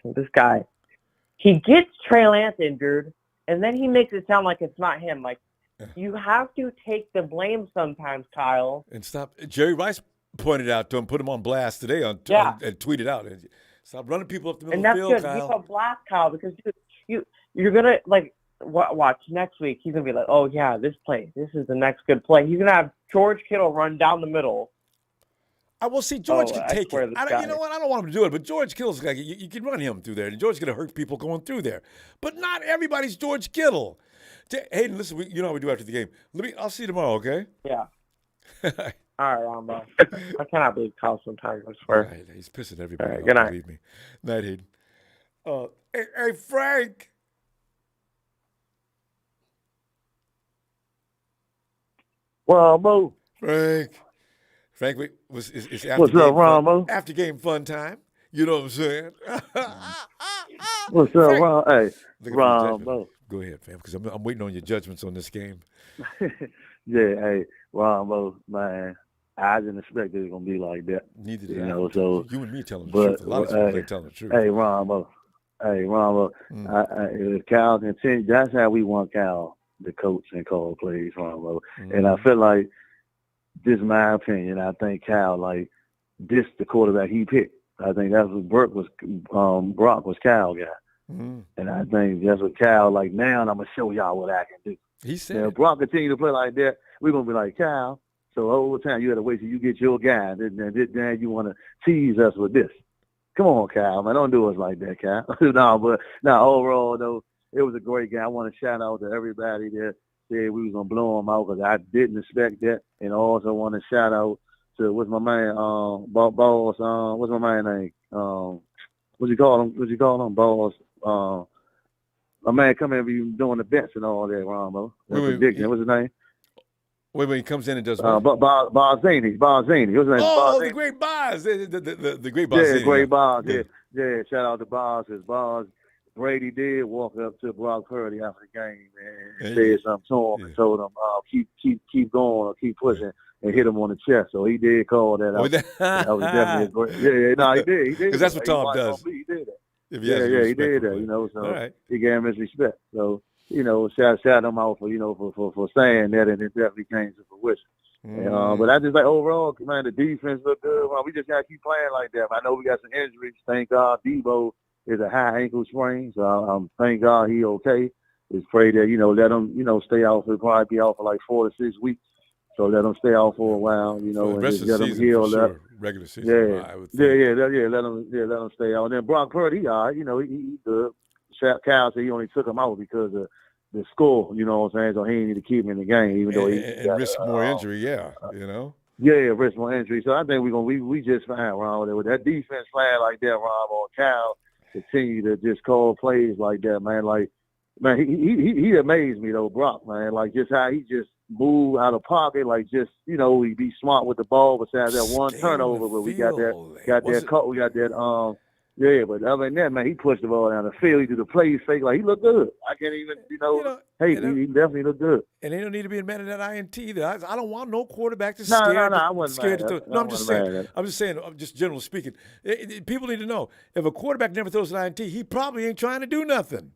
this guy, he gets Trey Lance injured, and then he makes it sound like it's not him. Like, you have to take the blame sometimes, Kyle. And stop. Jerry Rice pointed out to him, put him on blast today and tweeted out. Stop running people up the middle of the field, Kyle. And that's good. We call blast, Kyle, because you're going to, like, watch next week. He's going to be like, oh, yeah, this is the next good play. He's going to have George Kittle run down the middle. I will see George can take it. You know what? I don't want him to do it, but George Kittle's like you can run him through there, and George's going to hurt people going through there. But not everybody's George Kittle. Hayden, listen, you know how we do after the game. I'll see you tomorrow, okay? Yeah. All right, Ronbo. I cannot believe Kyle sometimes. I swear. Right, he's pissing everybody off. Good night. Believe me. Night, Hayden. Hey, Frank. Ronbo. Frank, it's What's up, Ronbo? After game fun time. You know what I'm saying? What's up, Ron? Hey, Ronbo. Go ahead, fam, because I'm waiting on your judgments on this game. Yeah, hey, Ronbo, man, I didn't expect it was gonna be like that. Neither did I. So you and me telling the truth. A lot of people ain't telling the truth. Hey, Ronbo. If Cal continue, that's how we want Cal to coach and call plays, Ronbo. And I feel like, this is my opinion. I think Cal, this the quarterback he picked. I think that's what Brock was Cal guy. And I think that's what Cal, now I'm going to show y'all what I can do. He said, if Brock continue to play like that, we're going to be like, Cal, so all the time you got to wait till you get your guy. Then you want to tease us with this. Come on, Cal, man. Don't do us like that, Cal. Overall, though, it was a great game. I want to shout out to everybody that said we was going to blow them out because I didn't expect that. And I also want to shout out to, what's my man, Balls, what's my man name? What you call him? Balls. My man come in be doing the bets and all that, Ronbo. Prediction. What's his name? Wait, he comes in and does what? Barzini. What's his name? Oh, the great Boz. The great Boz. Yeah, great Boz. Yeah, shout out to Boz. Because Boz, Brady did walk up to Brock Purdy after the game and said something to him and told him, keep going or keep pushing and hit him on the chest. So he did call that out. That was definitely a great. He did. Because that's what Tom does. He did that. He did that. So he gave him his respect. So, shout him out for saying that, and it definitely came to fruition. But I just like overall, man, the defense looked good. Well, we just gotta keep playing like that. I know we got some injuries. Thank God, Debo is a high ankle sprain, so thank God he okay. Just pray that let him stay out. He'll probably be out for like 4 to 6 weeks. So let him stay out for a while, For and the rest just of the let him season, heal. for sure. Regular season, I would think. Let him stay out. And then Brock Purdy, he good. Cal said he only took him out because of the score. You know what I'm saying? So he didn't need to keep him in the game, even though he got, risk more injury. Yeah. Risk more injury. So I think we just fine, Ron. With that defense playing like that, Ron, or Cal continue to just call plays like that, man. Like, man, he amazed me though, Brock, man. Like just how he just move out of pocket, like just he be smart with the ball. Besides that one turnover, but we got that. But other than that, man, he pushed the ball down the field. He did the plays fake, like he looked good. I can't even, he definitely looked good. And they don't need to be mad at that INT either. I don't want no quarterback that's I wasn't scared mad to at throw. No, I'm just saying. I'm just generally speaking. People need to know if a quarterback never throws an INT, he probably ain't trying to do nothing.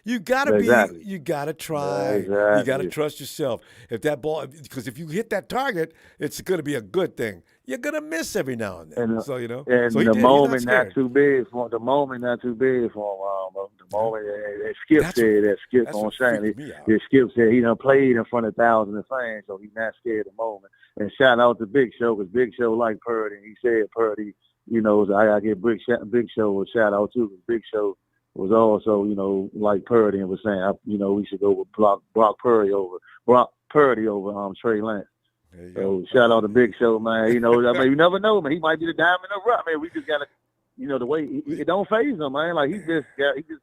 You gotta you gotta try. Exactly. You gotta trust yourself. If that ball, because if you hit that target, it's gonna be a good thing. You're gonna miss every now and then. And the moment not too big for him. The moment that Skip said that Skip on Shane. That Skip said he done played in front of thousands of fans, so he's not scared of the moment. And shout out to Big Show, because Big Show like Purdy. And he said Purdy, so I gotta give Big Show a shout out too, because Big Show was also, like Purdy, and was saying, we should go with Brock Purdy over Trey Lance. So shout out to Big Show, man. You never know, man. He might be the diamond in the rough, man. We just gotta, the way it don't phase him, man. Like he just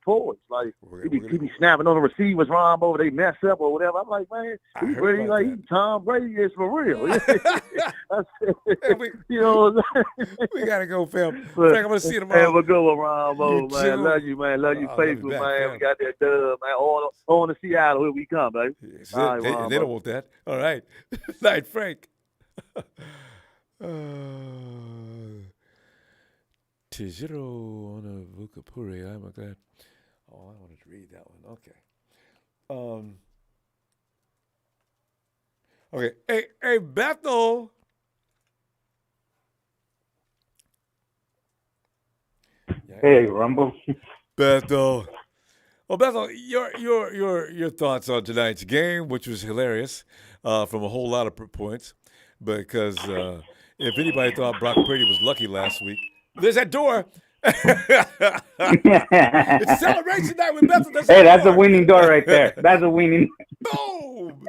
poised. Like he be snapping on the receivers, Ronbo, they mess up or whatever. I'm like, man, he's really like he Tom Brady is for real. We gotta go, fam. Frank, I'm gonna see you tomorrow. Have a good one, Ronbo, man. Love you, man. Love you, faithful, man. We got that dub, man. On to Seattle, here we come, baby. All right, they don't want that. All right. Night, Frank. Tijiro on a Vukapuri. Oh my God. Oh, I wanted to read that one. Okay. Okay. Hey, Bethel. Hey, Rumble. Bethel. Well, Bethel, your thoughts on tonight's game, which was hilarious from a whole lot of points, because if anybody thought Brock Purdy was lucky last week, there's that door. It's celebration night with Bethel. Hey, that's a winning door right there. That's a winning. Boom!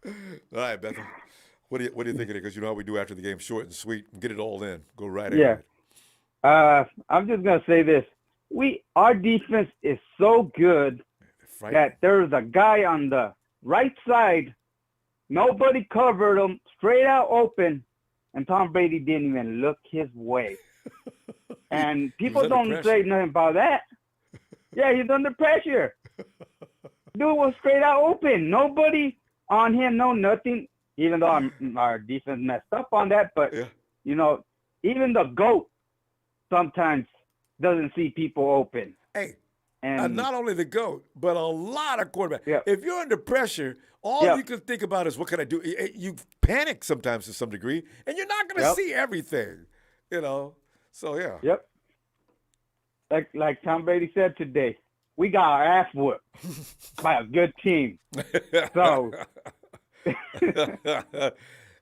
All right, Bethel. What do you think of it? Because you know how we do after the game, short and sweet. Get it all in. Go right ahead. I'm just gonna say this. Our defense is so good that there's a guy on the right side. Nobody covered him, straight out open, and Tom Brady didn't even look his way. And people don't say nothing about that. Yeah, he's under pressure. Dude was straight out open. Nobody on him, no nothing. Even though our defense messed up on that, but even the GOAT sometimes doesn't see people open. Hey, and not only the GOAT, but a lot of quarterbacks. Yeah. If you're under pressure, all you can think about is what can I do? You panic sometimes to some degree, and you're not going to see everything, So yeah. Yep. Like Tom Brady said today, we got our ass whooped by a good team. So.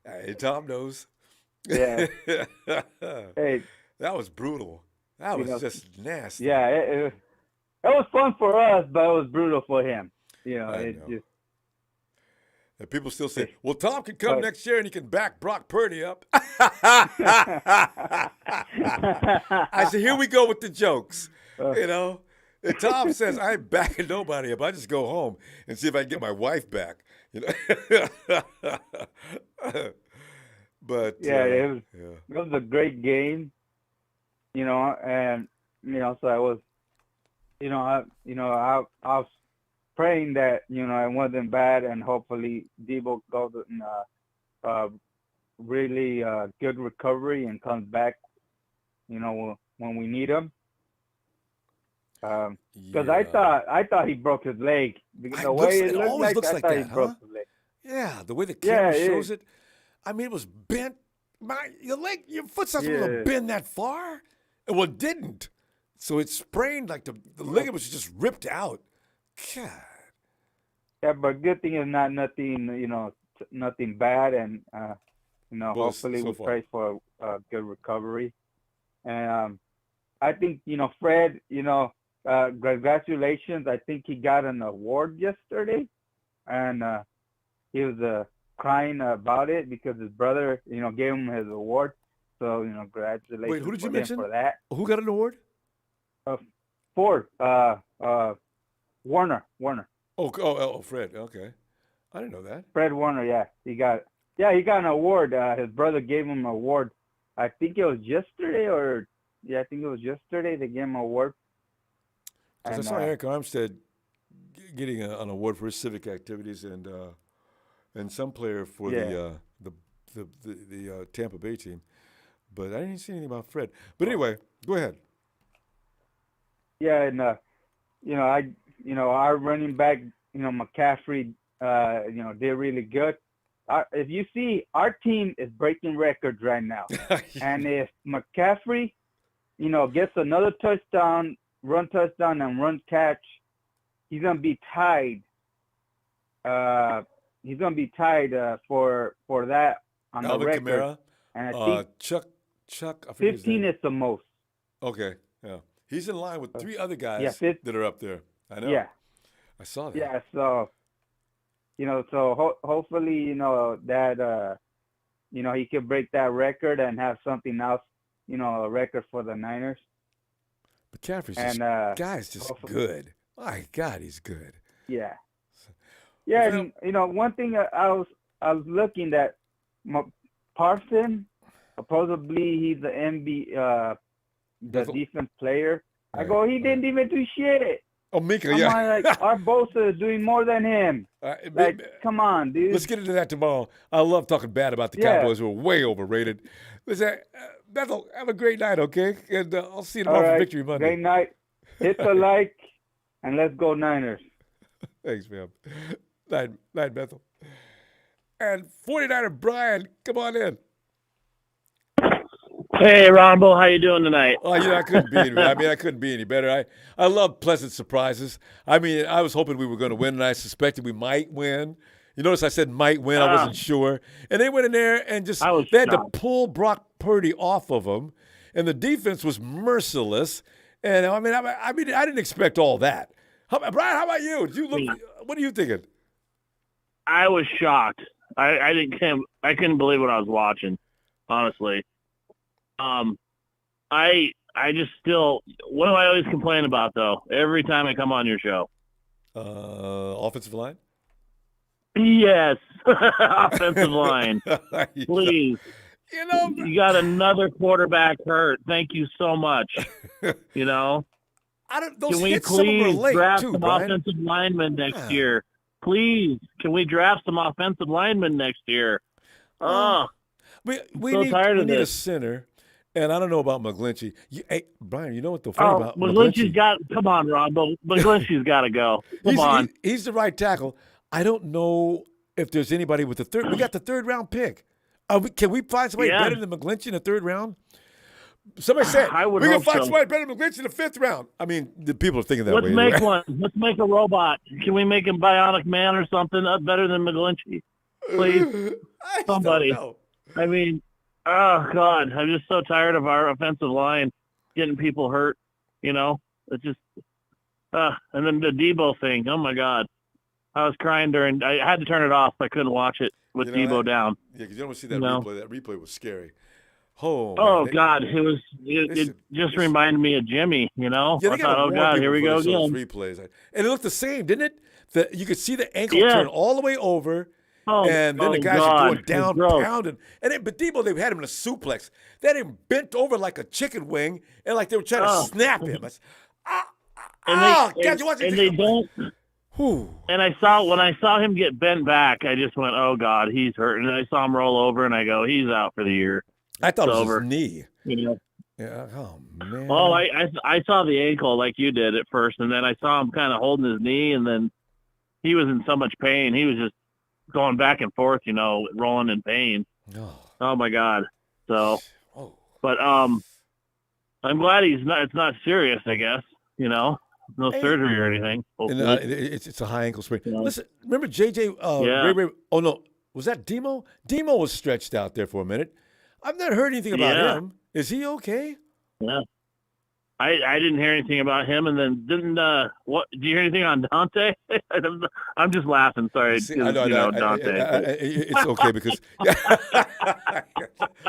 Hey, Tom knows. Yeah. Hey, that was brutal. That was just nasty. Yeah, it was fun for us, but it was brutal for him. And people still say, well, Tom can come next year and he can back Brock Purdy up. I said, here we go with the jokes. And Tom says, I ain't backing nobody up. I just go home and see if I can get my wife back. But it was a great game. And so I was, I was praying that it wasn't bad, and hopefully Debo goes in really good recovery and comes back, when we need him. Because I thought he broke his leg. The way it looked like, I thought he broke his leg. Yeah, the way the camera shows it. I mean, it was bent. Your foot's not supposed to bend that far. Well, it didn't. So it sprained like the ligament was just ripped out. God. Yeah, but good thing is nothing, nothing bad, and hopefully we pray for a good recovery. And I think Fred, congratulations. I think he got an award yesterday, and he was crying about it because his brother, gave him his award. So congratulations. Wait, who did you mention for that? Who got an award? Ford, Warner. Oh, Fred. Okay, I didn't know that. Fred Warner, yeah, he got an award. His brother gave him an award. I think it was yesterday, I think it was yesterday they gave him an award. Because I saw Eric Armstead getting an award for his civic activities, and some player for the Tampa Bay team, but I didn't see anything about Fred. But anyway, go ahead. Yeah, and our running back, McCaffrey, did really good. If you see, our team is breaking records right now, and if McCaffrey, gets another touchdown, run catch, he's gonna be tied. He's gonna be tied for that on Alvin the record. Kamara, and I think Chuck. I forget 15 is the most. Okay, yeah, he's in line with 3 other guys that are up there. I know. Yeah, I saw that. Yeah, so hopefully that he could break that record and have something else, a record for the Niners. McCaffrey's just good. My God, he's good. Yeah. Yeah, and one thing I was looking at, Parson, supposedly he's the the defense player. I go, he didn't even do shit. Oh, Mika, our Bosa is doing more than him. Come on, dude. Let's get into that tomorrow. I love talking bad about the Cowboys, who are way overrated. Listen, Bethel, have a great night, okay? And I'll see you tomorrow for Victory Monday. Great night. Hit the like, and let's go Niners. Thanks, man. Night, Bethel. And 49er Brian, come on in. Hey, Ronbo, how you doing tonight? Oh, I couldn't be any better. I love pleasant surprises. I mean, I was hoping we were going to win, and I suspected we might win. You notice I said might win. I wasn't sure. And they went in there and they had to pull Brock Purdy off of them, and the defense was merciless. And I didn't expect all that. Brian, how about you? Did you look? What are you thinking? I was shocked. I couldn't believe what I was watching, honestly. I just still, what do I always complain about though? Every time I come on your show, offensive line. Yes, offensive line. Please, you got another quarterback hurt. Thank you so much. Those can we hits, some of them are please late draft too, some Brian. offensive linemen next year? Please, can we draft some offensive linemen next year? We tired of need a this. center. And I don't know about McGlinchey. Hey, Brian, you know what the funny about McGlinchey's got – come on, Ron. McGlinchey's got to go. Come on. He's the right tackle. I don't know if there's anybody with the third. We got the 3rd-round pick. Can we find somebody better than McGlinchey in the 3rd round? Somebody said we can find somebody better than McGlinchey in the 5th round. I mean, the people are thinking that way. Let's make one. Let's make a robot. Can we make him Bionic Man or something better than McGlinchey? Please, somebody. I mean – oh, God, I'm just so tired of our offensive line getting people hurt, It's just and then the Debo thing, oh, my God. I was crying I had to turn it off. I couldn't watch it with Debo down. Yeah, because you don't want to see that replay. That replay was scary. Oh, God, it just reminded me of Jimmy, I thought, oh, God, here we go again. Replays. And it looked the same, didn't it? You could see the ankle turn all the way over. And then the guys are going down, pounding. But Debo, they had him in a suplex. They had him bent over like a chicken wing, and like they were trying to snap him. God, you watch it. And they don't. And when I saw him get bent back, I just went, oh, God, he's hurt. And I saw him roll over, and I go, he's out for the year. I thought it's it was over. His knee. Yeah. Oh, man. Oh, I saw the ankle like you did at first, and then I saw him kind of holding his knee, and then he was in so much pain. He was just going back and forth, rolling in pain. Oh my God. So, but I'm glad it's not serious, I guess, no surgery or anything. And, it's a high ankle sprain. Listen, remember JJ, Ray, oh no, was that Demo? Demo was stretched out there for a minute. I've not heard anything about him. Is he okay? Yeah. I didn't hear anything about him, and then what? Did you hear anything on Dante? I'm just laughing. Sorry, I know, Dante. It's okay because,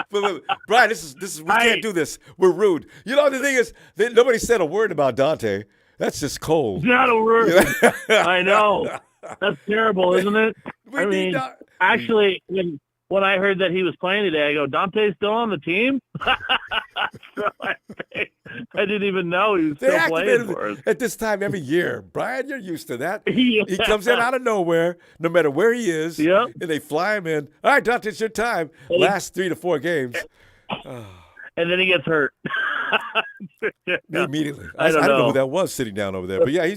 but Brian, this is we can't do this. We're rude. The thing is, nobody said a word about Dante. That's just cold. Not a word. I know. That's terrible, isn't it? Actually, when I heard that he was playing today, I go, Dante's still on the team? So I didn't even know he was still playing for us. At this time every year. Brian, you're used to that. He comes in out of nowhere, no matter where he is, and they fly him in. All right, Dante, it's your time. Last 3 to 4 games. And then he gets hurt. Immediately. I don't know who that was sitting down over there. But yeah,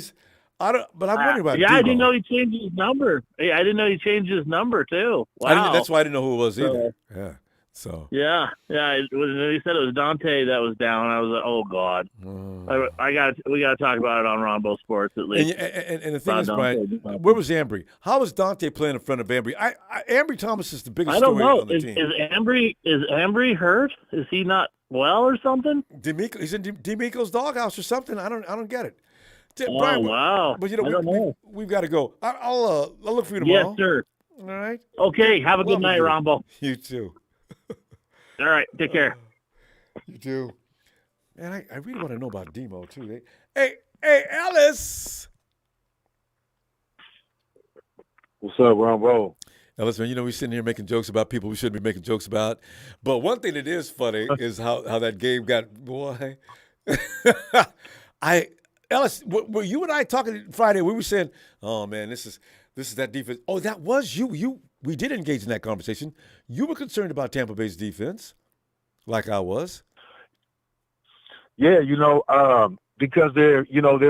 but I'm wondering about Debo. I didn't know he changed his number. I didn't know he changed his number too. Wow. That's why I didn't know who it was either. Yeah. So. Yeah. He said it was Dante that was down. I was like, oh God. We got to talk about it on Ronbo Sports at least. And the thing is, Brian, where was Ambry? How was Dante playing in front of Ambry? Ambry Thomas is the biggest story on the team. Is Ambry hurt? Is he not well or something? He's in D'Amico's doghouse or something. I don't get it. Brian, wow. But we've got to go. I'll look for you tomorrow. Yes, sir. All right. Okay. Have a good night, Ronbo. You too. All right. Take care. You too. Man, I really want to know about Demo too. Hey, Ellis. What's up, Ronbo? Ellis, man, we're sitting here making jokes about people we shouldn't be making jokes about. But one thing that is funny is how that game got. Boy, Ellis, were you and I talking Friday? We were saying, "Oh man, this is that defense." Oh, that was you. We did engage in that conversation. You were concerned about Tampa Bay's defense, like I was. Yeah, because they're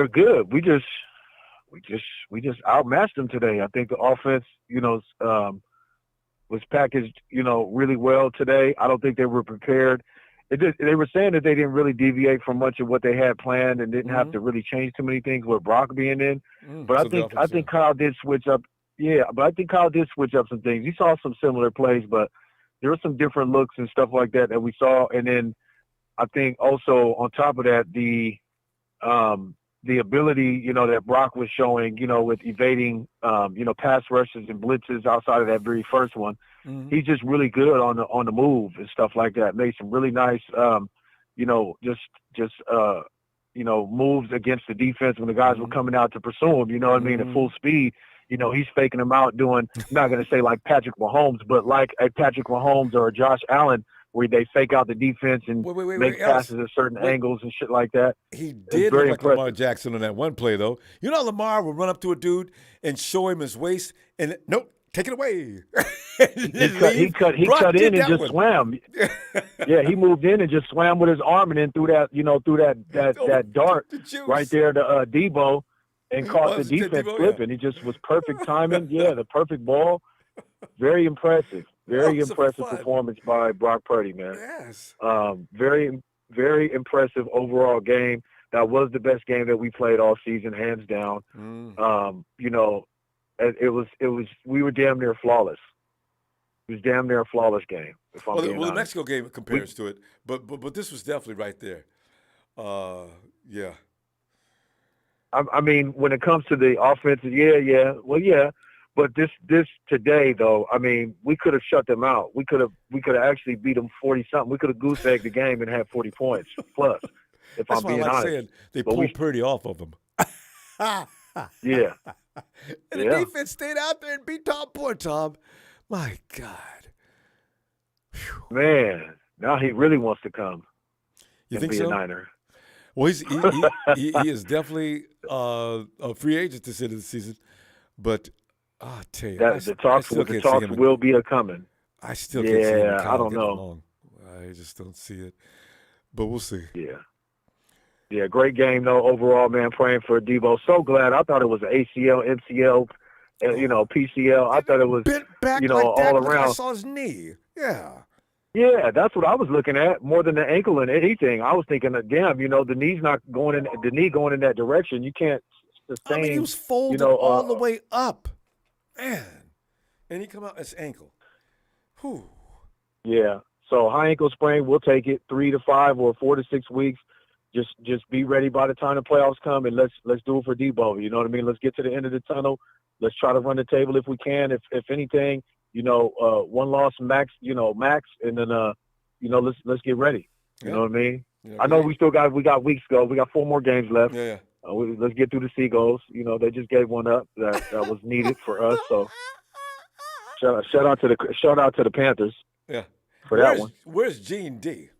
good. We just outmatched them today. I think the offense, was packaged, really well today. I don't think they were prepared. They were saying that they didn't really deviate from much of what they had planned and didn't have to really change too many things with Brock being in. But I think Kyle did switch up. Yeah, but I think Kyle did switch up some things. You saw some similar plays, but there were some different looks and stuff like that we saw. And then I think also on top of that, the ability, that Brock was showing, with evading, pass rushes and blitzes outside of that very first one. Mm-hmm. He's just really good on the move and stuff like that. Made some really nice, moves against the defense when the guys were coming out to pursue him. You know what I mean? At full speed. He's faking them out doing, I'm not going to say like Patrick Mahomes, but like a Patrick Mahomes or a Josh Allen, where they fake out the defense and make passes at certain angles and shit like that. He did look like Lamar Jackson on that one play, though. Lamar would run up to a dude and show him his waist, and nope, take it away. he cut in and just swam. Yeah, he moved in and just swam with his arm and then threw that dart right there to Debo and caught the defense slipping. It just was perfect timing. Yeah, the perfect ball. Very impressive. Very impressive performance by Brock Purdy, man. Yes. Very, very impressive overall game. That was the best game that we played all season, hands down. We were damn near flawless. It was damn near a flawless game. The Mexico game compares to it, but this was definitely right there. Yeah. I mean, when it comes to the offense, yeah. But this today, though, I mean, we could have shut them out. We could have actually beat them 40-something. We could have goose egged the game and had 40 points plus. If That's I'm being honest, saying they pulled Purdy off of them. Yeah. And the defense stayed out there and beat Tom. Poor Tom. My God. Man, now he really wants to come. You and think be so? a Niner. Well, he is definitely a free agent this end of the season, but I tell you, the talks will be a coming. I still can't see him. I don't know. Along. I just don't see it, but we'll see. Yeah, great game though overall, man. Praying for Debo. So glad. I thought it was an ACL, MCL, PCL. I thought it was back you know, like that. all Look, I around. saw his knee. Yeah. Yeah, that's what I was looking at more than the ankle and anything. I was thinking, damn, you know, the knee's not going in, the knee going in that direction. You can't sustain. I mean, he was folded you know, all the way up, man, and he come out as ankle. Whew. Yeah. So high ankle sprain, we'll take it 3 to 5 or 4 to 6 weeks. Just be ready by the time the playoffs come, and let's do it for Debo. You know what I mean? Let's get to the end of the tunnel. Let's try to run the table if we can. If anything, you know, one loss max, and then you know, let's get ready. You know what I mean? Yeah, I know we got weeks to go. We got 4 more games left. Yeah. Let's get through the Seagulls. You know, they just gave one up that was needed for us. So shout out to the Panthers. Yeah. For that one. Where's Gene D?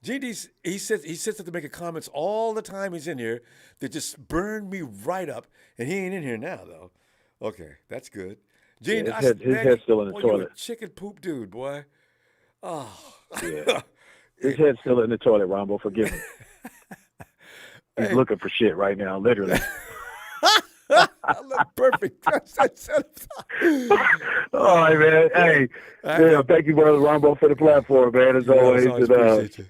Gene D, he sits to make comments all the time he's in here that just burn me right up, and he ain't in here now though. Okay, that's good. Gene, Yeah, his head's still in the you toilet. a chicken poop dude, boy. Oh. Yeah. His head's still in the toilet, Ronbo. Forgive me. He's looking for shit right now, literally. Perfect. All right, man. Hey, thank you, brother Ronbo, for the platform, man, as always. And, appreciate you.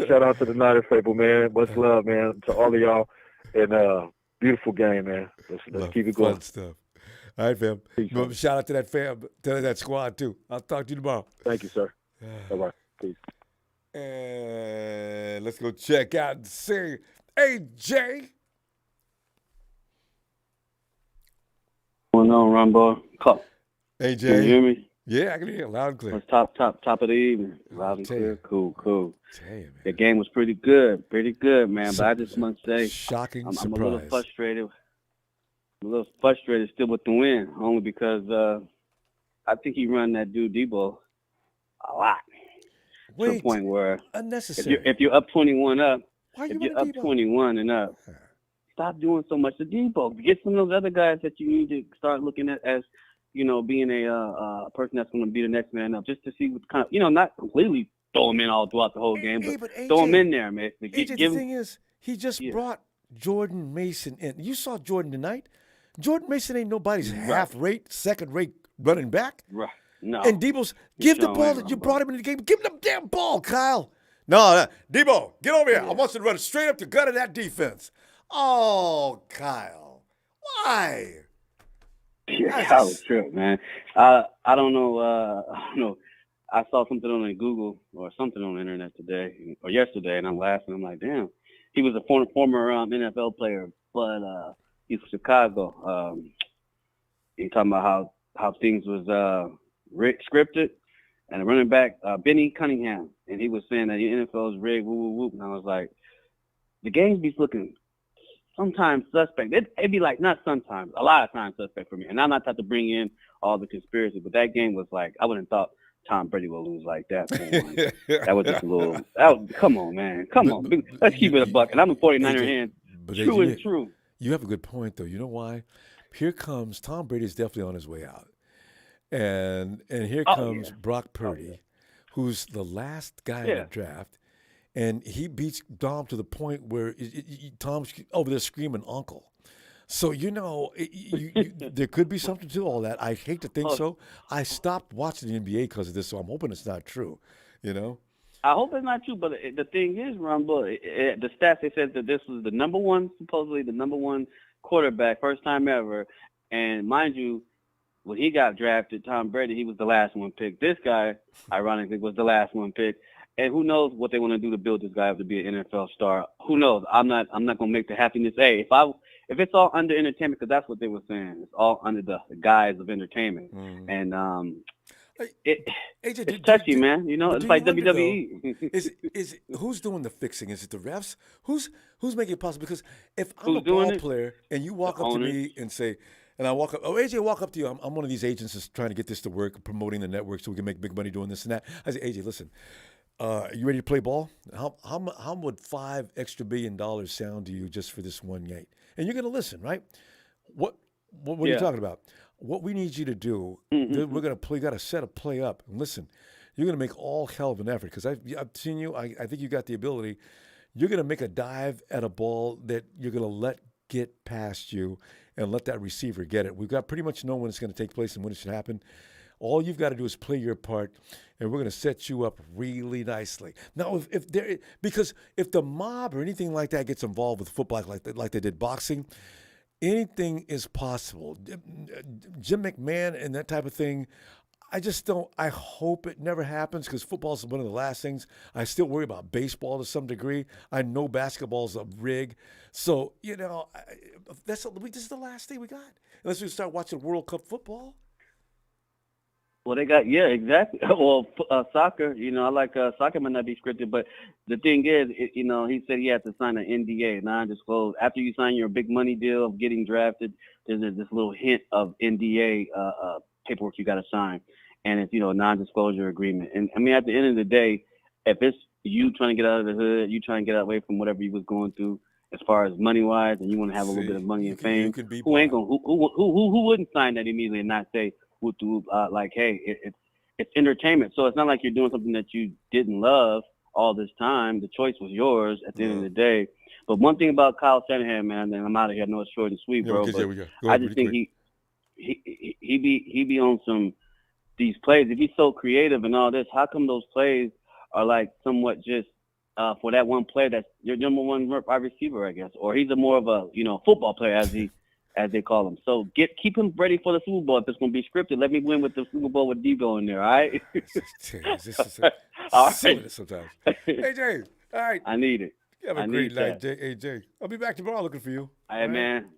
Shout out to the Niners people, man. Much love, man, to all of y'all. And beautiful game, man. Let's keep it going. Fun stuff. All right, fam. Shout out to that fam, to that squad, too. I'll talk to you tomorrow. Thank you, sir. Bye-bye. Peace. And let's go check out and see AJ. What's going on, Ronbo? AJ. Can you hear me? Yeah, I can hear you loud and clear. It's top of the evening. Loud and clear. Cool. Man. The game was pretty good, man. But I just must say, shocking I'm surprise. a little frustrated. Still with the win, only because I think he run that dude Debo a lot. To the point where unnecessary. If you're up 21 up, Why if you you're up Debo? 21 and up, stop doing so much to Debo. Get some of those other guys that you need to start looking at as, you know, being a person that's going to be the next man up, just to see what kind of, you know, not completely throw him in all throughout the whole game, but AJ, throw him in there, man. AJ, the thing is, he just brought Jordan Mason in. You saw Jordan tonight. Jordan Mason ain't nobody's half-rate, second-rate running back. Right. No. And Debo's, give the ball that you brought him in the game. Give him the damn ball, Kyle. No, Debo, get over here. I want you to run straight up the gut of that defense. Oh, Kyle. Why? Yeah, that was true, man. I don't know. I saw something on Google or something on the internet today or yesterday, and I'm laughing. I'm like, damn. He was a former NFL player, but he's from Chicago. He talking about how things was scripted, and the running back Benny Cunningham, and he was saying that the NFL is rigged, whoop whoop whoop, and I was like, the games be looking sometimes suspect. It'd be like, not sometimes, a lot of times suspect for me. And I'm not trying to bring in all the conspiracy, but that game was like, I wouldn't have thought Tom Brady will lose like that. That was just a little. Come on, man. Come on. Let's keep it a buck. And I'm a 49er fan. True and true. You have a good point, though. You know why? Here comes Tom Brady's definitely on his way out. And here comes Brock Purdy, who's the last guy in the draft. And he beats Dom to the point where Tom's over there screaming uncle. So, you know, there could be something to all that. I hate to think so. I stopped watching the NBA because of this, so I'm hoping it's not true, you know? I hope it's not true, but the thing is, Ronbo, the stats, they said that this was supposedly the number one quarterback, first time ever. And mind you, when he got drafted, Tom Brady, he was the last one picked. This guy, ironically, was the last one picked. And who knows what they want to do to build this guy up to be an NFL star? Who knows? I'm not gonna make the happiness. Hey, if it's all under entertainment, because that's what they were saying, it's all under the guise of entertainment. And it's touchy, man. You know, it's like WWE. Is who's doing the fixing? Is it the refs? Who's making it possible? Because if I'm a ball player and you walk up to me and say, and I walk up, AJ, walk up to you. I'm one of these agents that's trying to get this to work, promoting the network so we can make big money doing this and that. I say, AJ, listen. You ready to play ball? How would $5 extra billion sound to you just for this one game? And you're going to listen, right? What are you talking about? What we need you to do, we're going to play. Got to set a play up. And listen, you're going to make all hell of an effort because I've seen you. I think you got the ability. You're going to make a dive at a ball that you're going to let get past you and let that receiver get it. We've got pretty much know when it's going to take place and when it should happen. All you've got to do is play your part, and we're going to set you up really nicely. Now, because if the mob or anything like that gets involved with football like they did boxing, anything is possible. Jim McMahon and that type of thing, I hope it never happens because football is one of the last things. I still worry about baseball to some degree. I know basketball's a rig. So, this is the last thing we got. Unless we start watching World Cup football. Well, they got, yeah, exactly. Well, soccer, I like soccer might not be scripted, but the thing is, he said he had to sign an NDA, non-disclosed. After you sign your big money deal of getting drafted, there's this little hint of NDA paperwork you got to sign. And it's, a non-disclosure agreement. And, I mean, at the end of the day, if it's you trying to get out of the hood, you trying to get away from whatever you was going through as far as money-wise, and you want to have a little bit of money and fame, who wouldn't sign that immediately and not say, like, hey, it's entertainment. So it's not like you're doing something that you didn't love all this time. The choice was yours at the end of the day. But one thing about Kyle Shanahan, man, and I'm out of here. I know it's short and sweet, bro. But I just think he be on some these plays. If he's so creative and all this, how come those plays are like somewhat just for that one play that's your number one wide receiver, I guess, or he's a more of a football player as they call him. So keep him ready for the Super Bowl. If it's going to be scripted, let me win with the Super Bowl with Debo in there, all right? This is silly sometimes. Hey, Jay, all right. I need it. You have a great night, Jay. I'll be back tomorrow looking for you. All right, man.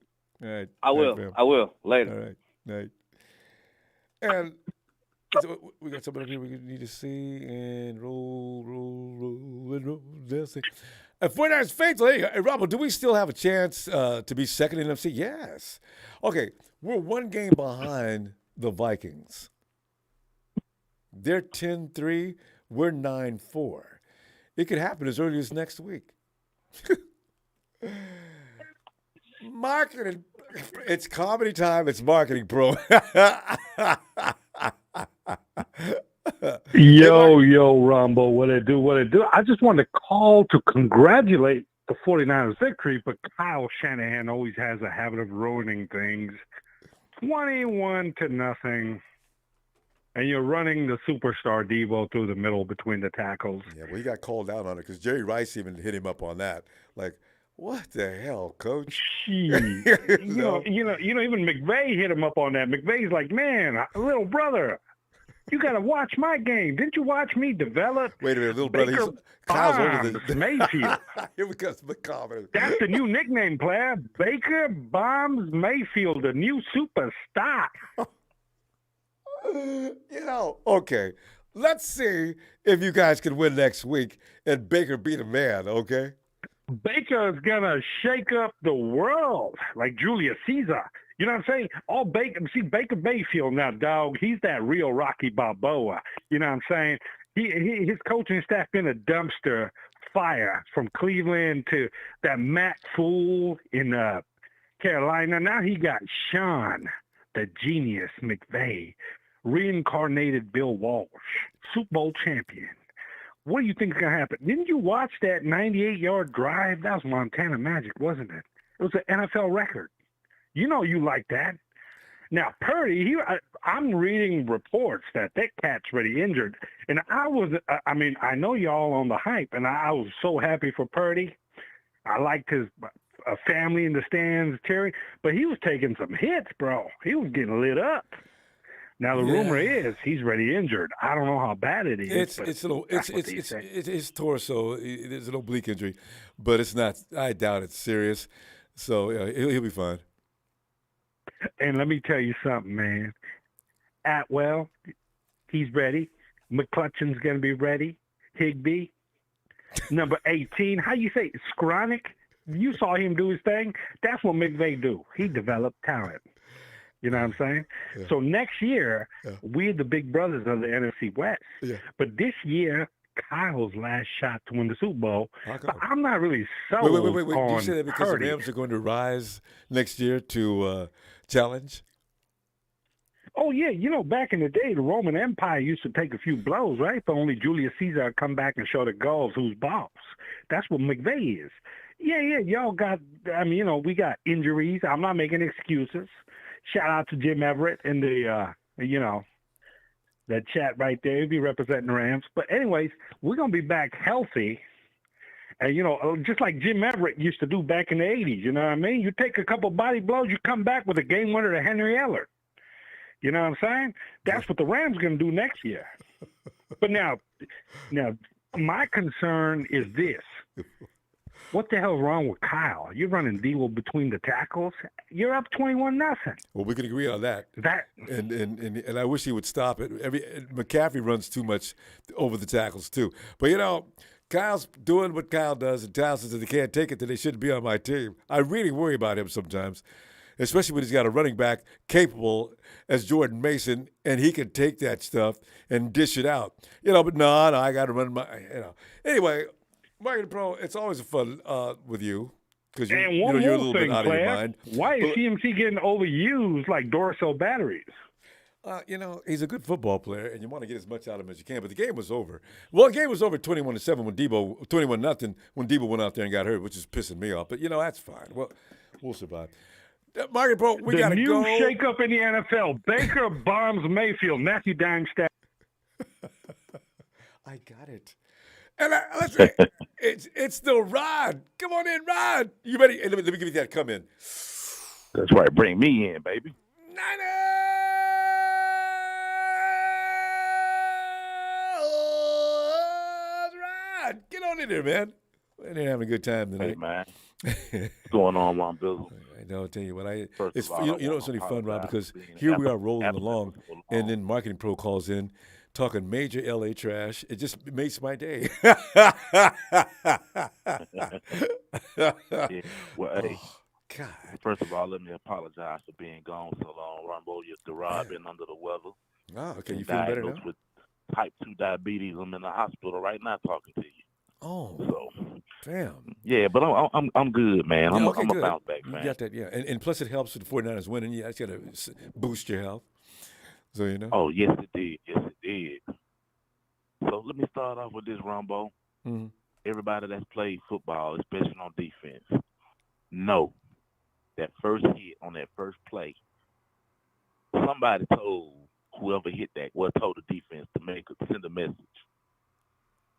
All right. I will. Later. All right. Night. And so we got somebody here we need to see and roll. And 49ers faithful. Hey, Ronbo, do we still have a chance to be second in NFC? Yes. Okay, we're one game behind the Vikings. They're 10-3. We're 9-4. It could happen as early as next week. Marketing. It's comedy time. It's marketing, bro. Yo, Ronbo, what it do? I just wanted to call to congratulate the 49ers victory, but Kyle Shanahan always has a habit of ruining things. 21-0, and you're running the superstar Debo through the middle between the tackles. Yeah, well, he got called out on it because Jerry Rice even hit him up on that. Like, what the hell, Coach? Even McVay hit him up on that. McVay's like, man, little brother, you got to watch my game. Didn't you watch me develop? Wait a minute, little brother. Kyle's older than Mayfield. Here we go, the comment. That's the new nickname, player. Baker Bombs Mayfield, the new superstar. Okay. Let's see if you guys can win next week and Baker beat a man, okay? Baker is going to shake up the world like Julius Caesar. You know what I'm saying? Baker Mayfield now, dog, he's that real Rocky Balboa. You know what I'm saying? His coaching staff been a dumpster fire from Cleveland to that Matt Fool in Carolina. Now he got Sean, the genius McVay, reincarnated Bill Walsh, Super Bowl champion. What do you think is going to happen? Didn't you watch that 98-yard drive? That was Montana Magic, wasn't it? It was an NFL record. You know you like that. Now, Purdy, I'm reading reports that cat's really injured. And I know y'all on the hype, and I was so happy for Purdy. I liked his family in the stands cheering, but he was taking some hits, bro. He was getting lit up. Now the rumor is he's really injured. I don't know how bad it is. It's his torso. It's an oblique injury, but it's not. I doubt it's serious. So he'll be fine. And let me tell you something, man. Atwell, he's ready. McClutchin's gonna be ready. Higbee, number 18. How you say Skronik? You saw him do his thing. That's what McVay do. He developed talent. You know what I'm saying? Yeah. So next year, we're the big brothers of the NFC West. Yeah. But this year, Kyle's last shot to win the Super Bowl. But I'm not really sold wait. on Do you say that because Purdy. the Rams are going to rise next year to challenge? Oh, yeah. Back in the day, the Roman Empire used to take a few blows, right? But only Julius Caesar would come back and show the Gauls who's boss. That's what McVay is. Yeah, y'all got, we got injuries. I'm not making excuses. Shout out to Jim Everett and the, that chat right there. He'll be representing the Rams. But anyways, we're gonna be back healthy. And just like Jim Everett used to do back in the '80s. You know what I mean? You take a couple body blows, you come back with a game winner to Henry Eller. You know what I'm saying? That's what the Rams gonna do next year. But now, my concern is this. What the hell's wrong with Kyle? You're running Debo between the tackles. You're up 21-0. Well, we can agree on that. And I wish he would stop it. McCaffrey runs too much over the tackles too. But Kyle's doing what Kyle does, and Kyle says that they can't take it, that they shouldn't be on my team. I really worry about him sometimes, especially when he's got a running back capable as Jordan Mason, and he can take that stuff and dish it out. But no, I got to run my. Anyway. Marketing Pro, it's always fun with you because you're a little bit out of your mind. Why is CMC getting overused like Duracell batteries? He's a good football player, and you want to get as much out of him as you can. But the game was over. Well, the game was over 21-7 when 21-0 when Debo went out there and got hurt, which is pissing me off. But that's fine. Well, we'll survive. Marketing Pro, we got to go. The new shakeup in the NFL: Baker bombs Mayfield. Matthew Dime stat. I got it. And listen, it's the Rod. Come on in, Rod. You ready? Let me give you that. Come in. That's right. Bring me in, baby. Niners! Rod, get on in there, man. They're having a good time tonight. Hey, man. What's going on, Ron? I know. I'll tell you what. It's really fun, Rod, because here we are rolling along, and then Marketing Pro calls in. Talking major LA trash. It just makes my day. Yeah. Well, hey. God. First of all, let me apologize for being gone so long. Ronbo, the Rod been under the weather. Oh, okay. You feeling better now? With type 2 diabetes. I'm in the hospital right now talking to you. Oh. So. Damn. Yeah, but I'm good, man. Yeah, I'm a bounce back, man. You got that, yeah. And plus it helps with the 49ers winning. Yeah, it's got to boost your health. So, Oh, yes, it did. Yes, it did. So let me start off with this, Ronbo. Mm-hmm. Everybody that's played football, especially on defense, know that first hit on that first play, somebody told whoever hit that, told the defense to send a message.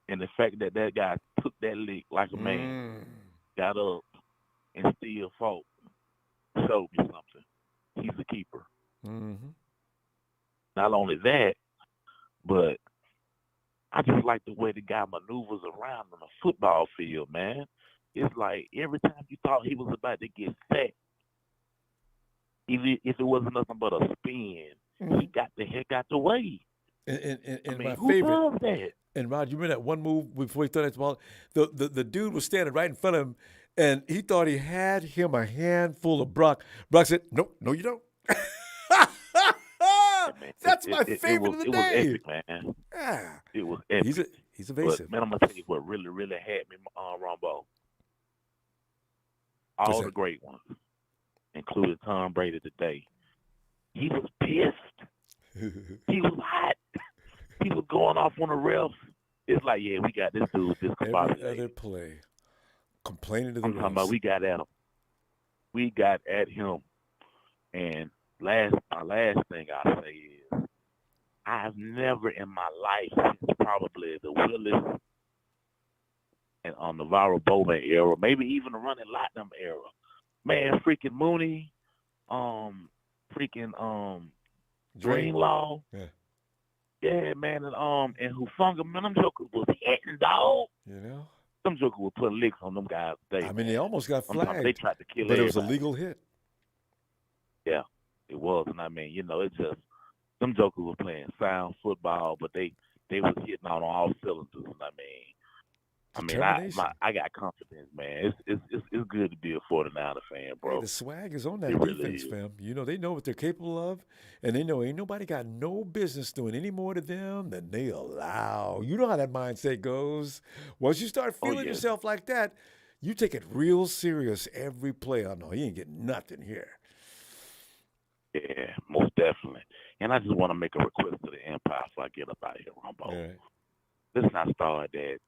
And the fact that guy took that lick like a man, got up, and still fought, showed me something. He's a keeper. Mm-hmm. Not only that, but I just like the way the guy maneuvers around on the football field, man. It's like every time you thought he was about to get sacked, if it wasn't nothing but a spin, he got the heck out the way. And my who favorite. does that? And Rod, you remember that one move before he threw that ball? The dude was standing right in front of him, and he thought he had him a handful of Brock. Brock said, "No, you don't." That's my favorite of the day. It was epic, man. Yeah. It was epic. He's evasive. But, man, I'm going to tell you what really, really had me, Ronbo. All the great ones, including Tom Brady today. He was pissed. He was hot. He was going off on the refs. It's like, yeah, we got this dude. Every other play. Complaining to the refs. I'm talking about we got at him. We got at him. And my last thing I'll say is I've never in my life, since probably the Willis and on the Navarro Bowman era, maybe even the Running Latinum era, man, freaking Mooney, Greenlaw, yeah, man, and Hufunga, man, them jokers was hitting, dog. Them jokers would put licks on them guys today. I mean, they almost got flagged. They tried to kill but everybody. It was a legal hit. Yeah, it was. And I mean, it's just, them jokers were playing sound football, but they was hitting out on all cylinders. And I got confidence, man. It's good to be a 49er fan, bro. Hey, the swag is on that defense, fam. They know what they're capable of, and they know ain't nobody got no business doing any more to them than they allow. You know how that mindset goes. Once you start feeling yourself like that, you take it real serious every play. Oh, no, he ain't getting nothing here. Yeah, most definitely. And I just want to make a request to the Empire before I get up out of here, Ronbo. Right. Let's not start that,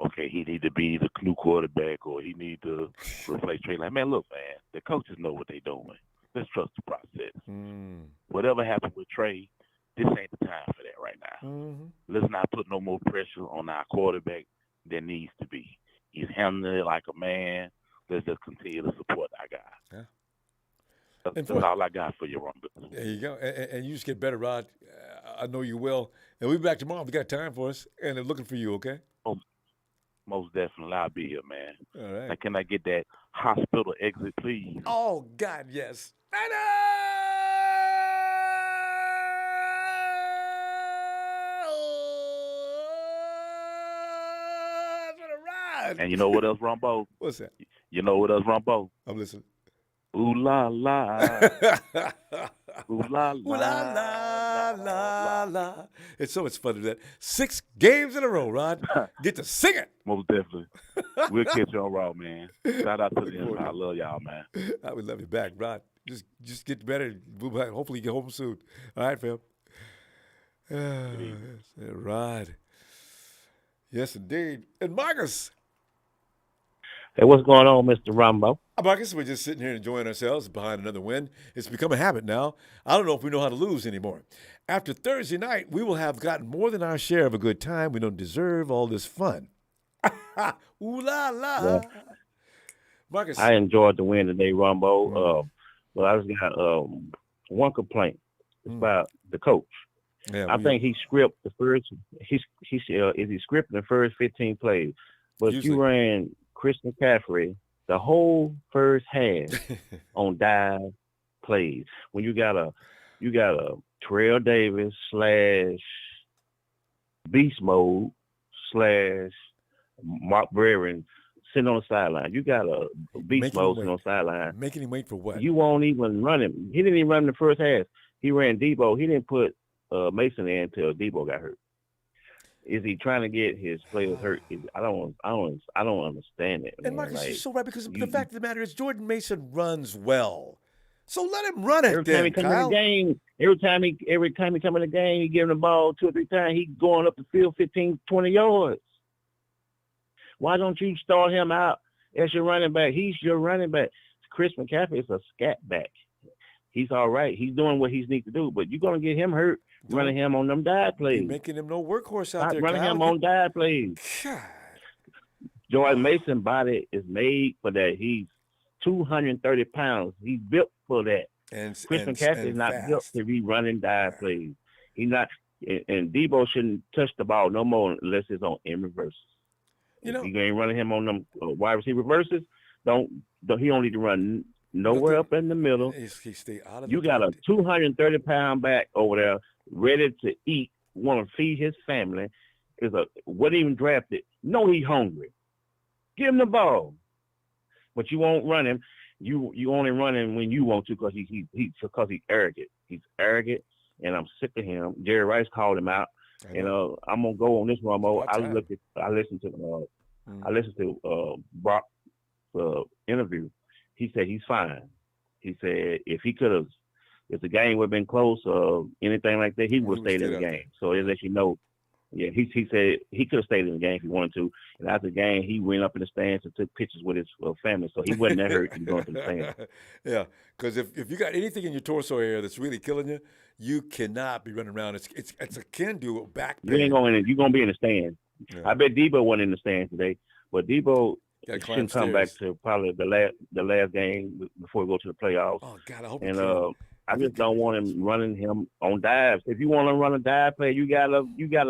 okay, he need to be the new quarterback or he need to replace Trey. Like, man, look, man, the coaches know what they're doing. Let's trust the process. Whatever happened with Trey, this ain't the time for that right now. Mm-hmm. Let's not put no more pressure on our quarterback than needs to be. He's handling it like a man. Let's just continue to support our guy. Yeah. That's all I got for you, Ronbo. There you go. And you just get better, Rod. I know you will. And we'll be back tomorrow. We got time for us. And they're looking for you, okay? Oh, most definitely. I'll be here, man. All right. Now, can I get that hospital exit, please? Oh, God, yes. And you know what else, Ronbo? What's that? You know what else, Ronbo? I'm listening. Ooh la la. Ooh la la. Ooh la la la la. It's so much fun to do that. 6 games in a row, Rod. Get to sing it. Most definitely. We'll catch you on Raw, man. Shout out to the inside. I love y'all, man. I would love you back, Rod. Just get better. Hopefully you get home soon. All right, fam. Rod. Yes, indeed. And Marcus. Hey, what's going on, Mr. Ronbo? Marcus, we're just sitting here enjoying ourselves behind another win. It's become a habit now. I don't know if we know how to lose anymore. After Thursday night, we will have gotten more than our share of a good time. We don't deserve all this fun. Ooh la la. Yeah. Marcus. I enjoyed the win today, Ronbo. But I just got one complaint. It's about the coach. Yeah, I think he scripted the first. He scripted the first 15 plays, but Usually. you ran Chris McCaffrey the whole first half on dive plays. When you got a Terrell Davis / beast mode / Mark Brereton sitting on the sideline. You got a beast mode sitting on the sideline. Making him wait for what? You won't even run him. He didn't even run in the first half. He ran Debo. He didn't put Mason in until Debo got hurt. Is he trying to get his players hurt? I don't understand it. And Marcus, you're so right, because the fact of the matter is Jordan Mason runs well. So let him run it. Every time he come in the game, every time he come in the game, he give him the ball 2 or 3 times. He going up the field 15, 20 yards. Why don't you start him out as your running back? He's your running back. Chris McCaffrey is a scat back. He's all right. He's doing what he needs to do, but you're gonna get him hurt running him on them dive plays. You're making him no workhorse out Not there. running Kyle. him on dive plays. God. Jordan Mason's body is made for that. He's 230 pounds. He's built for that. And Chris McCaffrey is not built to be running dive plays. He's not. And Debo shouldn't touch the ball no more unless it's on in reverse. You know, if you ain't running him on them wide receiver reverses, he don't need to run nowhere up in the middle. He stay out of you got a 230-pound back over there ready to eat, want to feed his family. Wasn't even drafted. No, he's hungry. Give him the ball. But you won't run him. You only run him when you want to because he's arrogant. He's arrogant, and I'm sick of him. Jerry Rice called him out. I'm gonna go on this one more. I listened to Brock's interview. He said he's fine. He said if the game would have been close or anything like that, he would have stayed in the game. So it lets you know. Yeah, he said he could have stayed in the game if he wanted to. And after the game, he went up in the stands and took pictures with his family. So he wasn't that hurt to going to the stands. Yeah, because if you got anything in your torso area that's really killing you, you cannot be running around. It's akin to back pain. You ain't going. You're gonna be in the stand. Yeah. I bet Debo wasn't in the stand today, but Debo shouldn't come back to probably the last game before we go to the playoffs. Oh God, I hope. And I just don't want him running him on dives. If you want to run a dive play, you got a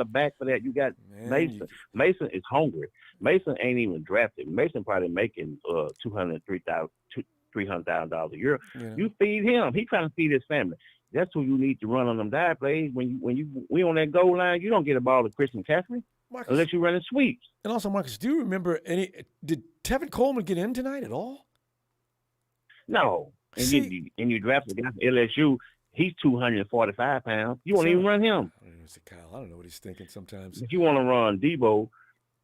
back for that. You got Mason. Mason is hungry. Mason ain't even drafted. Mason probably making $300,000 a year. Yeah. You feed him. He trying to feed his family. That's who you need to run on them dive plays. When we on that goal line, you don't get a ball to Chris McCaffrey unless you run in sweeps. And also, Marcus, do you remember did Tevin Coleman get in tonight at all? No. And you draft a guy from LSU, he's 245 pounds. You won't even run him. Kyle, I don't know what he's thinking sometimes. If you want to run Debo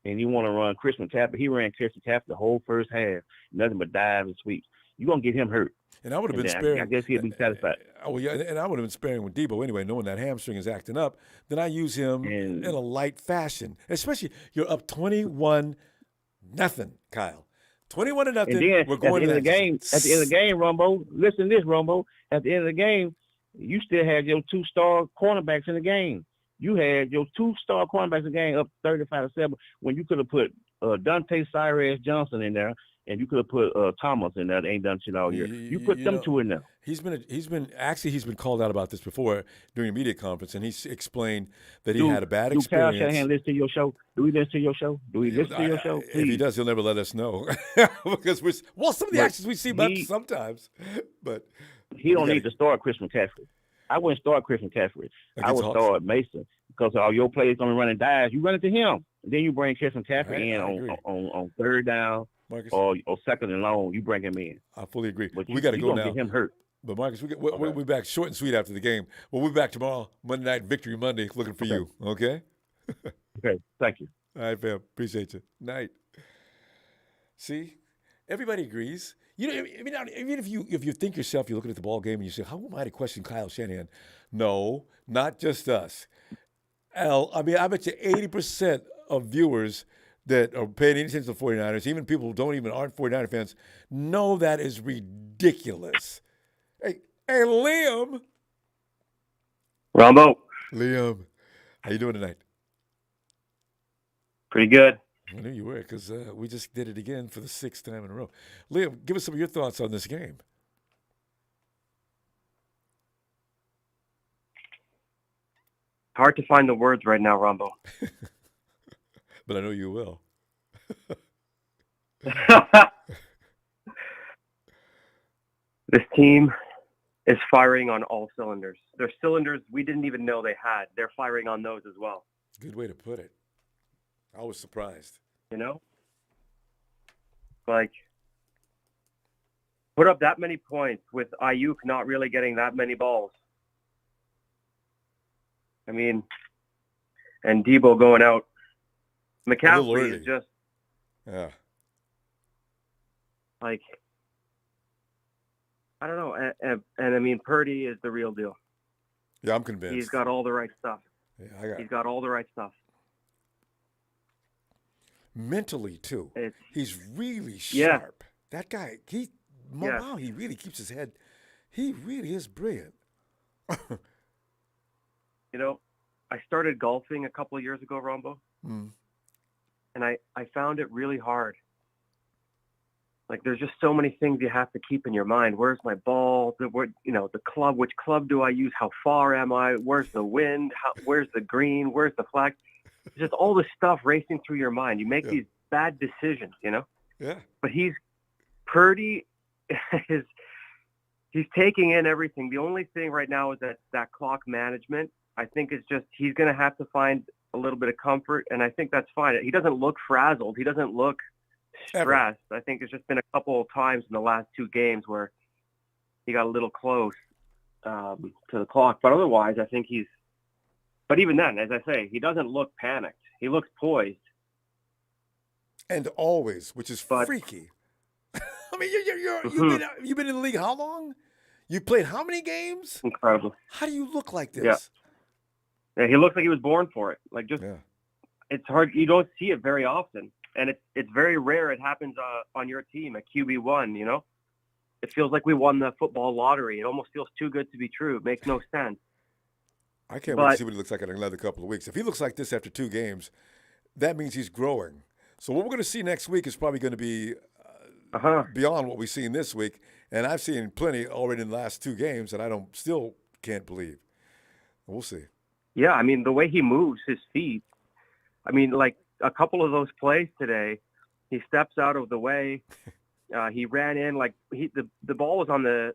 and you want to run Chris McCaffrey, he ran Chris McCaffrey the whole first half, nothing but dives and sweeps. You're going to get him hurt. And I would have been sparing. I guess he'd be satisfied. Oh, yeah, and I would have been sparing with Debo anyway, knowing that hamstring is acting up. Then I use him in a light fashion, especially you're up 21-0, Kyle. 21-0. And then we're going at the end of the game, Ronbo, listen to this, Ronbo. At the end of the game, You still had your 2-star cornerbacks in the game. You had your 2-star cornerbacks in the game up 35-7 when you could have put Dante Cyrus Johnson in there, and you could have put Thomas in there. That ain't done shit all year. You put them two in there. He's been called out about this before during a media conference, and he's explained that he had a bad experience. Do Kyle Shanahan listen to your show? Do we listen to your show? Do we listen to your show? Please. If he does, he'll never let us know because some of the actions we see sometimes, but he don't need to start Chris McCaffrey. I wouldn't start Chris McCaffrey. I would start Mason because all your plays gonna run and dive. You run it to him, and then you bring Chris McCaffrey in on third down. Marcus, or second and long, you bring him in. I fully agree. But we got to go now. Get him hurt. But Marcus, we'll be back short and sweet after the game. We'll be back tomorrow, Monday Night Victory Monday, looking for you. Okay. Okay. Thank you. All right, fam. Appreciate you. Night. See, everybody agrees. You know, I mean, even if you think yourself, you're looking at the ball game and you say, "How am I to question Kyle Shanahan?" No, not just us. I mean, I bet you 80% of viewers that are paying attention to the 49ers, even people who aren't 49er fans, know that is ridiculous. Hey, Liam. Ronbo. Liam, how you doing tonight? Pretty good. I knew you were because we just did it again for the 6th time in a row. Liam, give us some of your thoughts on this game. Hard to find the words right now, Ronbo. But I know you will. This team is firing on all cylinders. There's cylinders we didn't even know they had. They're firing on those as well. Good way to put it. I was surprised. You know? Like, put up that many points with Ayuk not really getting that many balls. I mean, and Debo going out. McCaffrey is just, like, I don't know. And I mean, Purdy is the real deal. Yeah, I'm convinced. He's got all the right stuff. Yeah, He's got all the right stuff. Mentally, too. He's really Yeah. sharp. That guy, he really keeps his head. He really is brilliant. You know, I started golfing a couple of years ago, Ronbo. Mm. And I found it really hard. Like, there's just so many things you have to keep in your mind. Where's my ball? The club. Which club do I use? How far am I? Where's the wind? Where's the green? Where's the flag? It's just all this stuff racing through your mind. You make these bad decisions, you know? Yeah. But Purdy he's taking in everything. The only thing right now is that clock management. I think it's just he's going to have to find a little bit of comfort, and I think that's fine. He doesn't look frazzled. He doesn't look stressed. I think there's just been a couple of times in the last 2 games where he got a little close to the clock. But otherwise, I think but even then, as I say, he doesn't look panicked. He looks poised. And always, which is freaky. I mean, you've been in the league how long? You played how many games? Incredible. How do you look like this? Yeah, he looks like he was born for it. Like, just it's hard. You don't see it very often, and it's very rare. It happens on your team at QB1. You know, it feels like we won the football lottery. It almost feels too good to be true. It makes no sense. I can't wait to see what he looks like in another couple of weeks. If he looks like this after 2 games, that means he's growing. So what we're going to see next week is probably going to be beyond what we've seen this week. And I've seen plenty already in the last 2 games that I still can't believe. We'll see. Yeah, I mean, the way he moves his feet. I mean, like a couple of those plays today, he steps out of the way. He ran in like the ball was on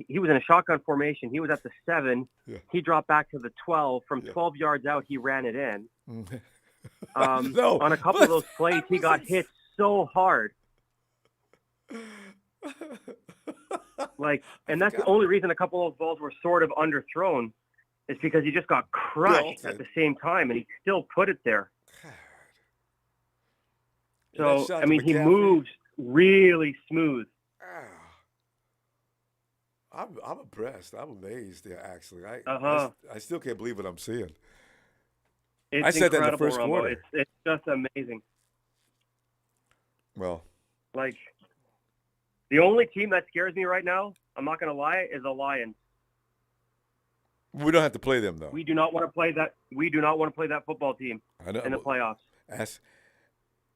he was in a shotgun formation. He was at the 7. Yeah. He dropped back to the 12. From 12 yards out, he ran it in. No, on a couple of those plays, he got hit so hard. Like, and that's the only reason a couple of those balls were sort of underthrown is because he just got crushed at the same time, and he still put it there. So, I mean, he moves really smooth. I'm impressed. I'm amazed. Yeah, actually, I still can't believe what I'm seeing. I said that in the first quarter. It's just amazing. Well, like, the only team that scares me right now, I'm not going to lie, is the Lions. We don't have to play them though. We do not want to play that. We do not want to play that football team in the playoffs.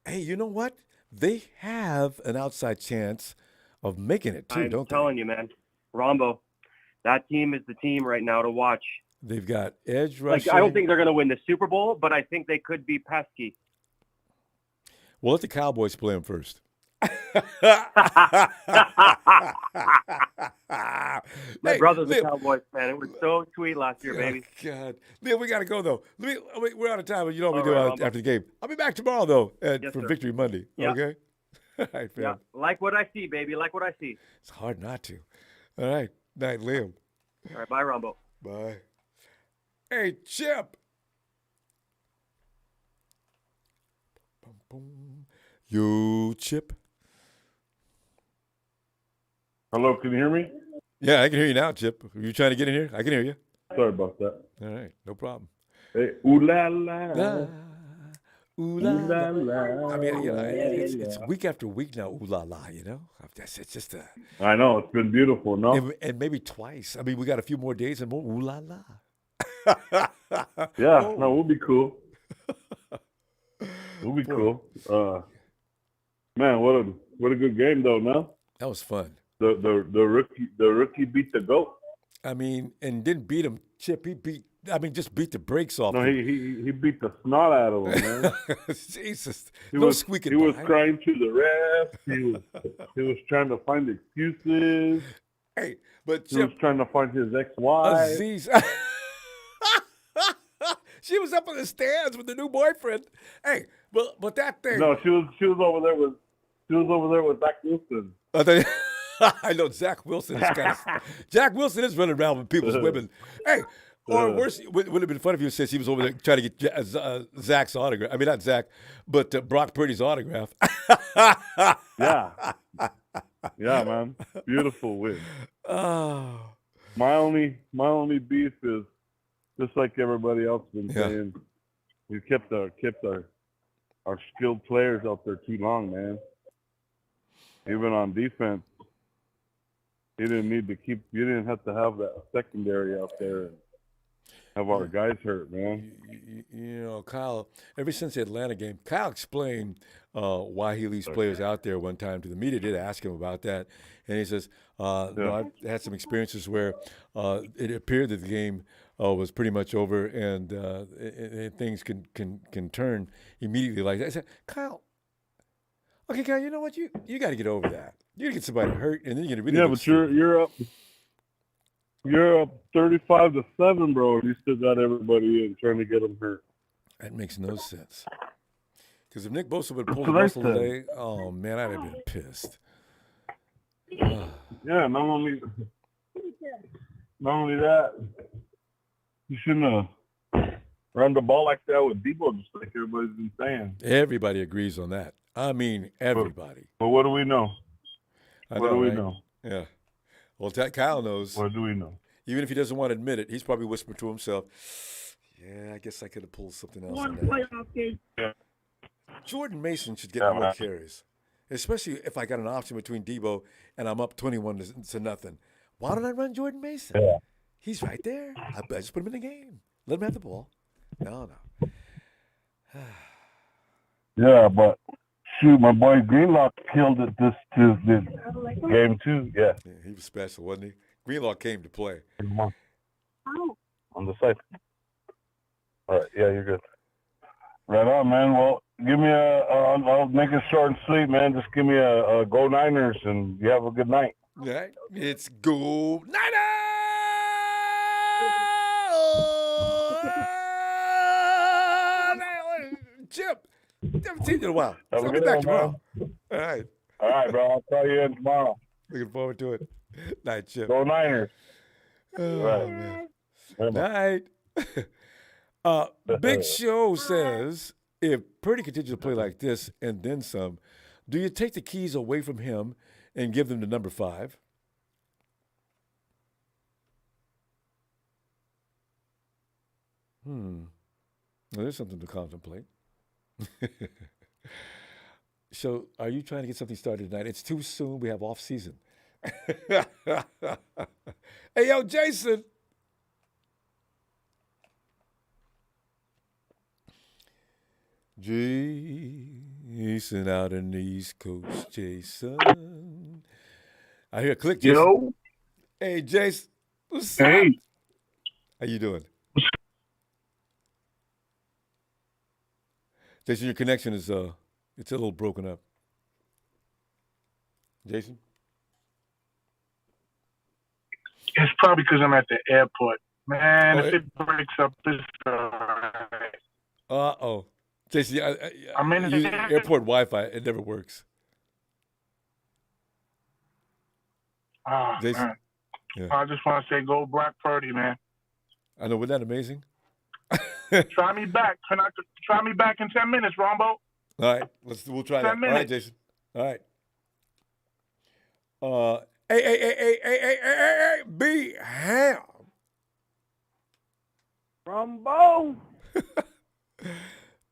Hey, you know what? They have an outside chance of making it too, don't they? I'm telling you, man. Ronbo, that team is the team right now to watch. They've got edge rushing. Like, I don't think they're going to win the Super Bowl, but I think they could be pesky. Well, let the Cowboys play them first. My brother's a Cowboys fan. It was so sweet last year, baby. God. Leo, we got to go, though. We're out of time, but you know what we do after the game. I'll be back tomorrow, though, for Victory Monday. Yeah. Okay? All right, fam. Yeah. Like what I see, baby. Like what I see. It's hard not to. All right. Night, Liam. All right. Bye, Ronbo. Bye. Hey, Chip. You, Chip. Hello, can you hear me? Yeah, I can hear you now, Chip. Are you trying to get in here? I can hear you. Sorry about that. All right, no problem. Hey, ooh la la. Ooh la la. I mean, you know, it's week after week now, ooh la la, you know? It's just a... I know, it's been beautiful, no? And maybe twice. I mean, we got a few more days and more ooh la la. Yeah, no, we'll be cool. We'll be cool. Man, what a good game though, no? That was fun. The rookie beat the GOAT. I mean, and didn't beat him, Chip. Just beat the brakes off him. No, he beat the snot out of him, man. Jesus. He was crying to the refs. He was trying to find excuses. Hey, but Chip, he was trying to find his ex-wife. Aziz. She was up in the stands with the new boyfriend. Hey, but that thing. No, she was over there with Zach Wilson. I know Zach Wilson is Zach Wilson is running around with people's women. Hey, or worse, would have been funny if you said he was over there trying to get Zach's autograph. I mean, not Zach, but Brock Purdy's autograph. Yeah, man, beautiful win. Oh. My only beef is just like everybody else been saying. We kept our skilled players out there too long, man. Even on defense, you didn't have to have that secondary out there and have our guys hurt, man. You know, Kyle, ever since the Atlanta game, Kyle explained why he leaves players out there one time to the media. Did ask him about that. And he says, I've had some experiences where it appeared that the game was pretty much over and things can turn immediately like that. I said, Kyle, you know what? You got to get over that. You got to get somebody hurt, and then you're going to really. Yeah, but you're up 35-7, bro. And you still got everybody in trying to get them hurt. That makes no sense. Because if Nick Bosa would have pulled the muscle today, oh man, I'd have been pissed. Yeah, not only that, you shouldn't have run the ball like that with Debo, just like everybody's been saying. Everybody agrees on that. I mean, everybody. But what do we know? What do we know? Yeah. Well, Kyle knows. What do we know? Even if he doesn't want to admit it, he's probably whispering to himself, yeah, I guess I could have pulled something else on that. Yeah. Jordan Mason should get more carries, especially if I got an option between Debo and I'm up 21-0. Why don't I run Jordan Mason? Yeah. He's right there. I just put him in the game. Let him have the ball. No. Yeah, but shoot, my boy Greenlock killed it this game too. Yeah, he was special, wasn't he? Greenlock came to play. On the side. All right, yeah, you're good. Right on, man. Well, give me I'll make it short and sweet, man. Just give me a Go Niners, and you have a good night. Yeah, it's Go Niners! Chip, haven't seen you in a while. Have So a I'll be good back one, tomorrow. man. All right, bro. I'll call you in tomorrow. Looking forward to it. Night, Chip. Go Niners. Oh, Right. man. Night. Big Show says, if Purdy continues to play like this and then some, do you take the keys away from him and give them to number 5? Well, there's something to contemplate. So, are you trying to get something started tonight? It's too soon. We have off season. Hey, yo, Jason. Jason out in the East Coast, Jason. I hear a click, Jason. Yo. Hey, Jason. What's up? Hey. How you doing? Jason, your connection is it's a little broken up. Jason? It's probably because I'm at the airport. Man, Oh, if it breaks up, it's all right. Uh-oh. Jason, I'm in use the airport Wi-Fi. It never works. Oh, Jason? man. Yeah. I just want to say go Black Purdy, man. I know. Wasn't that amazing? Try me back. Try me back in 10 minutes, Ronbo. All right. We'll try 10 that. minutes. All right, Jason. All right. Hey, B Ham. Ronbo.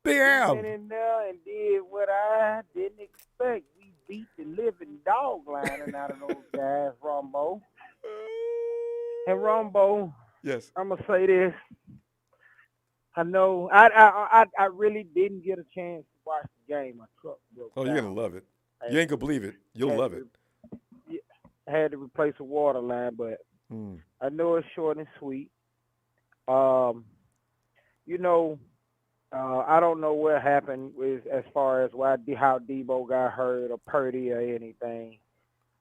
Big We Ham. went in there and did what I didn't expect. We beat the living dog lining out of those guys, Ronbo. And Ronbo, yes, I'm gonna say this. I know I really didn't get a chance to watch the game. My truck broke down. You're gonna love it. You ain't gonna believe it. You'll love it. I had to replace a water line, but I know it's short and sweet. I don't know what happened with as far as how Debo got hurt or Purdy or anything.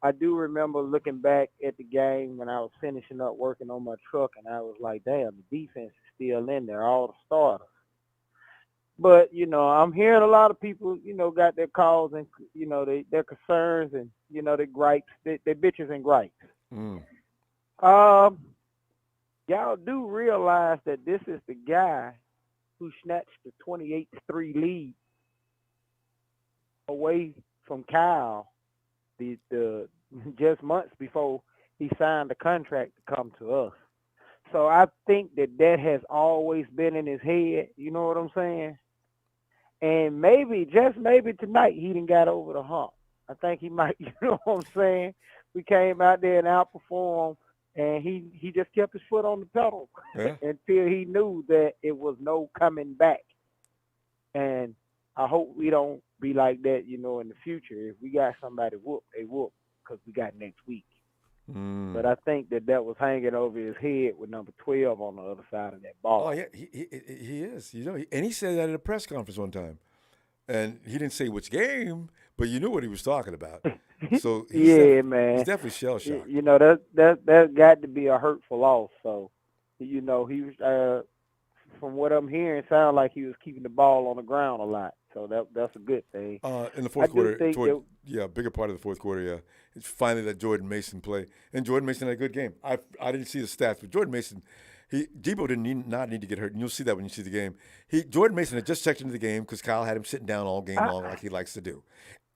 I do remember looking back at the game when I was finishing up working on my truck, and I was like, damn, the defense is still in there, all the starters. But, I'm hearing a lot of people, got their calls and, their concerns and, their gripes, their bitches and gripes. Y'all do realize that this is the guy who snatched the 28-3 lead away from Kyle the just months before he signed the contract to come to us. So I think that has always been in his head. You know what I'm saying? And maybe, just maybe tonight, he done got over the hump. I think he might, you know what I'm saying? We came out there and outperformed, and he just kept his foot on the pedal until he knew that it was no coming back. And I hope we don't be like that, in the future. If we got somebody whoop, they whoop, because we got next week. But I think that was hanging over his head with number 12 on the other side of that ball. Oh, yeah, he is. And he said that at a press conference one time. And he didn't say which game, but you knew what he was talking about. So man. He's definitely shell-shocked. That got to be a hurtful loss. So, he was, from what I'm hearing, sound like he was keeping the ball on the ground a lot. So that's a good thing. In the fourth quarter, bigger part of the fourth quarter, it's finally that Jordan Mason play. And Jordan Mason had a good game. I didn't see the stats, but Jordan Mason, Debo did not need to get hurt, and you'll see that when you see the game. Jordan Mason had just checked into the game because Kyle had him sitting down all game long like he likes to do.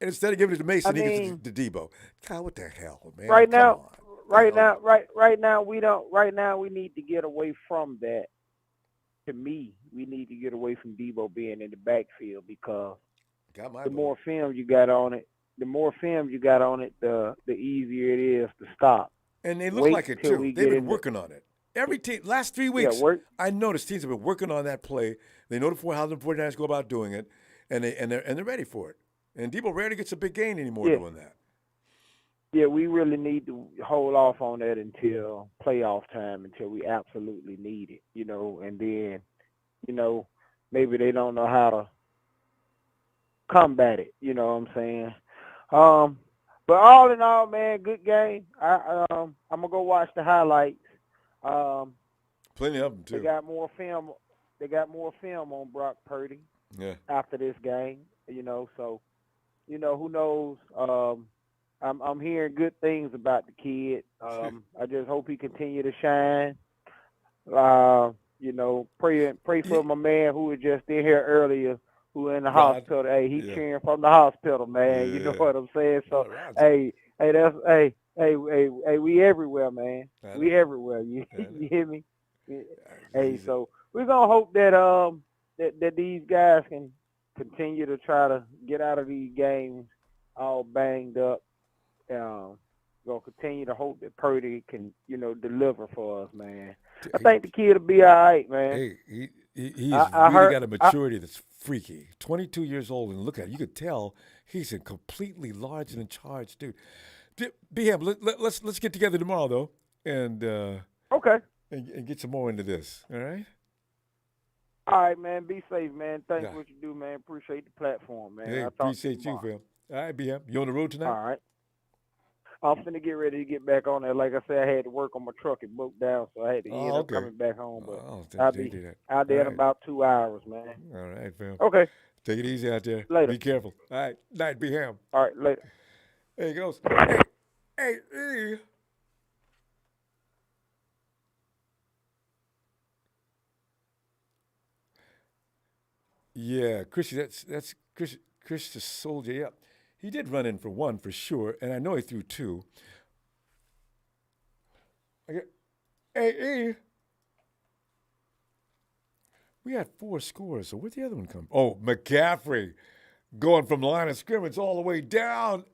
And instead of giving it to Mason, he gives it to Debo. Kyle, what the hell, man? Right now, we need to get away from that. To me, we need to get away from Debo being in the backfield because the more film you got on it, the easier it is to stop. And they look like it too. They've been working on it. Every team, last 3 weeks, I noticed teams have been working on that play. They know how the 49ers go about doing it, and they're ready for it. And Debo rarely gets a big gain anymore doing that. Yeah, we really need to hold off on that until playoff time, until we absolutely need it, and then, maybe they don't know how to combat it, you know what I'm saying? But all in all, man, good game. I'm going to go watch the highlights. Plenty of them, too. They got more film on Brock Purdy after this game, so, who knows? I'm hearing good things about the kid. I just hope he continue to shine. Pray for my man who was just in here earlier, who in the hospital. Hey, he cheering from the hospital, man. You know what I'm saying? So, we everywhere, man. We everywhere. You hear me? Hey, so we're gonna hope that that these guys can continue to try to get out of these games all banged up. Gonna continue to hope that Purdy can, deliver for us, man. I think the kid will be all right, man. Hey, He's I really heard. got a maturity that's freaky. 22 years old, and look at it. You could tell he's a completely large and in charge dude. BM, let's get together tomorrow though, and Okay. and get some more into this. All right. All right, man. Be safe, man. Thanks Yeah. for what you do, man. Appreciate the platform, man. Hey, I'll talk to you appreciate you, tomorrow. Phil. All right, BM. You on the road tonight? All right. I'm finna get ready to get back on there. Like I said, I had to work on my truck. It broke down, so I had to end up Okay. coming back home. But I'll I'll be do that. out there All in right. about 2 hours, man. All right, Phil. Okay. Take it easy out there. Later. Be careful. All right. Night, BM. All right, later. There he goes. Hey. Yeah, Chrissy, that's Chris the soldier. Yeah, he did run in for one for sure, and I know he threw two. Hey, we had 4 scores. So where'd the other one come? Oh, McCaffrey going from the line of scrimmage all the way down,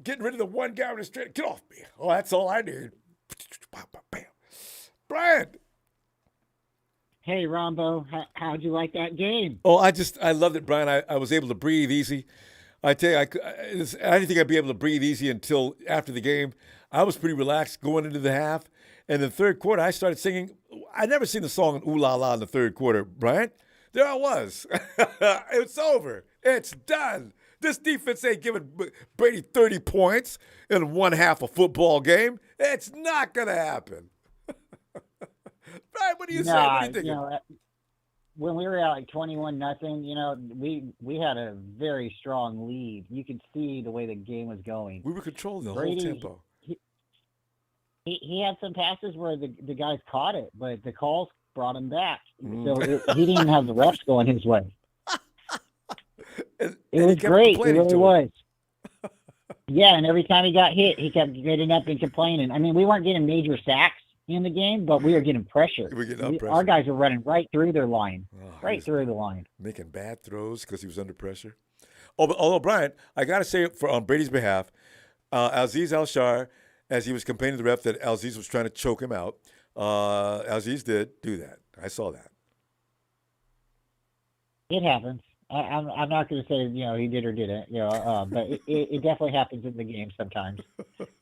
getting rid of the one guy with the straight. Get off me! Oh, that's all I need. Bam. Brian. Hey, Ronbo, how'd you like that game? Oh, I loved it, Brian. I was able to breathe easy. I tell you, I didn't think I'd be able to breathe easy until after the game. I was pretty relaxed going into the half. And in the third quarter, I started singing. I never seen the song Ooh La La in the third quarter, Brian. There I was. It's over. It's done. This defense ain't giving Brady 30 points in one half a football game. It's not going to happen. Brian, what do you say? What do you think? When we were at like 21-0, we had a very strong lead. You could see the way the game was going. We were controlling the Brady, whole tempo. He had some passes where the guys caught it, but the calls brought him back. So he didn't even have the refs going his way. It was great. It really was. Yeah, and every time he got hit, he kept getting up and complaining. I mean, we weren't getting major sacks in the game, but we were getting pressure. Our guys were running right through their line, through the line. Making bad throws because he was under pressure. Although, Brian, I got to say on Brady's behalf, Aziz Al-Shar, as he was complaining to the ref that Aziz was trying to choke him out, Aziz did do that. I saw that. It happens. I'm not going to say he did or didn't, but it definitely happens in the game sometimes,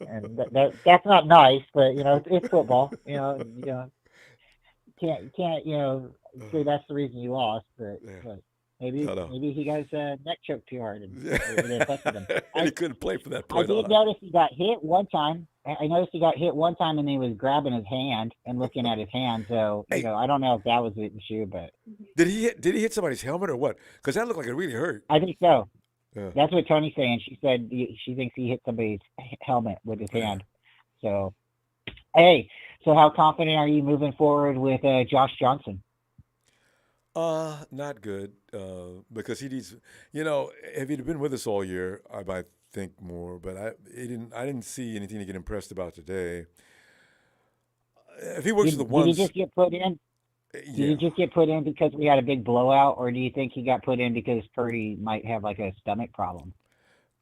and that's not nice. But it's football. Can't say that's the reason you lost, but maybe he got his neck choked too hard and it affected him. And he couldn't play for that point. I did notice he got hit one time. I noticed he got hit one time and he was grabbing his hand and looking at his hand. So I don't know if that was the issue, but did he hit somebody's helmet or what? Because that looked like it really hurt. I think so. Yeah. That's what Tony's saying. She said she thinks he hit somebody's helmet with his hand. So, so how confident are you moving forward with Josh Johnson? Not good. Because he needs. If he'd been with us all year, I might think more. But I didn't see anything to get impressed about today. If he works with the ones, did he just get put in? Did he just get put in because we had a big blowout, or do you think he got put in because Purdy might have like a stomach problem?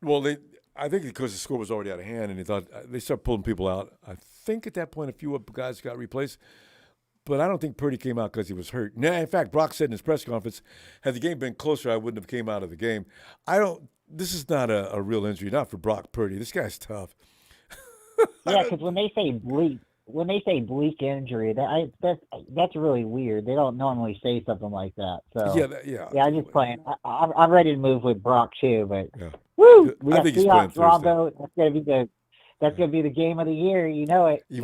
Well, I think because the score was already out of hand, and he thought they started pulling people out. I think at that point a few guys got replaced, but I don't think Purdy came out because he was hurt. Now, in fact, Brock said in his press conference, had the game been closer, I wouldn't have came out of the game. This is not a real injury, not for Brock Purdy. This guy's tough. Yeah, because when they say bleak injury, that's really weird. They don't normally say something like that. So yeah, I'm just playing. I'm ready to move with Brock too, but woo, we got Seahawks, Ronbo. That's gonna be the game of the year. You know it. So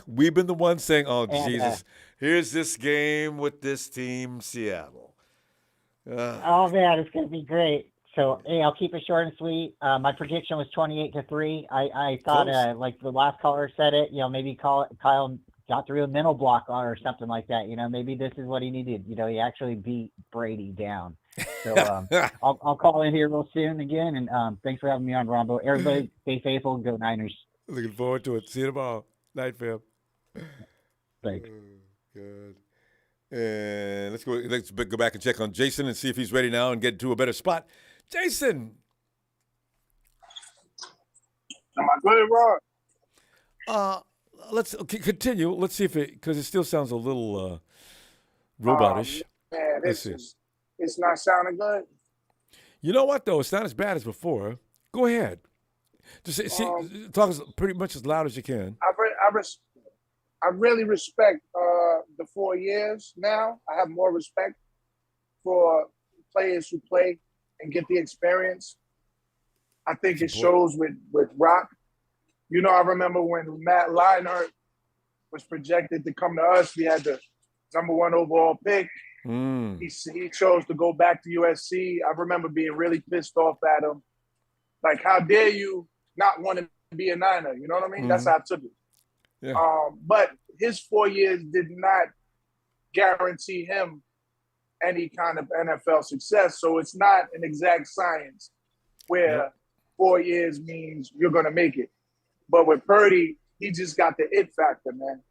we've been the ones saying, "Oh Jesus, here's this game with this team, Seattle." Oh man, it's gonna be great. So I'll keep it short and sweet. My prediction was 28-3. I thought like the last caller said it. Maybe Kyle got through a mental block or something like that. Maybe this is what he needed. He actually beat Brady down. So I'll call in here real soon again. And thanks for having me on, Ronbo. Everybody stay faithful. Go Niners. Looking forward to it. See you tomorrow. Night, fam. Thanks. Good. And let's go back and check on Jason and see if he's ready now and get to a better spot. Jason. Am I good, Rod? Let's continue. Let's see if because it still sounds a little robotish. Man, Let's it's not sounding good. You know what though? It's not as bad as before. Go ahead. Just talk pretty much as loud as you can. I really respect the 4 years now. I have more respect for players who play and get the experience. I think it shows with Rock. You know, I remember when Matt Leinart was projected to come to us. We had the #1 overall pick. He chose to go back to USC. I remember being really pissed off at him. Like, how dare you not want to be a Niner? You know what I mean? That's how I took it. Yeah. But his 4 years did not guarantee him any kind of NFL success. So it's not an exact science where 4 years means you're going to make it. But with Purdy, he just got the it factor, man.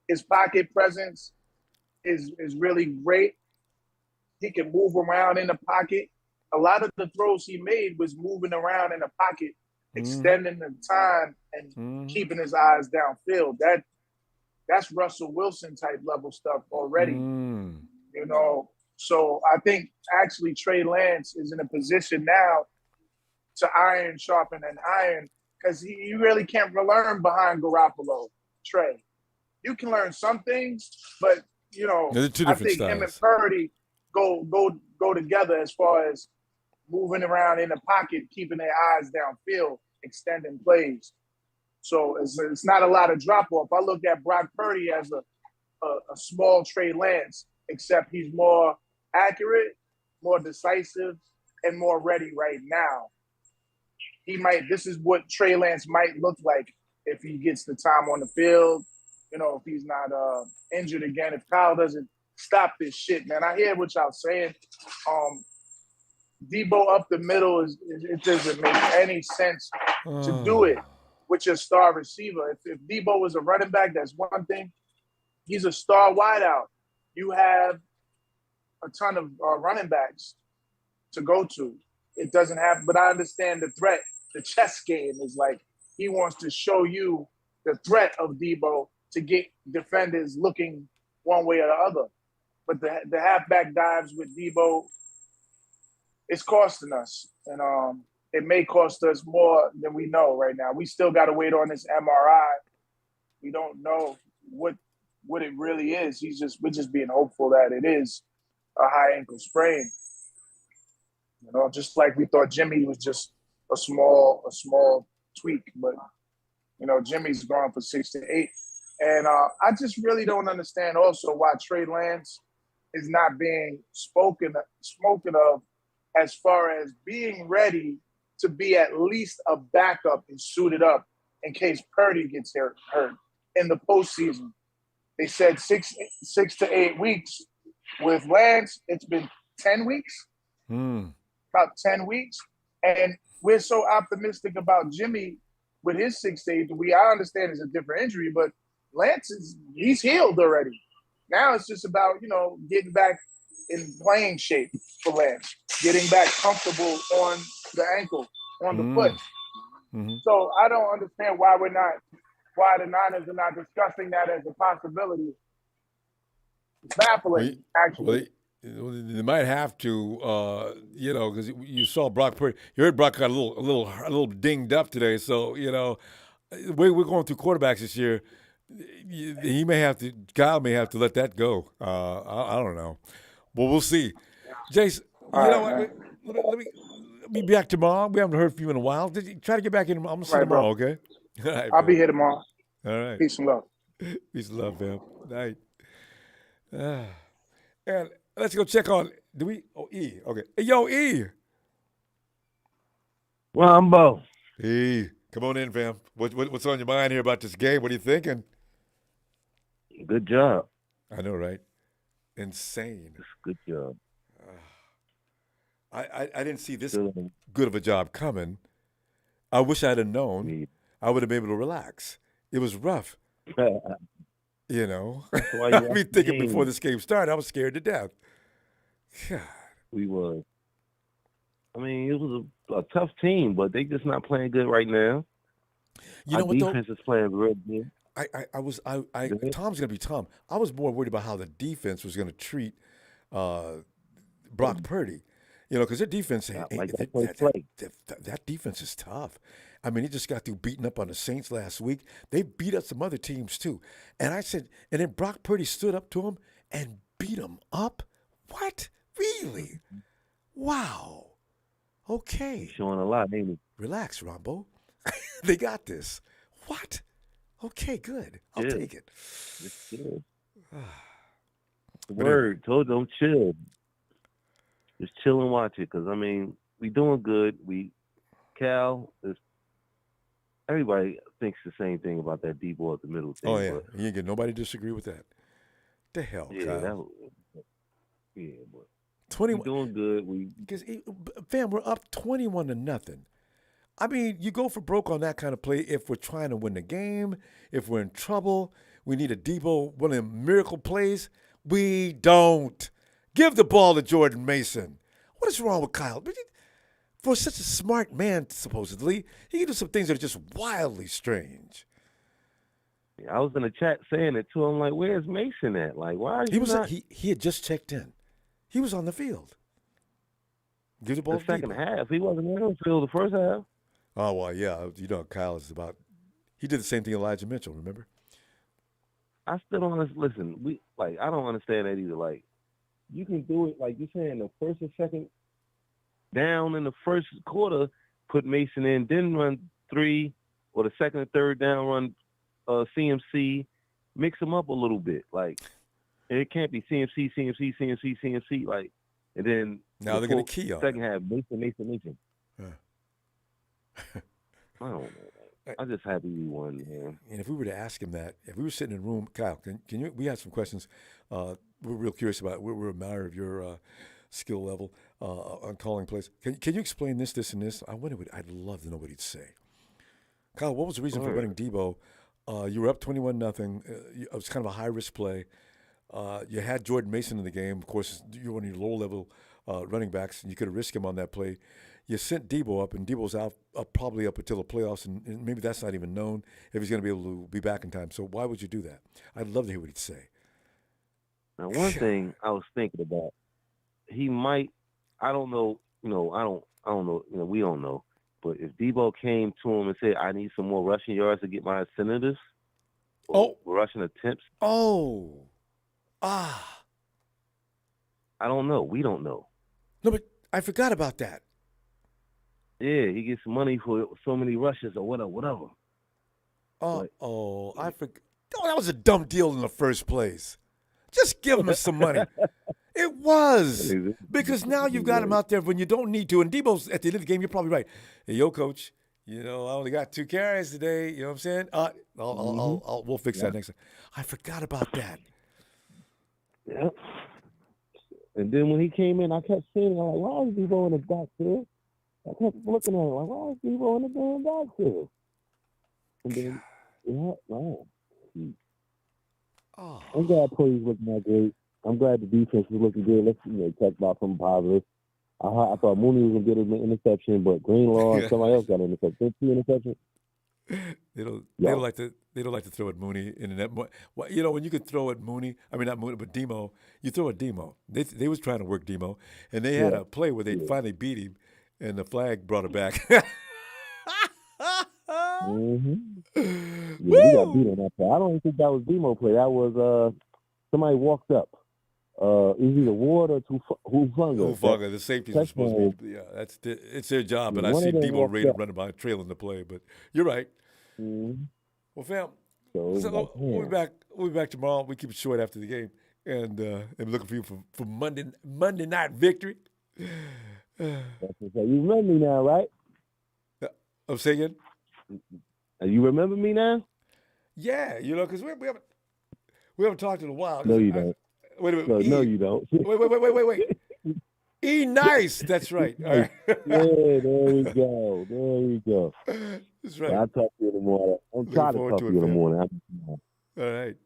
His pocket presence is really great. He can move around in the pocket. A lot of the throws he made was moving around in the pocket, extending the time and keeping his eyes downfield. That's Russell Wilson type level stuff already. You know, so I think actually Trey Lance is in a position now to iron sharpen an iron, because you really can't learn behind Garoppolo, Trey. You can learn some things, but you know, they're two I different think him and styles. Purdy go together as far as moving around in the pocket, keeping their eyes downfield, extending plays. So it's not a lot of drop off. I look at Brock Purdy as a small Trey Lance, except he's more accurate, more decisive, and more ready right now. This is what Trey Lance might look like if he gets the time on the field, you know, if he's not injured again, if Kyle doesn't stop this shit, man. I hear what y'all saying. Debo up the middle, it doesn't make any sense to do it with your star receiver. If Debo was a running back, that's one thing. He's a star wideout. You have a ton of running backs to go to. It doesn't happen, but I understand the threat. The chess game is like he wants to show you the threat of Debo to get defenders looking one way or the other. But the halfback dives with Debo, it's costing us. And it may cost us more than we know right now. We still got to wait on this MRI. We don't know what it really is. We're just being hopeful that it is a high ankle sprain. You know, just like we thought Jimmy was just a small tweak, but you know, Jimmy's gone for 6 to 8. And I just really don't understand also why Trey Lance is not being spoken of as far as being ready to be at least a backup and suited up in case Purdy gets hurt in the postseason. They said 6 to 8 weeks. With Lance, it's been 10 weeks, about 10 weeks. And we're so optimistic about Jimmy with his 6 to 8. I understand it's a different injury, but Lance he's healed already. Now it's just about, you know, getting back in playing shape for Lance, getting back comfortable on the ankle, on the foot. So I don't understand why the Niners are not discussing that as a possibility. It's baffling, actually. They might have to, you know, because you saw Brock Purdy. You heard Brock got a little dinged up today. So, you know, the way we're going through quarterbacks this year, Kyle may have to let that go. I don't know. Well, we'll see. Jace, let me be back tomorrow. We haven't heard from you in a while. Try to get back in. I'm going to see you tomorrow, okay? All right, I'll be here tomorrow. All right. Peace and love. Peace and love, man. Night. And let's go check on. E. Okay. Hey, yo, E. Ronbo. E. Come on in, fam. What's on your mind here about this game? What are you thinking? Good job. I know, right? Insane. Good job. I didn't see this good of a job coming. I wish I'd have known. I would have been able to relax. It was rough. You know? I mean, thinking before this game started, I was scared to death. God. We were. I mean, it was a tough team, but they just not playing good right now. You know Our what, defense is playing real good. Tom's gonna be Tom. I was more worried about how the defense was gonna treat Brock Purdy. Because their defense, that defense is tough. I mean, he just got through beating up on the Saints last week. They beat up some other teams too. And I said, and then Brock Purdy stood up to him and beat him up. What? Really? Wow. Okay. He's showing a lot, ain't he? Relax, Ronbo. They got this. What? Okay, good. I'll take it. It's good. Word. Told them chill. Just chill and watch it, because I mean, we doing good. Cal is. Everybody thinks the same thing about that D-ball at the middle thing. Oh yeah, you ain't get nobody disagree with that. The hell, Kyle. But 21. We doing good. Because fam, we're up 21-0. I mean, you go for broke on that kind of play if we're trying to win the game, if we're in trouble, we need a Debo, one of them miracle plays. We don't. Give the ball to Jordan Mason. What is wrong with Kyle? For such a smart man, supposedly, he can do some things that are just wildly strange. I was in the chat saying it to him, like, where's Mason at? Like, why are you not? He had just checked in. He was on the field. Give the ball the second half. He wasn't in the field the first half. Oh, well, yeah. Kyle is about – he did the same thing Elijah Mitchell, remember? I still don't – listen, I don't understand that either. Like, you can do it, like you're saying, the first or second down in the first quarter, put Mason in, then run 3, or the second or third down, run CMC, mix them up a little bit. Like, it can't be CMC, like, and then now they're going to key on second half, Mason. Yeah. I don't know, man. I'm just happy we won, man. And if we were to ask him that, if we were sitting in a room, Kyle, can you? We had some questions. We're real curious about. We're admirer of your skill level on calling plays. Can you explain this, and this? I'd love to know what he'd say. Kyle, what was the reason for running Debo? You were up 21-0. It was kind of a high risk play. You had Jordan Mason in the game. Of course, you're one of your low level running backs, and you could have risked him on that play. You sent Debo up, and Debo's out probably up until the playoffs, and maybe that's not even known if he's going to be able to be back in time. So why would you do that? I'd love to hear what he'd say. Now, one thing I was thinking about, he might. I don't know. I don't know. We don't know. But if Debo came to him and said, "I need some more rushing yards to get my Senators," rushing attempts. I don't know. We don't know. No, but I forgot about that. Yeah, he gets money for so many rushes or whatever. I forgot. Oh, that was a dumb deal in the first place. Just give him some money. It was. Because now you've got him out there when you don't need to. And Debo's at the end of the game, you're probably right. Hey, yo, coach, I only got 2 carries today. You know what I'm saying? We'll fix that next time. I forgot about that. Yeah. And then when he came in, I kept seeing him. I'm like, why is Debo in the backfield? I kept looking at him like, why is Debo in the damn backfield? And then, I'm glad Purdy's looking that great. I'm glad the defense was looking good. Let's talk about something positive. I thought Mooney was going to get an interception, but Greenlaw and somebody else got an interception. 2 interceptions. They don't like to throw at Mooney in the net. When you could throw at Mooney, I mean not Mooney, but Demo, you throw at Demo. They was trying to work Demo, and they had a play where they finally beat him, and the flag brought it back. Yeah, we got beat on that play. I don't even think that was Demo play. That was somebody walked up. It was either Ward or Hufanga. The safeties are supposed to be. Yeah, it's their job. But I see Demo ready to run by trailing the play. But you're right. Mm-hmm. Well, fam, we'll be back tomorrow. We keep it short after the game, and I'm looking for you for Monday night victory. You remember me now, right? I'm saying. You remember me now? Yeah, because we haven't talked in a while. No, you don't. Wait a minute. No, you don't. Wait. E nice. That's right. All right. Yeah, there we go. That's right. I'll talk to you in the morning. I'm trying to talk to you in the morning. All right.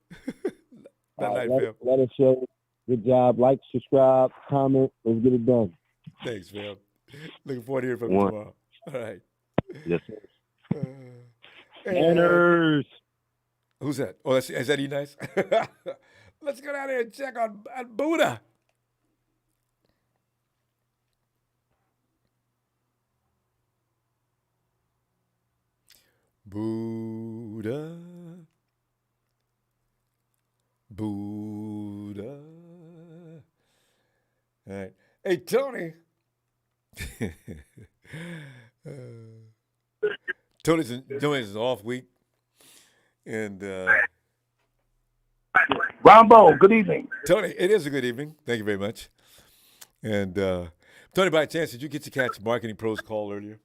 Night, let us show. Good job. Like, subscribe, comment. Let's get it done. Thanks, fam. Looking forward to hearing from you tomorrow. All right. Yes, sir. Manners. Who's that? Oh, is that E Nice? Let's go down there and check on Buddha. Buddha. Buddha. All right. Hey, Tony. Tony's an off week. And Ronbo, good evening. Tony, it is a good evening. Thank you very much. And Tony, by chance, did you get to catch Marketing Pro's call earlier?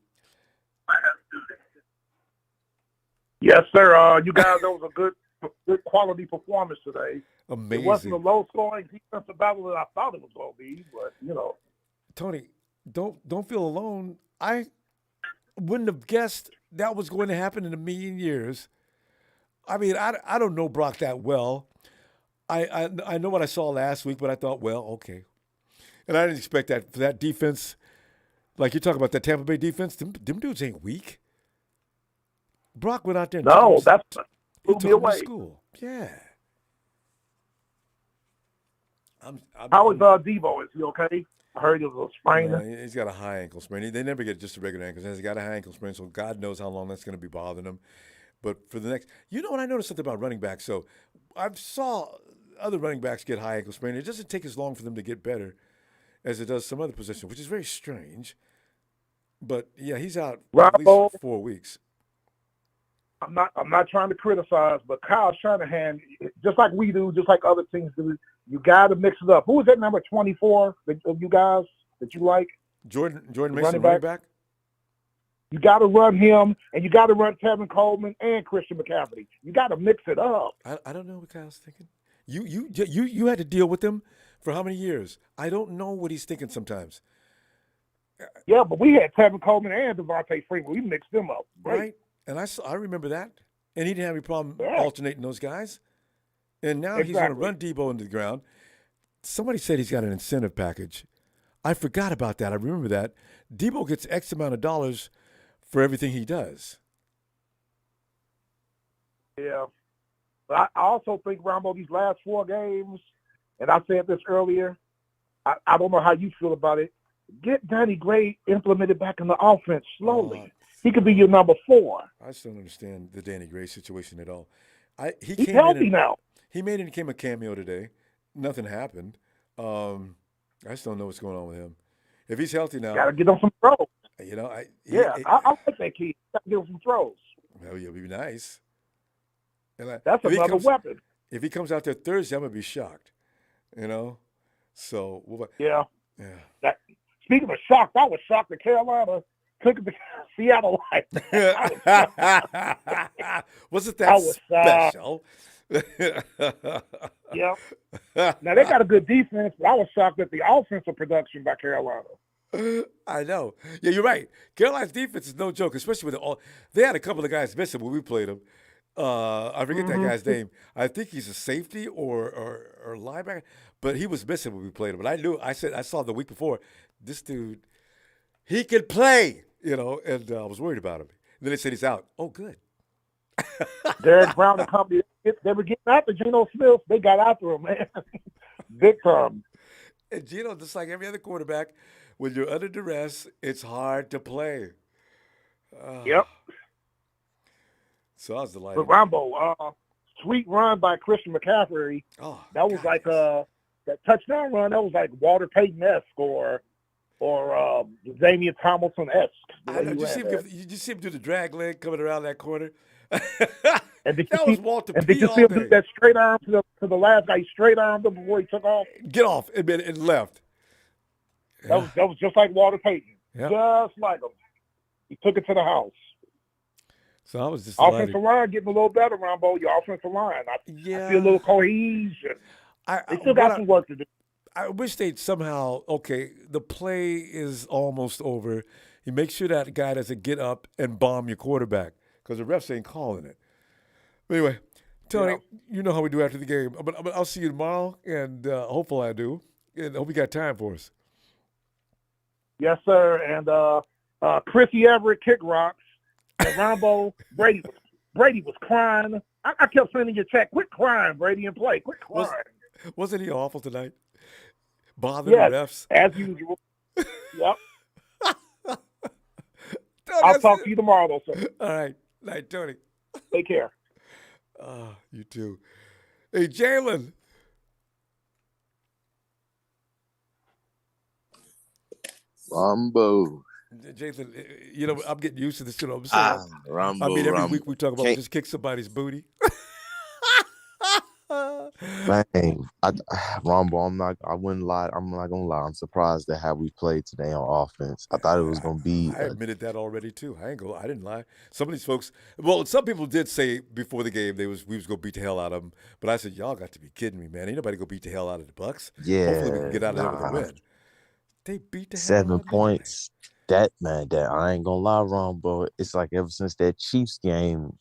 Yes, sir. You guys, that was a good quality performance today. Amazing. It wasn't a low-scoring defensive battle that I thought it was going to be, but, Tony, don't feel alone. I wouldn't have guessed that was going to happen in a million years. I mean, I don't know Brock that well. I know what I saw last week, but I thought, well, okay. And I didn't expect that defense, like you're talking about that Tampa Bay defense, them dudes ain't weak. Brock went out there and took him to school. Yeah. How is Debo? Is he okay? I heard he was a sprain. He's got a high ankle sprain. They never get just a regular ankle sprain. He's got a high ankle sprain, so God knows how long that's going to be bothering him. But for the next, what I noticed something about running backs. So I saw other running backs get high ankle sprain. It doesn't take as long for them to get better as it does some other positions, which is very strange. But yeah, he's out at least 4 weeks. I'm not trying to criticize, but Kyle Shanahan, just like we do, just like other teams do, you got to mix it up. Who is that number 24 of you guys that you like? Jordan Mason, running back? You got to run him, and you got to run Tevin Coleman and Christian McCaffrey. You got to mix it up. I don't know what Kyle's thinking. You had to deal with him for how many years? I don't know what he's thinking sometimes. Yeah, but we had Tevin Coleman and Devontae Freeman. We mixed them up. Right. And I remember that. And he didn't have any problem alternating those guys. And now he's going to run Debo into the ground. Somebody said he's got an incentive package. I forgot about that. I remember that. Debo gets X amount of dollars for everything he does. Yeah. But I also think, Ronbo, these last 4 games, and I said this earlier, I don't know how you feel about it. Get Danny Gray implemented back in the offense slowly. He could be your number 4. I just don't understand the Danny Gray situation at all. He's healthy now. He made it and came a cameo today. Nothing happened. I just don't know what's going on with him. If he's healthy now, gotta get him some throws. I like that kid. Gotta give him some throws. Well, yeah, it'd be nice. And that's another weapon. If he comes out there Thursday, I'm gonna be shocked. So yeah. Speaking of shocked, I was shocked that Carolina took the Seattle life. Wasn't that special? Yeah. Now they got a good defense, but I was shocked at the offensive production by Carolina. I know. Yeah, you're right. Carolina's defense is no joke, especially with they had a couple of guys missing when we played them. I forget that guy's name. I think he's a safety or linebacker, but he was missing when we played him. But I saw the week before, this dude, he could play, and I was worried about him. And then they said he's out. Oh, good. Derek Brown and company, they were getting after Geno Smith. They got after him, man. Big time. And Geno, just like every other quarterback, when you're under duress, it's hard to play. Yep. So I was delighted. But Ronbo, sweet run by Christian McCaffrey. Oh, that was like that touchdown run. That was like Walter Payton-esque or Damian Tomlinson-esque. Did you see him do the drag leg coming around that corner? And did was Walter and did you see him do that straight arm to the last guy? He straight armed him before he took off. Get off and left. That was just like Walter Payton. Yep. Just like him. He took it to the house. So I was just offensive line getting a little better, Ronbo. Your offensive line. I see a little cohesion. They still got some work to do. I wish they'd somehow, the play is almost over. You make sure that guy doesn't get up and bomb your quarterback because the refs ain't calling it. But anyway, Tony, you know how we do after the game. But I'll see you tomorrow, and hopefully I do. And I hope you got time for us. Yes, sir. And Chrissy Everett kick rocks. And Ronbo, Brady Brady was crying. I kept sending your chat, quit crying, Brady, and play. Quit crying. Wasn't he awful tonight? Bothering the refs? As usual. Yep. Tony, I'll talk to you tomorrow, though, sir. All right. Night, Tony. Take care. You too. Hey, Jalen. Ronbo. Jason, you know, I'm getting used to this. You know what I'm saying? Ronbo, I mean, every Ronbo. week we talk about just kick somebody's booty. Man, Ronbo, I wouldn't lie. I'm not gonna lie. I'm surprised at how we played today on offense. I thought it was gonna be. I admitted that already too. I didn't lie. Some of these folks, well, some people did say before the game we was gonna beat the hell out of them. But I said, y'all got to be kidding me, man. Ain't nobody gonna beat the hell out of the Bucs. Yeah, hopefully we can get out of there with a win. They beat the hell 7 out of points. That I ain't gonna lie, Ronbo. It's like ever since that Chiefs game.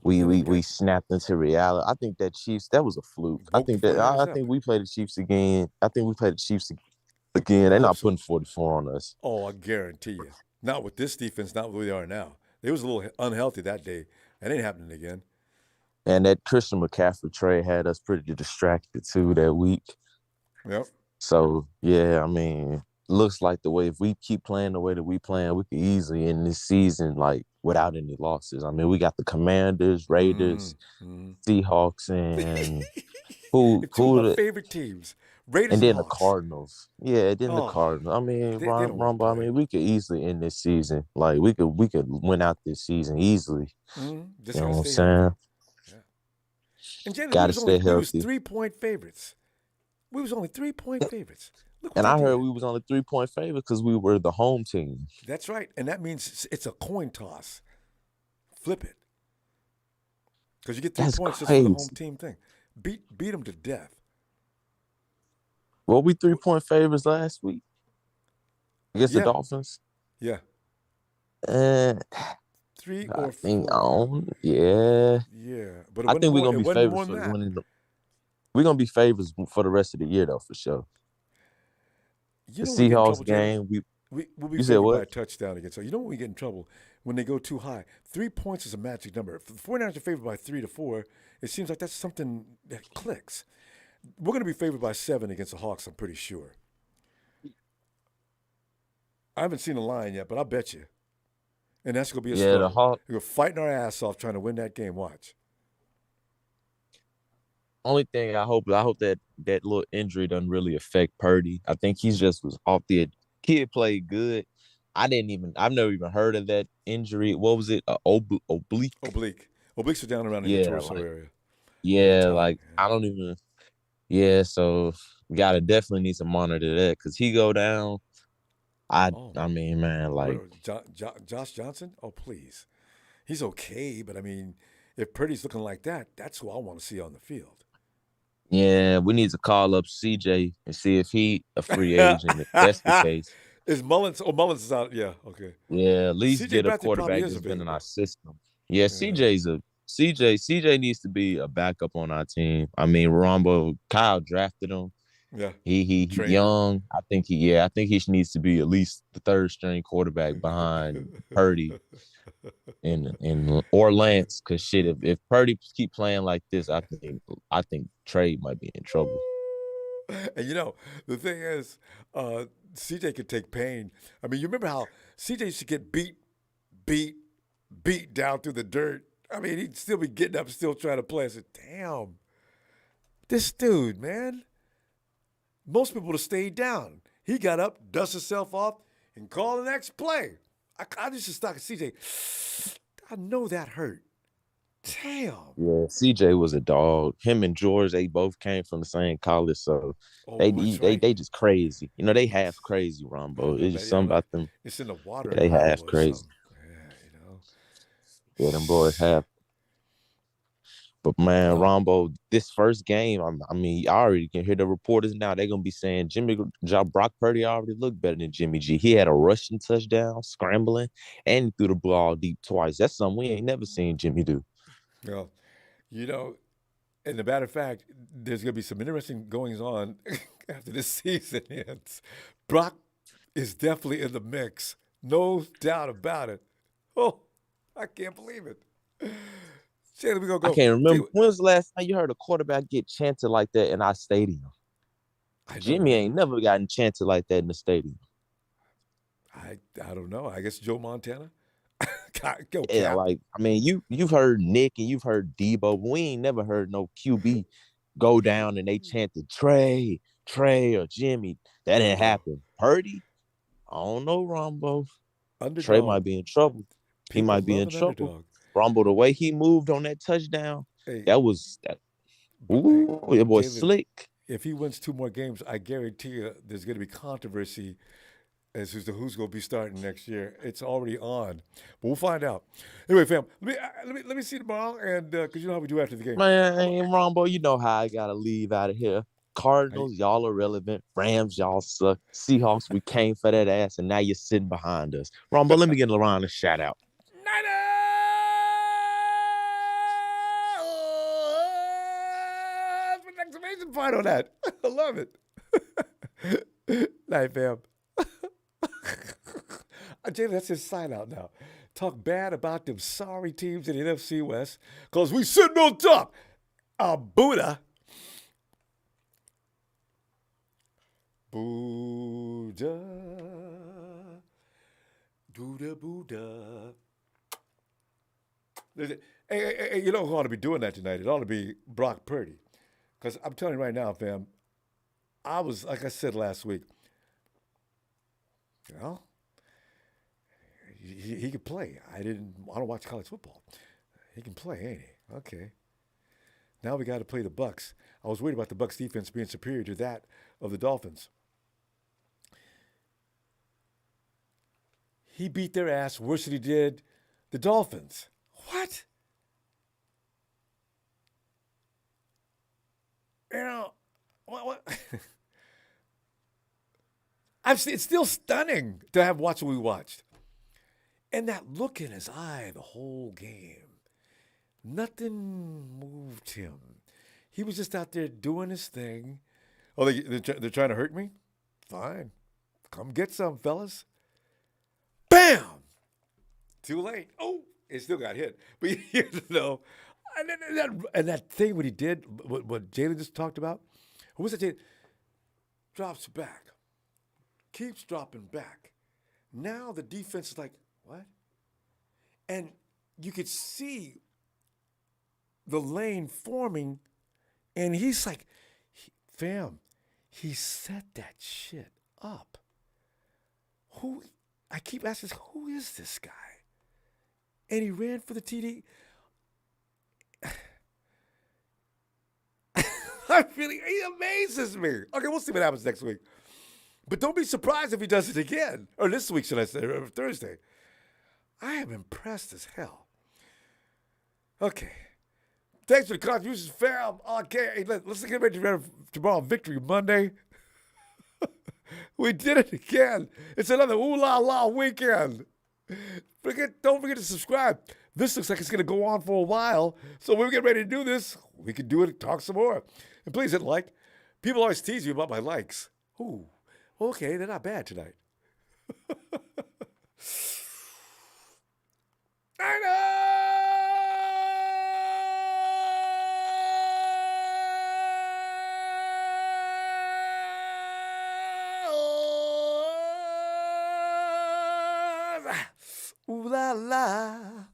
We snapped into reality. I think that was a fluke. I think we play the Chiefs again. They're not putting 44 on us. Oh, I guarantee you. Not with this defense, not where they are now. They was a little unhealthy that day. That ain't happening again. And that Christian McCaffrey trade had us pretty distracted too that week. Yep. So yeah, I mean, looks like if we keep playing the way that we playing, we could easily end this season like without any losses. I mean, we got the Commanders, Raiders, Seahawks, and who two of my favorite teams. Raiders and then Hawks. the Cardinals. Yeah, then the Cardinals. I mean, Ronbo, I mean, we could easily end this season. Like we could win out this season easily. Just you know what I'm stay saying? healthy. Yeah. And James, we was 3-point favorites. We was only 3-point favorites. And I heard we was only 3-point favorites because we were the home team. That's right. And that means it's a coin toss. Flip it. Because you get 3 points just for the home team thing. Beat them to death. Were we 3-point favorites last week against the Dolphins? Yeah. 3 or 4. Yeah. Yeah. But I think we're going to be favorites for winning. We're going to be favorites for the rest of the year, though, for sure. You the know Seahawks game, we'll be you said favored what? by a touchdown against. So you know when we get in trouble when they go too high. 3 points is a magic number. If the 49ers are favored by 3 to 4, it seems like that's something that clicks. We're going to be favored by 7 against the Hawks. I'm pretty sure. I haven't seen the line yet, but I bet you. And that's going to be a struggle. The Hawks. We're fighting our ass off trying to win that game. Watch. Only thing I hope that little injury doesn't really affect Purdy. I think he just was off the kid played good. I've never even heard of that injury. What was it? Oblique. Obliques are down around the torso area. Yeah, like I don't even. Yeah, so we gotta definitely need to monitor that because he go down. I mean, man, like Josh Johnson. Oh, please, he's okay, but I mean, if Purdy's looking like that, that's who I want to see on the field. Yeah, we need to call up CJ and see if he a free agent. If that's the case. Is Mullins? Oh, Mullins is out. Yeah, okay. Yeah, at least get a quarterback that's been in our system. Yeah, CJ needs to be a backup on our team. I mean, Kyle drafted him. Yeah, he young. I think he needs to be at least the third string quarterback behind Purdy or Lance. Because shit, if Purdy keep playing like this, I think Trey might be in trouble. And you know, the thing is, CJ could take pain. I mean, you remember how CJ used to get beat down through the dirt. I mean, he'd still be getting up, still trying to play. I said, damn, this dude, man. Most people would have stayed down. He got up, dusted himself off, and called the next play. I just stuck at CJ. I know that hurt. Damn. Yeah, CJ was a dog. Him and George, they both came from the same college, so they just crazy. You know, they half crazy, Ronbo. It's just something about them. It's in the water. They half crazy. Yeah, you know. Yeah, them boys half. But man, Ronbo, this first game, I mean, I already can hear the reporters now. They're gonna be saying Brock Purdy already looked better than Jimmy G. He had a rushing touchdown, scrambling, and he threw the ball deep twice. That's something we ain't never seen Jimmy do. Well, you know, and the matter of fact, there's going to be some interesting goings on after this season ends. Brock is definitely in the mix. No doubt about it. Oh, I can't believe it. Jalen, we gonna I go. can't remember when was the last time you heard a quarterback get chanted like that in our stadium. I know, Jimmy right? ain't never gotten chanted like that in the stadium. I don't know. I guess Joe Montana. Go Yeah, Cap. like I mean, you've heard Nick and you've heard Debo, but we ain't never heard no QB go down and they chanted Trey, or Jimmy. That didn't happen. Purdy, I don't know, Ronbo. Trey Underdog. might be in trouble. He People might be love in an trouble. underdog. Rumble, the way he moved on that touchdown, Hey, that was that. hey, Ooh, your boy Jalen, slick. if he wins 2 more games, I guarantee you there's going to be controversy as to who's going to be starting next year. It's already on, but we'll find out. Anyway, fam, let me see tomorrow, and because you know how we do after the game. Man, Rumble, you know how I gotta leave out of here. Cardinals, y'all irrelevant. Rams, y'all suck. Seahawks, we came for that ass, and now you're sitting behind us. Rumble, let me get around a shout out. Put an exclamation point on that. I love it. Night, fam. Jalen, that's his sign out now. Talk bad about them sorry teams in the NFC West because we sitting on top. Buddha. Buddha. Buddha, Buddha. Hey, you know who ought to be doing that tonight? It ought to be Brock Purdy. Because I'm telling you right now, fam, I was, like I said last week, you know, he could play. I don't watch college football. He can play, ain't he? Okay. Now we got to play the Bucs. I was worried about the Bucs defense being superior to that of the Dolphins. He beat their ass worse than he did the Dolphins. What? You know, what? It's still stunning to have watched what we watched. And that look in his eye the whole game. Nothing moved him. He was just out there doing his thing. Oh, they're trying to hurt me? Fine. Come get some, fellas. Bam! Too late. Oh, it still got hit. But you know, and that thing what he did, what Jalen just talked about, what was that? Jalen? Drops back. Keeps dropping back. Now the defense is like, what? And you could see the lane forming, and he's like, fam, he set that shit up. I keep asking, who is this guy? And he ran for the TD. He amazes me. Okay, we'll see what happens next week. But don't be surprised if he does it again. Or this week, should I say, or Thursday. I am impressed as hell. Okay. Thanks for the contributions, fam. Okay, hey, let's get ready to tomorrow, Victory Monday. We did it again. It's another ooh-la-la weekend. Don't forget to subscribe. This looks like it's going to go on for a while. So when we get ready to do this, we can do it and talk some more. And please hit like. People always tease me about my likes. Ooh, okay, they're not bad tonight. I know. Ooh la la.